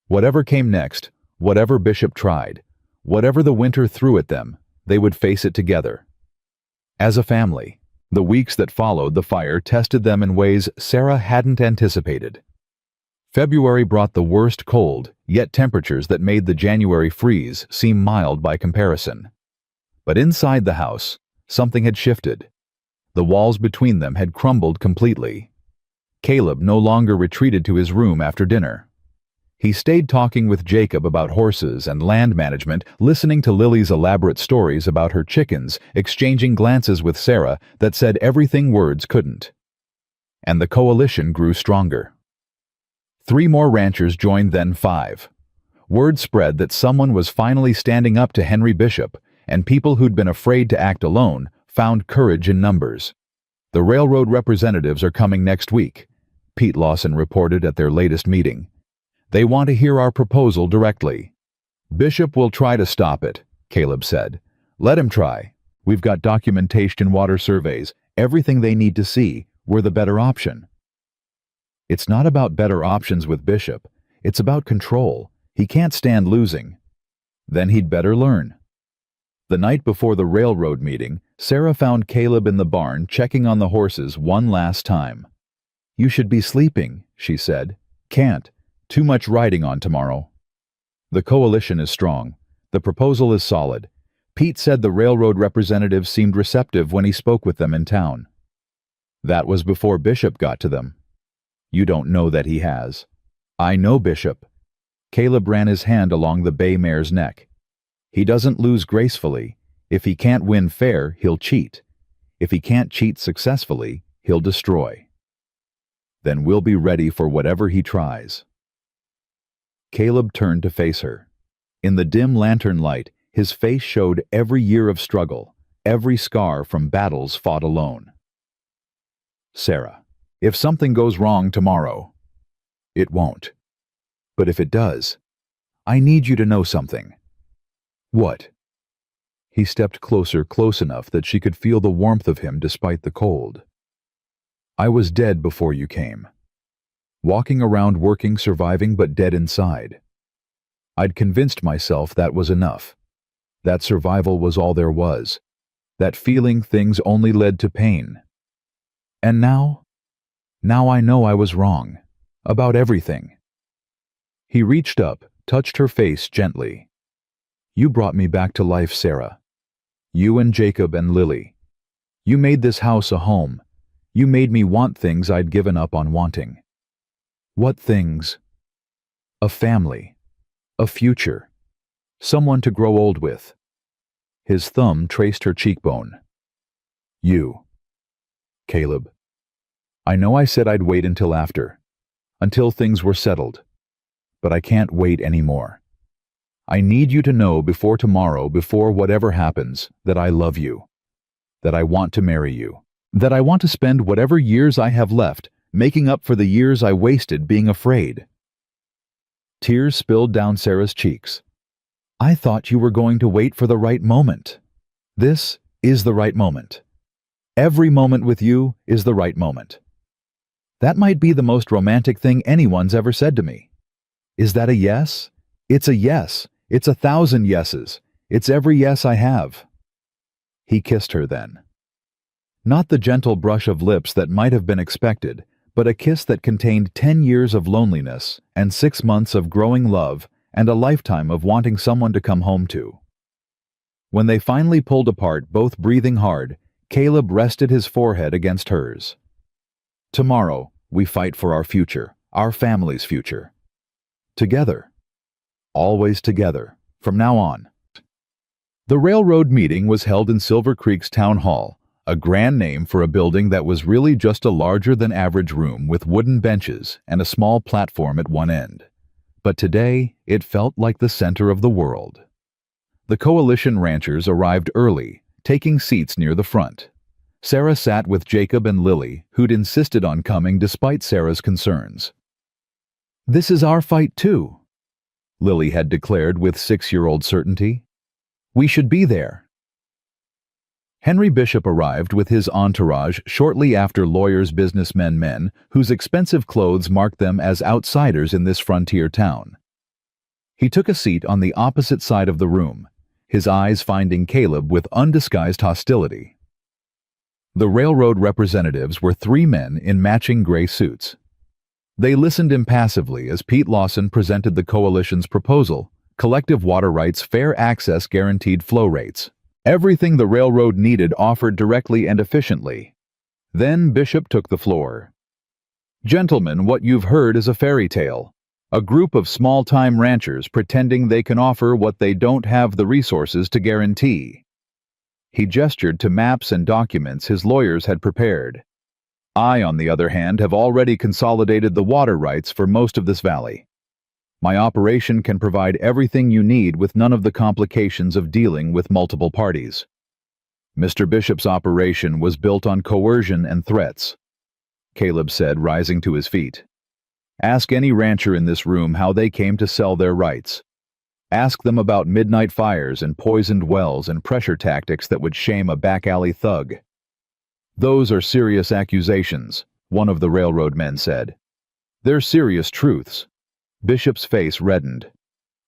Whatever came next, whatever Bishop tried, whatever the winter threw at them, they would face it together. As a family, the weeks that followed the fire tested them in ways Sarah hadn't anticipated. February brought the worst cold, yet temperatures that made the January freeze seem mild by comparison. But inside the house, something had shifted. The walls between them had crumbled completely. Caleb no longer retreated to his room after dinner. He stayed talking with Jacob about horses and land management, listening to Lily's elaborate stories about her chickens, exchanging glances with Sarah that said everything words couldn't. And the coalition grew stronger. 3 more ranchers joined, then 5. Word spread that someone was finally standing up to Henry Bishop, and people who'd been afraid to act alone found courage in numbers. The railroad representatives are coming next week, Pete Lawson reported at their latest meeting. They want to hear our proposal directly. Bishop will try to stop it, Caleb said. Let him try. We've got documentation, water surveys, everything they need to see. We're the better option. It's not about better options with Bishop. It's about control. He can't stand losing. Then he'd better learn. The night before the railroad meeting, Sarah found Caleb in the barn checking on the horses one last time. You should be sleeping, she said. Can't. Too much riding on tomorrow. The coalition is strong. The proposal is solid. Pete said the railroad representatives seemed receptive when he spoke with them in town. That was before Bishop got to them. You don't know that he has. I know Bishop. Caleb ran his hand along the bay mare's neck. He doesn't lose gracefully. If he can't win fair, he'll cheat. If he can't cheat successfully, he'll destroy. Then we'll be ready for whatever he tries. Caleb turned to face her. In the dim lantern light, his face showed every year of struggle, every scar from battles fought alone. Sarah, if something goes wrong tomorrow, it won't. But if it does, I need you to know something. What? He stepped closer, close enough that she could feel the warmth of him despite the cold. I was dead before you came. Walking around working, surviving, but dead inside. I'd convinced myself that was enough. That survival was all there was. That feeling things only led to pain. And now I know I was wrong. About everything. He reached up, touched her face gently. You brought me back to life, Sarah. You and Jacob and Lily. You made this house a home. You made me want things I'd given up on wanting. What things? A family. A future. Someone to grow old with. His thumb traced her cheekbone. You. Caleb. I know I said I'd wait until after. Until things were settled. But I can't wait anymore. I need you to know before tomorrow, before whatever happens, that I love you. That I want to marry you. That I want to spend whatever years I have left making up for the years I wasted being afraid. Tears spilled down Sarah's cheeks. I thought you were going to wait for the right moment. This is the right moment. Every moment with you is the right moment. That might be the most romantic thing anyone's ever said to me. Is that a yes? It's a yes. It's 1,000 yeses. It's every yes I have. He kissed her then. Not the gentle brush of lips that might have been expected, but a kiss that contained 10 years of loneliness and 6 months of growing love and a lifetime of wanting someone to come home to. When they finally pulled apart, both breathing hard, Caleb rested his forehead against hers. Tomorrow, we fight for our future, our family's future. Together. Always together, from now on. The railroad meeting was held in Silver Creek's town hall, a grand name for a building that was really just a larger-than-average room with wooden benches and a small platform at one end. But today, it felt like the center of the world. The coalition ranchers arrived early, taking seats near the front. Sarah sat with Jacob and Lily, who'd insisted on coming despite Sarah's concerns. This is our fight too, Lily had declared with 6-year-old certainty. We should be there. Henry Bishop arrived with his entourage shortly after lawyers, businessmen, men whose expensive clothes marked them as outsiders in this frontier town. He took a seat on the opposite side of the room, his eyes finding Caleb with undisguised hostility. The railroad representatives were 3 men in matching gray suits. They listened impassively as Pete Lawson presented the coalition's proposal, collective water rights, fair access, guaranteed flow rates. Everything the railroad needed offered directly and efficiently. Then Bishop took the floor. Gentlemen, what you've heard is a fairy tale. A group of small-time ranchers pretending they can offer what they don't have the resources to guarantee. He gestured to maps and documents his lawyers had prepared. I, on the other hand, have already consolidated the water rights for most of this valley. My operation can provide everything you need with none of the complications of dealing with multiple parties. Mr. Bishop's operation was built on coercion and threats, Caleb said, rising to his feet. Ask any rancher in this room how they came to sell their rights. Ask them about midnight fires and poisoned wells and pressure tactics that would shame a back-alley thug. Those are serious accusations, one of the railroad men said. They're serious truths. Bishop's face reddened.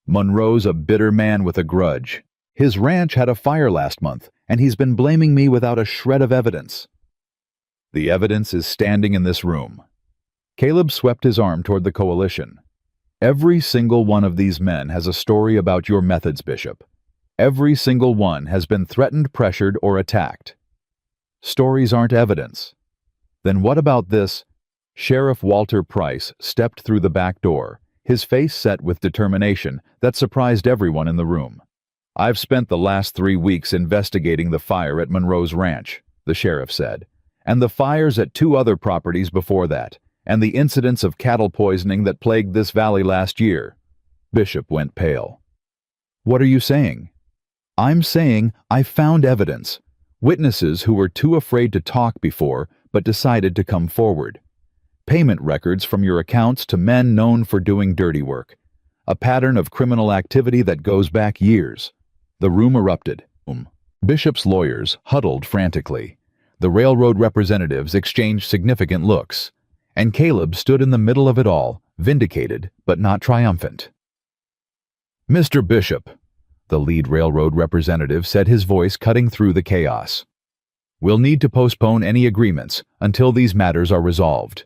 Monroe's a bitter man with a grudge. His ranch had a fire last month, and he's been blaming me without a shred of evidence. The evidence is standing in this room. Caleb swept his arm toward the coalition. Every single one of these men has a story about your methods, Bishop. Every single one has been threatened, pressured, or attacked. Stories aren't evidence. Then what about this? Sheriff Walter Price stepped through the back door, his face set with determination that surprised everyone in the room. I've spent the last 3 weeks investigating the fire at Monroe's ranch, the sheriff said, and the fires at 2 other properties before that, and the incidents of cattle poisoning that plagued this valley last year. Bishop went pale. What are you saying? I'm saying I found evidence. Witnesses who were too afraid to talk before but decided to come forward. Payment records from your accounts to men known for doing dirty work. A pattern of criminal activity that goes back years. The room erupted. Bishop's lawyers huddled frantically. The railroad representatives exchanged significant looks. And Caleb stood in the middle of it all, vindicated but not triumphant. Mr. Bishop, the lead railroad representative said, his voice cutting through the chaos. We'll need to postpone any agreements until these matters are resolved.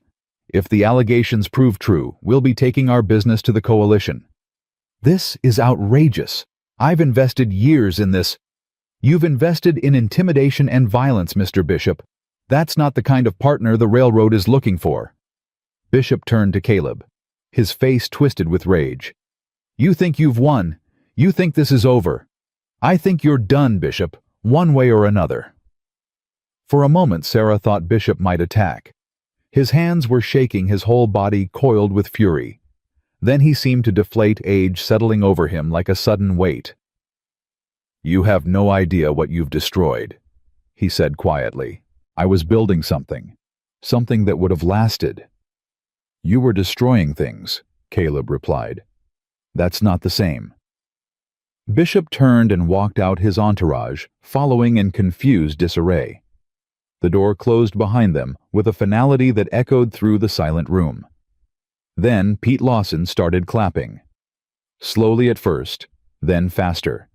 If the allegations prove true, we'll be taking our business to the coalition. This is outrageous. I've invested years in this. You've invested in intimidation and violence, Mr. Bishop. That's not the kind of partner the railroad is looking for. Bishop turned to Caleb, his face twisted with rage. You think you've won. You think this is over. I think you're done, Bishop, one way or another. For a moment, Sarah thought Bishop might attack. His hands were shaking, his whole body coiled with fury. Then he seemed to deflate, age settling over him like a sudden weight. You have no idea what you've destroyed, he said quietly. I was building something that would have lasted. You were destroying things, Caleb replied. That's not the same. Bishop turned and walked out, his entourage following in confused disarray. The door closed behind them with a finality that echoed through the silent room. Then Pete Lawson started clapping. Slowly at first, then faster.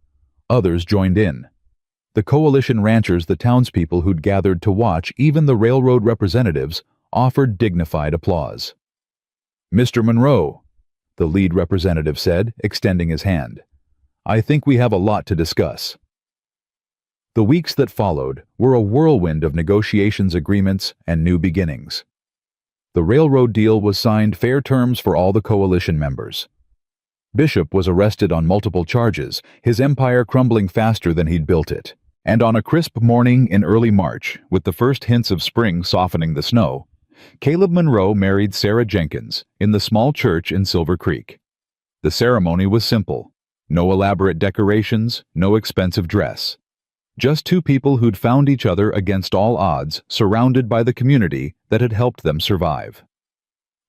Others joined in. The coalition ranchers, the townspeople who'd gathered to watch, even the railroad representatives, offered dignified applause. Mr. Monroe, the lead representative said, extending his hand. I think we have a lot to discuss. The weeks that followed were a whirlwind of negotiations, agreements, and new beginnings. The railroad deal was signed, fair terms for all the coalition members. Bishop was arrested on multiple charges, his empire crumbling faster than he'd built it. And on a crisp morning in early March, with the first hints of spring softening the snow, Caleb Monroe married Sarah Jenkins in the small church in Silver Creek. The ceremony was simple. No elaborate decorations, no expensive dress. Just 2 people who'd found each other against all odds, surrounded by the community that had helped them survive.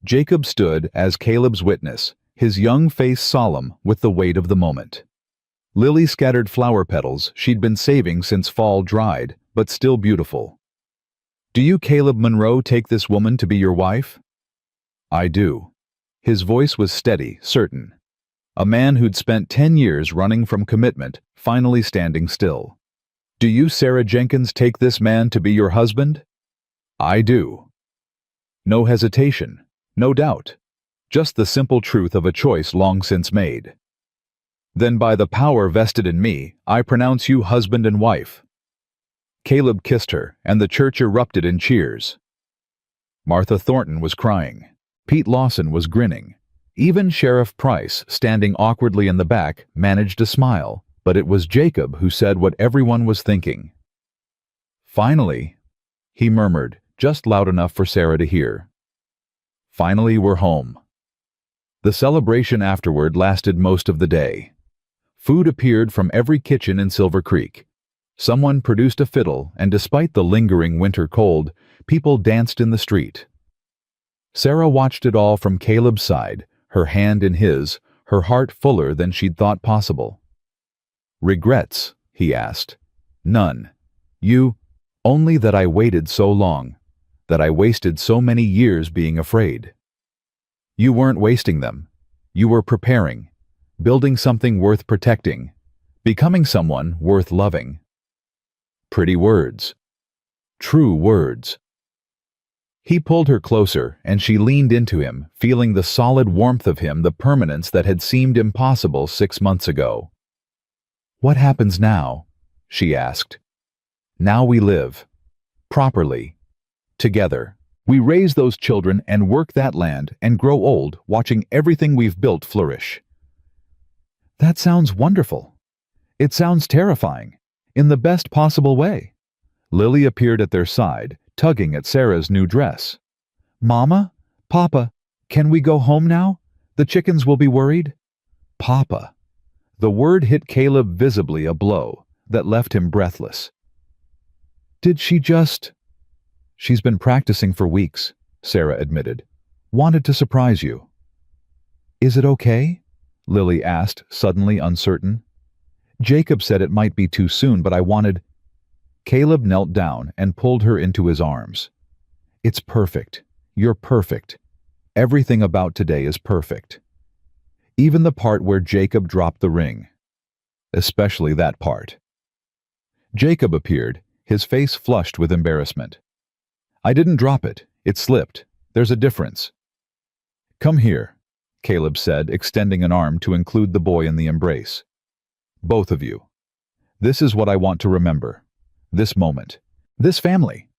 Jacob stood as Caleb's witness, his young face solemn with the weight of the moment. Lily scattered flower petals she'd been saving since fall dried, but still beautiful. Do you, Caleb Monroe, take this woman to be your wife? I do. His voice was steady, certain. A man who'd spent 10 years running from commitment, finally standing still. Do you, Sarah Jenkins, take this man to be your husband? I do. No hesitation, no doubt. Just the simple truth of a choice long since made. Then by the power vested in me, I pronounce you husband and wife. Caleb kissed her, and the church erupted in cheers. Martha Thornton was crying. Pete Lawson was grinning. Even Sheriff Price, standing awkwardly in the back, managed a smile, but it was Jacob who said what everyone was thinking. Finally, he murmured, just loud enough for Sarah to hear. Finally, we're home. The celebration afterward lasted most of the day. Food appeared from every kitchen in Silver Creek. Someone produced a fiddle, and despite the lingering winter cold, people danced in the street. Sarah watched it all from Caleb's side, her hand in his, her heart fuller than she'd thought possible. "Regrets?" he asked. "None. You? Only that I waited so long, that I wasted so many years being afraid." "You weren't wasting them. You were preparing, building something worth protecting, becoming someone worth loving." Pretty words. True words. He pulled her closer, and she leaned into him, feeling the solid warmth of him, the permanence that had seemed impossible 6 months ago. "What happens now?" she asked. "Now we live. Properly. Together. We raise those children and work that land and grow old, watching everything we've built flourish." "That sounds wonderful. It sounds terrifying, in the best possible way." Lily appeared at their side, tugging at Sarah's new dress. "Mama? Papa, can we go home now? The chickens will be worried." Papa. The word hit Caleb visibly a blow that left him breathless. "Did she just—" "She's been practicing for weeks," Sarah admitted. "Wanted to surprise you." "Is it okay?" Lily asked, suddenly uncertain. "Jacob said it might be too soon, but I wanted—" Caleb knelt down and pulled her into his arms. "It's perfect. You're perfect. Everything about today is perfect. Even the part where Jacob dropped the ring. Especially that part." Jacob appeared, his face flushed with embarrassment. "I didn't drop it. It slipped. There's a difference." "Come here," Caleb said, extending an arm to include the boy in the embrace. "Both of you. This is what I want to remember. This moment. This family."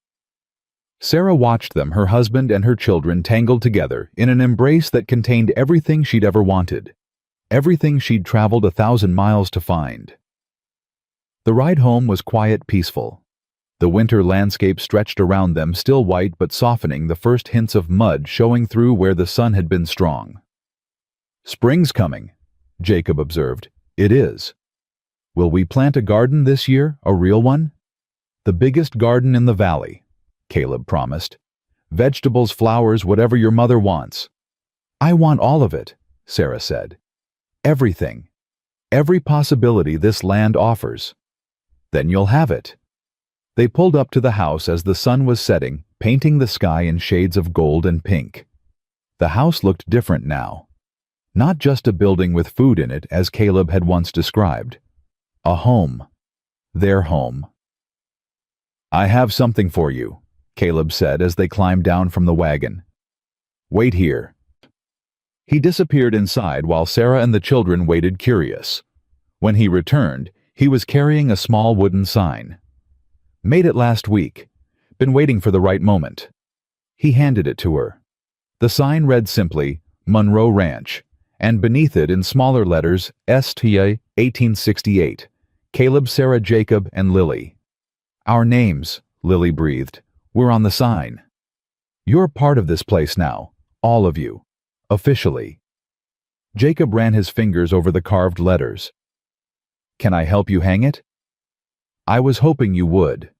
Sarah watched them, her husband and her children tangled together, in an embrace that contained everything she'd ever wanted. Everything she'd traveled 1,000 miles to find. The ride home was quiet, peaceful. The winter landscape stretched around them, still white but softening, the first hints of mud showing through where the sun had been strong. "Spring's coming," Jacob observed. "It is. Will we plant a garden this year, a real one?" "The biggest garden in the valley," Caleb promised. "Vegetables, flowers, whatever your mother wants." "I want all of it," Sarah said. "Everything. Every possibility this land offers." "Then you'll have it." They pulled up to the house as the sun was setting, painting the sky in shades of gold and pink. The house looked different now. Not just a building with food in it, as Caleb had once described. A home. Their home. "I have something for you," Caleb said as they climbed down from the wagon. "Wait here." He disappeared inside while Sarah and the children waited, curious. When he returned, he was carrying a small wooden sign. "Made it last week. Been waiting for the right moment." He handed it to her. The sign read simply, "Monroe Ranch," and beneath it in smaller letters, STA 1868, Caleb, Sarah, Jacob, and Lily. "Our names," Lily breathed. "We're on the sign. You're part of this place now, all of you, officially." Jacob ran his fingers over the carved letters. "Can I help you hang it?" "I was hoping you would."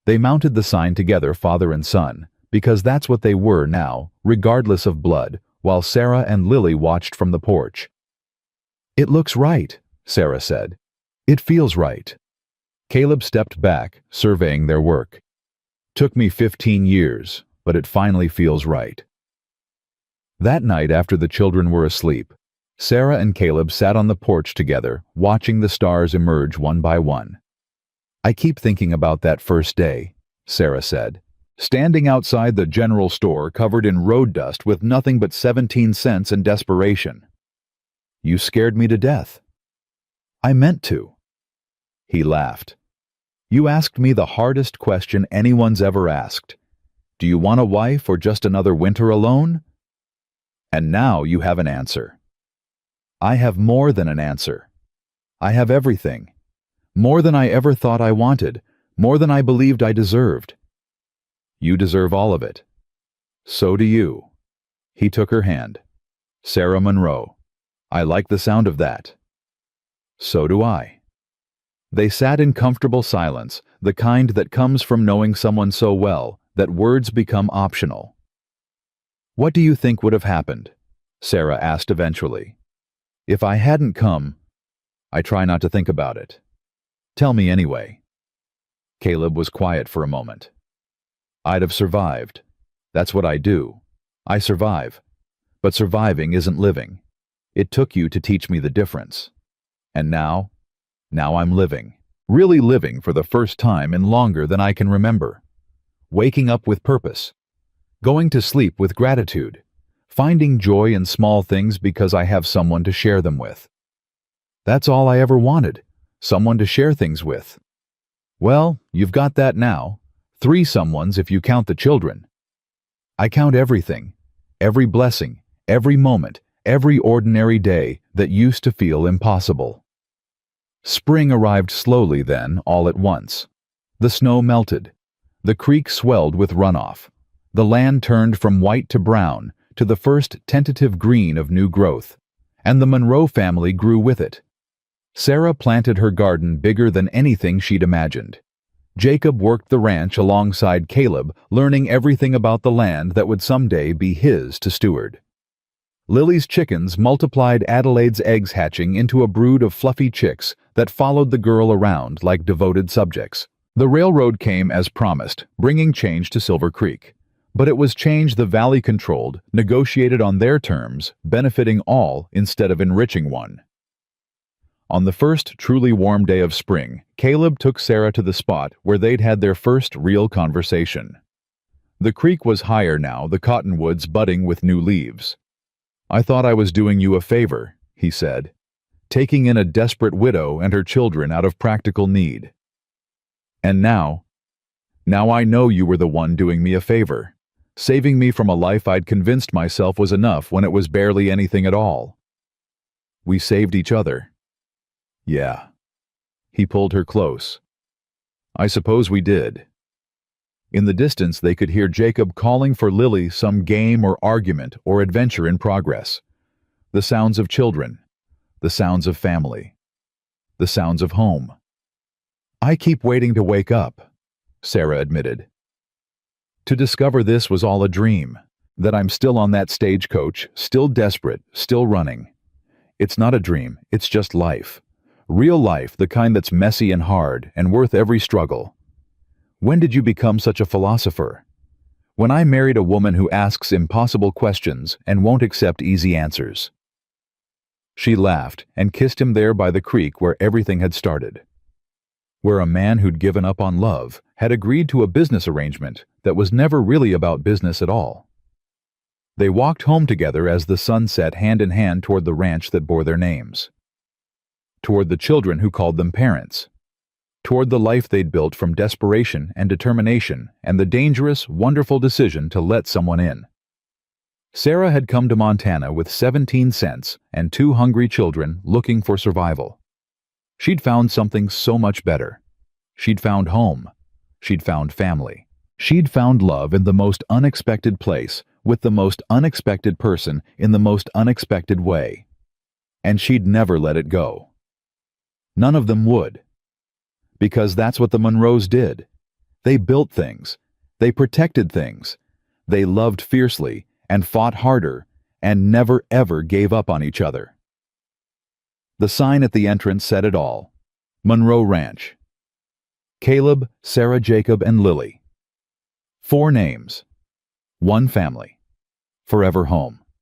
They mounted the sign together, father and son, because that's what they were now, regardless of blood, while Sarah and Lily watched from the porch. "It looks right," Sarah said. "It feels right." Caleb stepped back, surveying their work. "Took me 15 years, but it finally feels right." That night, after the children were asleep, Sarah and Caleb sat on the porch together, watching the stars emerge one by one. "I keep thinking about that first day," Sarah said, "standing outside the general store covered in road dust with nothing but 17 cents and desperation. You scared me to death." "I meant to." He laughed. "You asked me the hardest question anyone's ever asked. Do you want a wife or just another winter alone? And now you have an answer." "I have more than an answer. I have everything. More than I ever thought I wanted, more than I believed I deserved." "You deserve all of it." "So do you." He took her hand. "Sarah Monroe. I like the sound of that." "So do I." They sat in comfortable silence, the kind that comes from knowing someone so well that words become optional. "What do you think would have happened?" Sarah asked eventually. "If I hadn't come." "I try not to think about it." "Tell me anyway." Caleb was quiet for a moment. "I'd have survived. That's what I do. I survive. But surviving isn't living. It took you to teach me the difference. And now I'm living. Really living for the first time in longer than I can remember. Waking up with purpose. Going to sleep with gratitude. Finding joy in small things because I have someone to share them with. That's all I ever wanted, someone to share things with. Well, you've got that now. 3 someones if you count the children. I count everything, every blessing, every moment, every ordinary day that used to feel impossible." Spring arrived slowly then, all at once. The snow melted. The creek swelled with runoff. The land turned from white to brown, to the first tentative green of new growth, and the Monroe family grew with it. Sarah planted her garden bigger than anything she'd imagined. Jacob worked the ranch alongside Caleb, learning everything about the land that would someday be his to steward. Lily's chickens multiplied Adelaide's eggs, hatching into a brood of fluffy chicks that followed the girl around like devoted subjects. The railroad came as promised, bringing change to Silver Creek. But it was change the valley controlled, negotiated on their terms, benefiting all instead of enriching one. On the first truly warm day of spring, Caleb took Sarah to the spot where they'd had their first real conversation. The creek was higher now, the cottonwoods budding with new leaves. "I thought I was doing you a favor," he said, "taking in a desperate widow and her children out of practical need. And now I know you were the one doing me a favor, saving me from a life I'd convinced myself was enough when it was barely anything at all. We saved each other." "Yeah." He pulled her close. "I suppose we did." In the distance they could hear Jacob calling for Lily, some game or argument or adventure in progress. The sounds of children, the sounds of family, the sounds of home. "I keep waiting to wake up," Sarah admitted. "To discover this was all a dream, that I'm still on that stagecoach, still desperate, still running. It's not a dream, it's just life. Real life, the kind that's messy and hard and worth every struggle. When did you become such a philosopher? When I married a woman who asks impossible questions and won't accept easy answers." She laughed and kissed him there by the creek where everything had started. Where a man who'd given up on love had agreed to a business arrangement that was never really about business at all. They walked home together as the sun set, hand in hand toward the ranch that bore their names. Toward the children who called them parents. Toward the life they'd built from desperation and determination and the dangerous, wonderful decision to let someone in. Sarah had come to Montana with 17 cents and 2 hungry children looking for survival. She'd found something so much better. She'd found home. She'd found family. She'd found love in the most unexpected place, with the most unexpected person in the most unexpected way. And she'd never let it go. None of them would. Because that's what the Monroes did. They built things. They protected things. They loved fiercely and fought harder and never ever gave up on each other. The sign at the entrance said it all. Monroe Ranch. Caleb, Sarah, Jacob, and Lily. 4 names. 1 family. Forever home.